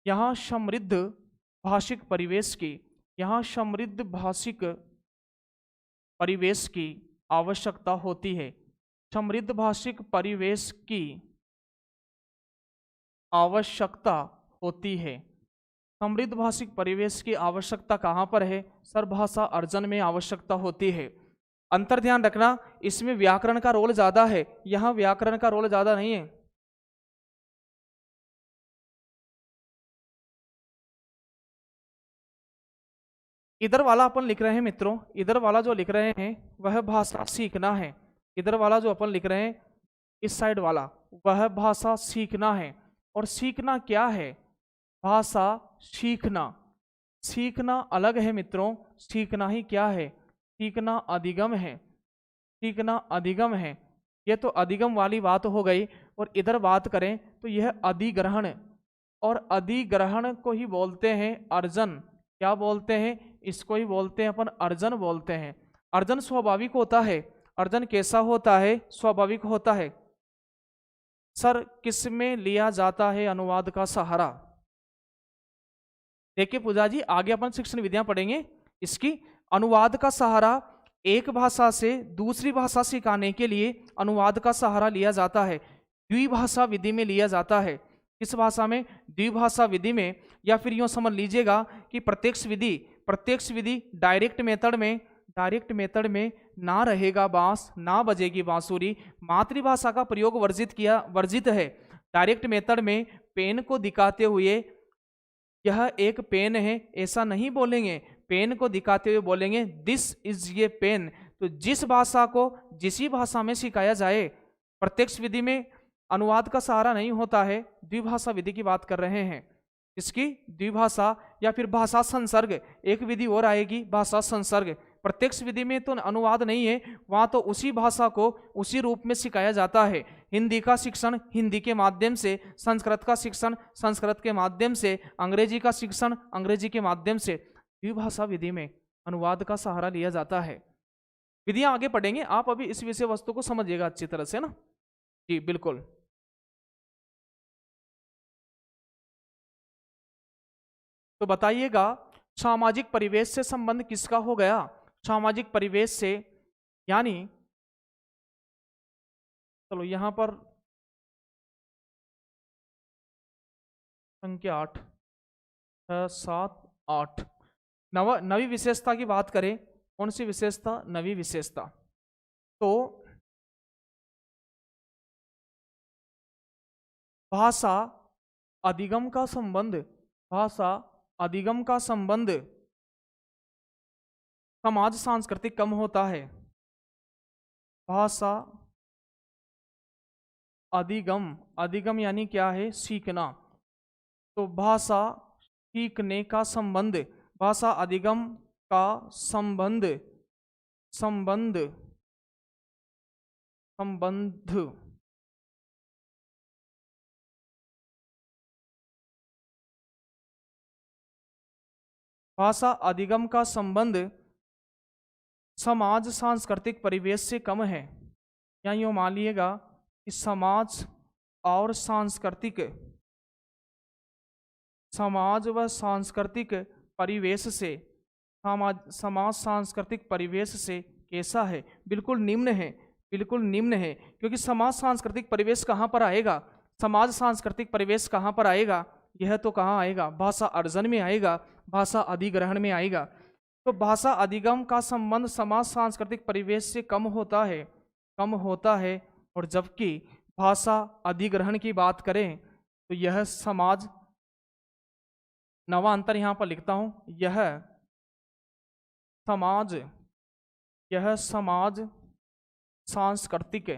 यहाँ समृद्ध भाषिक परिवेश की, यहाँ समृद्ध भाषिक परिवेश की आवश्यकता होती है। समृद्ध भाषिक परिवेश की आवश्यकता होती है। समृद्ध भाषिक परिवेश की आवश्यकता कहाँ पर है? सर भाषा अर्जन में आवश्यकता होती है। अंतर ध्यान रखना, इसमें व्याकरण का रोल ज्यादा है, यहां व्याकरण का रोल ज्यादा नहीं है। इधर वाला अपन लिख रहे हैं मित्रों, इधर वाला जो लिख रहे हैं वह भाषा सीखना है। इधर वाला जो अपन लिख रहे हैं, इस साइड वाला, वह भाषा सीखना है। और सीखना क्या है? भाषा सीखना। सीखना अलग है मित्रों, सीखना ही क्या है? सीखना अधिगम है। सीखना अधिगम है। यह तो अधिगम वाली बात हो गई। और इधर बात करें तो यह अधिग्रहण, और अधिग्रहण को ही बोलते हैं अर्जन। क्या बोलते हैं? इसको ही बोलते हैं अपन अर्जन बोलते हैं। अर्जन स्वाभाविक होता है। अर्जन कैसा होता है? स्वाभाविक होता है। सर किस में लिया जाता है अनुवाद का सहारा? देखिए पूजा जी, आगे अपन शिक्षण विधियां पढ़ेंगे। इसकी अनुवाद का सहारा एक भाषा से दूसरी भाषा सिखाने के लिए अनुवाद का सहारा लिया जाता है। द्विभाषा विधि में लिया जाता है। किस भाषा में? द्विभाषा विधि में। या फिर यूं समझ लीजिएगा कि प्रत्यक्ष विधि डायरेक्ट मेथड में ना रहेगा बांस, ना बजेगी बांसुरी, मातृभाषा का प्रयोग वर्जित है। डायरेक्ट मेथड में पेन को दिखाते हुए यह एक पेन है ऐसा नहीं बोलेंगे, पेन को दिखाते हुए बोलेंगे दिस इज ये पेन। तो जिस भाषा को जिसी भाषा में सिखाया जाए, प्रत्यक्ष विधि में अनुवाद का सहारा नहीं होता है, द्विभाषा विधि की बात कर रहे हैं। इसकी द्विभाषा या फिर भाषा संसर्ग, एक विधि और आएगी भाषा संसर्ग। प्रत्यक्ष विधि में तो अनुवाद नहीं है, वहां तो उसी भाषा को उसी रूप में सिखाया जाता है। हिंदी का शिक्षण हिंदी के माध्यम से, संस्कृत का शिक्षण संस्कृत के माध्यम से, अंग्रेजी का शिक्षण अंग्रेजी के माध्यम से। द्विभाषा विधि में अनुवाद का सहारा लिया जाता है। विधियां आगे पढ़ेंगे, आप अभी इस विषय वस्तु को समझिएगा अच्छी तरह से ना। जी बिल्कुल। तो बताइएगा सामाजिक परिवेश से संबंध किसका हो गया? सामाजिक परिवेश से, यानी चलो यहां पर संख्या 8, 6, 7, 8 नवी विशेषता की बात करें। कौन सी विशेषता? नवी विशेषता। तो भाषा अधिगम का संबंध, भाषा अधिगम का संबंध समाज सांस्कृतिक कम होता है। भाषा अधिगम, अधिगम यानी क्या है? सीखना। तो भाषा सीखने का संबंध, भाषा अधिगम का संबंध, संबंध, संबंध भाषा अधिगम का संबंध समाज सांस्कृतिक परिवेश से कम है। या यूँ मान लीजिएगा कि समाज और सांस्कृतिक, समाज व सांस्कृतिक परिवेश से, समाज सांस्कृतिक परिवेश से कैसा है? बिल्कुल निम्न है, बिल्कुल निम्न है। क्योंकि समाज सांस्कृतिक परिवेश कहाँ पर आएगा? समाज सांस्कृतिक परिवेश कहाँ पर आएगा? यह तो कहाँ आएगा? भाषा अर्जन में आएगा, भाषा अधिग्रहण में आएगा। तो भाषा अधिगम का संबंध समाज सांस्कृतिक परिवेश से कम होता है, कम होता है। और जबकि भाषा अधिग्रहण की बात करें तो यह समाज, नवा अंतर यहां पर लिखता हूं, यह समाज, यह समाज सांस्कृतिक,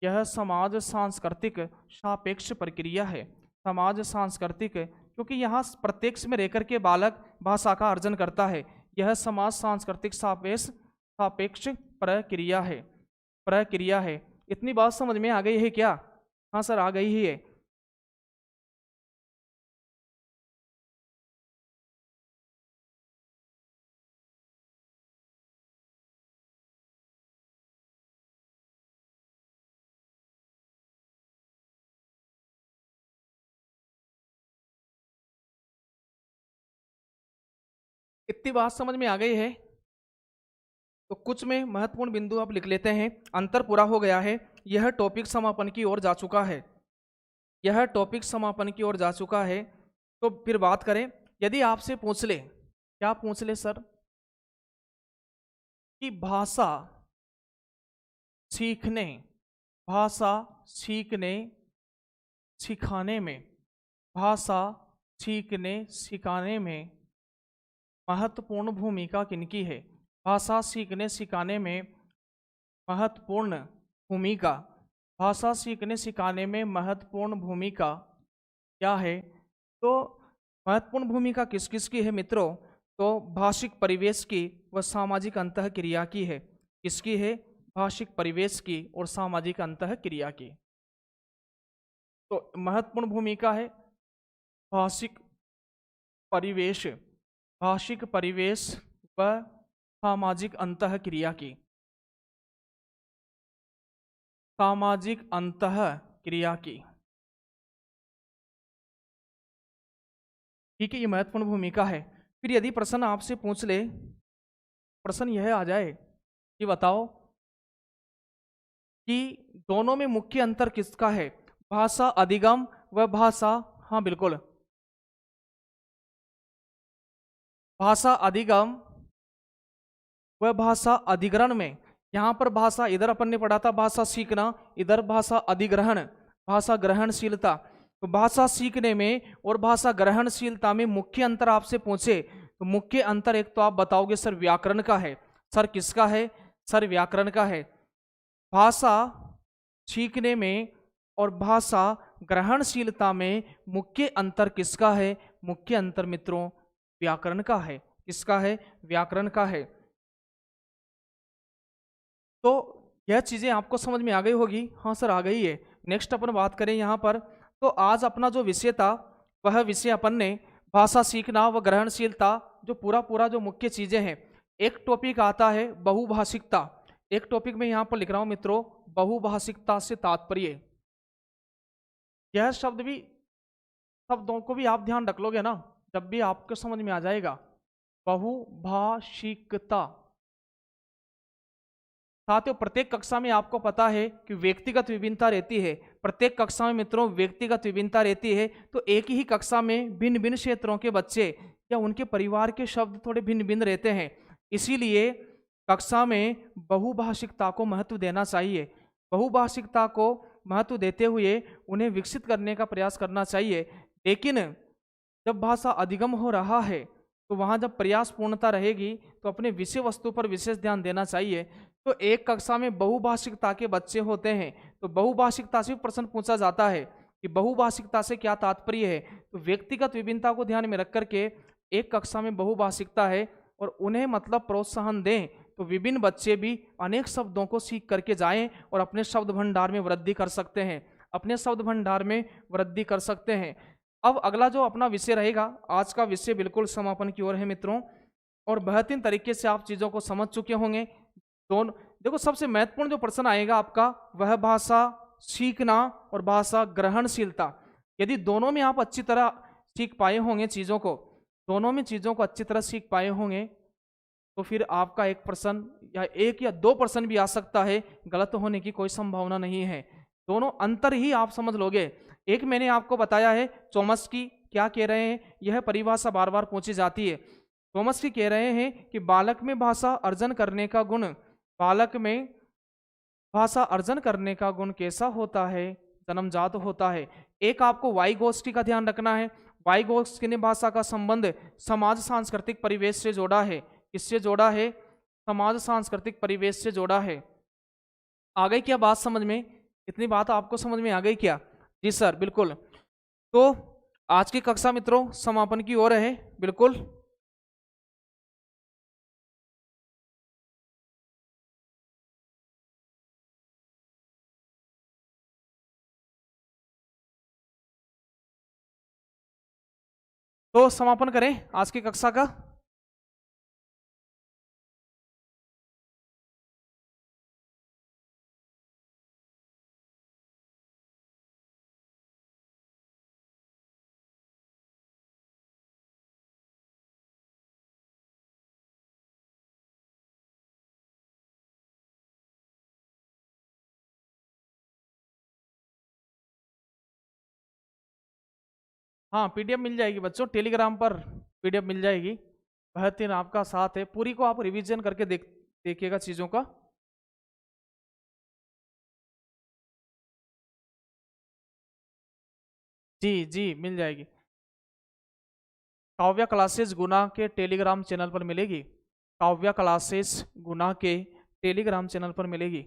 यह समाज सांस्कृतिक सापेक्ष प्रक्रिया है। समाज सांस्कृतिक, क्योंकि यहाँ प्रत्यक्ष में रहकर के बालक भाषा का अर्जन करता है। यह समाज सांस्कृतिक सापेक्ष प्रक्रिया है, प्रक्रिया है। इतनी बात समझ में आ गई है क्या? हाँ सर, आ गई ही है। इतनी बात समझ में आ गई है तो कुछ में महत्वपूर्ण बिंदु आप लिख लेते हैं। अंतर पूरा हो गया है। यह टॉपिक समापन की ओर जा चुका है, यह टॉपिक समापन की ओर जा चुका है। तो फिर बात करें, यदि आपसे पूछ ले, क्या पूछ ले सर, कि भाषा सीखने, भाषा सीखने सिखाने में, भाषा सीखने सिखाने में महत्वपूर्ण भूमिका किनकी है? भाषा सीखने सिखाने में महत्वपूर्ण भूमिका, भाषा सीखने सिखाने में महत्वपूर्ण भूमिका क्या है? तो महत्वपूर्ण भूमिका किस किस की है मित्रों? तो भाषिक परिवेश की व सामाजिक अंतःक्रिया की है। किसकी है? भाषिक परिवेश की और सामाजिक अंतःक्रिया की। तो महत्वपूर्ण भूमिका है भाषिक परिवेश, भाषिक परिवेश व सामाजिक अंतःक्रिया की, सामाजिक अंतःक्रिया की। ठीक है, ये महत्वपूर्ण भूमिका है। फिर यदि प्रश्न आपसे पूछ ले, प्रश्न यह आ जाए कि बताओ कि दोनों में मुख्य अंतर किसका है? भाषा अधिगम व भाषा, हाँ बिल्कुल, भाषा अधिगम व भाषा अधिग्रहण में। यहाँ पर भाषा, इधर अपन ने पढ़ा था भाषा सीखना, इधर भाषा अधिग्रहण, भाषा ग्रहणशीलता। तो भाषा सीखने में और भाषा ग्रहणशीलता में मुख्य अंतर आपसे पूछे तो मुख्य अंतर एक तो आप बताओगे सर व्याकरण का है। सर किसका है? सर व्याकरण का है। भाषा सीखने में और भाषा ग्रहणशीलता में मुख्य अंतर किसका है? मुख्य अंतर मित्रों व्याकरण का है। किसका है? व्याकरण का है। तो यह चीजें आपको समझ में आ गई होगी। हाँ सर, आ गई है। नेक्स्ट अपन बात करें यहाँ पर, तो आज अपना जो विषय था वह विषय अपन ने भाषा सीखना व ग्रहणशीलता, जो पूरा जो मुख्य चीजें हैं। एक टॉपिक आता है बहुभाषिकता। एक टॉपिक में यहाँ पर लिख रहा हूँ मित्रों, बहुभाषिकता से तात्पर्य। यह शब्द भी, शब्दों को भी आप ध्यान रख लोगे ना, जब भी आपको समझ में आ जाएगा। बहुभाषिकता। साथियों, प्रत्येक कक्षा में आपको पता है कि व्यक्तिगत विभिन्नता रहती है। प्रत्येक कक्षा में मित्रों व्यक्तिगत विभिन्नता रहती है। तो एक ही कक्षा में भिन्न भिन्न क्षेत्रों के बच्चे या उनके परिवार के शब्द थोड़े भिन्न भिन्न रहते हैं। इसीलिए कक्षा में बहुभाषिकता को महत्व देना चाहिए। बहुभाषिकता को महत्व देते हुए उन्हें विकसित करने का प्रयास करना चाहिए। लेकिन जब भाषा अधिगम हो रहा है तो वहाँ जब प्रयास पूर्णता रहेगी तो अपने विषय वस्तु पर विशेष ध्यान देना चाहिए। तो एक कक्षा में बहुभाषिकता के बच्चे होते हैं तो बहुभाषिकता से प्रश्न पूछा जाता है कि बहुभाषिकता से क्या तात्पर्य है। तो व्यक्तिगत विभिन्नता को ध्यान में रख करके एक कक्षा में बहुभाषिकता है और उन्हें मतलब प्रोत्साहन दें तो विभिन्न बच्चे भी अनेक शब्दों को सीख करके जाएं और अपने शब्द भंडार में वृद्धि कर सकते हैं, अपने शब्द भंडार में वृद्धि कर सकते हैं। अब अगला जो अपना विषय रहेगा, आज का विषय बिल्कुल समापन की ओर है मित्रों, और बेहतरीन तरीके से आप चीज़ों को समझ चुके होंगे। दोनों देखो, सबसे महत्वपूर्ण जो प्रश्न आएगा आपका वह भाषा सीखना और भाषा ग्रहणशीलता। यदि दोनों में आप अच्छी तरह सीख पाए होंगे चीज़ों को, दोनों में चीज़ों को अच्छी तरह सीख पाए होंगे तो फिर आपका एक प्रश्न या एक या दो प्रश्न भी आ सकता है, गलत होने की कोई संभावना नहीं है। दोनों अंतर ही आप समझ लोगे। एक मैंने आपको बताया है चोम्स्की क्या कह रहे हैं, यह परिभाषा बार बार पूछी जाती है। चोम्स्की कह रहे हैं कि बालक में भाषा अर्जन करने का गुण, बालक में भाषा अर्जन करने का गुण कैसा होता है, जन्मजात होता है। एक आपको वाइगोत्स्की का ध्यान रखना है। वाइगोत्स्की ने भाषा का संबंध समाज सांस्कृतिक परिवेश से जोड़ा है। किससे जोड़ा है? समाज सांस्कृतिक परिवेश से जोड़ा है। आ गई क्या बात समझ में? इतनी बात आपको समझ में आ गई क्या? जी सर, बिल्कुल। तो आज की कक्षा मित्रों समापन की ओर है। बिल्कुल तो समापन करें आज की कक्षा का। हाँ, पीडीएफ मिल जाएगी बच्चों, टेलीग्राम पर पीडीएफ मिल जाएगी। बेहतरीन आपका साथ है, पूरी को आप रिवीजन करके देखिएगा चीज़ों का। जी जी, मिल जाएगी। काव्या क्लासेस गुना के टेलीग्राम चैनल पर मिलेगी। काव्या क्लासेस गुना के टेलीग्राम चैनल पर मिलेगी।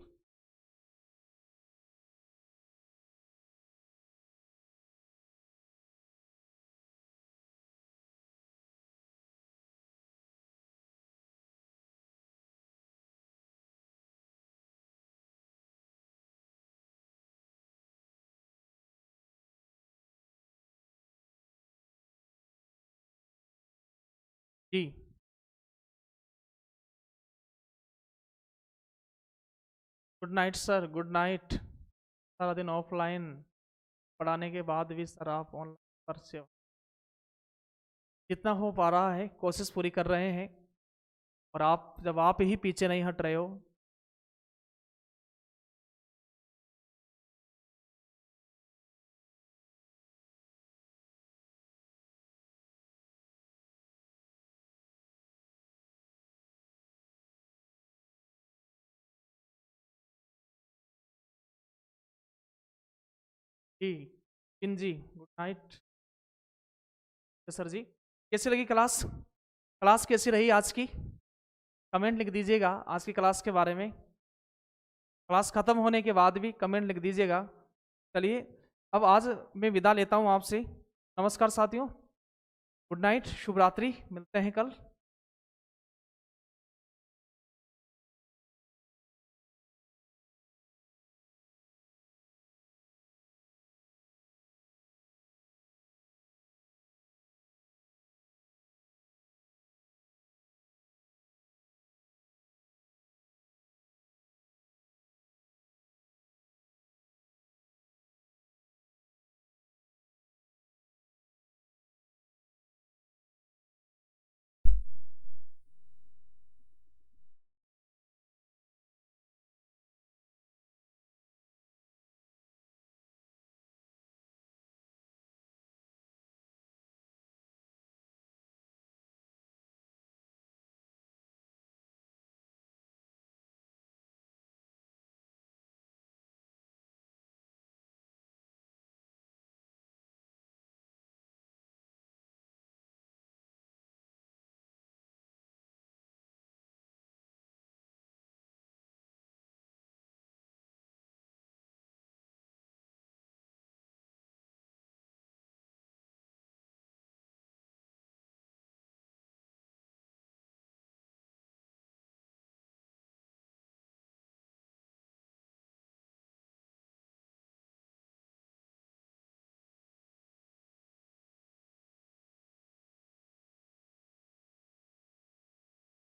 जी, good night sir, good night. सारा दिन ऑफलाइन पढ़ाने के बाद भी सर आप ऑनलाइन पर से जितना हो पा रहा है कोशिश पूरी कर रहे हैं, और आप जब आप ही पीछे नहीं हट रहे हो। जी जिन जी, गुड नाइट सर जी। कैसी लगी क्लास? क्लास कैसी रही आज की? कमेंट लिख दीजिएगा आज की क्लास के बारे में। क्लास खत्म होने के बाद भी कमेंट लिख दीजिएगा। चलिए, अब आज मैं विदा लेता हूँ आपसे। नमस्कार साथियों, गुड नाइट, शुभ रात्रि, मिलते हैं कल।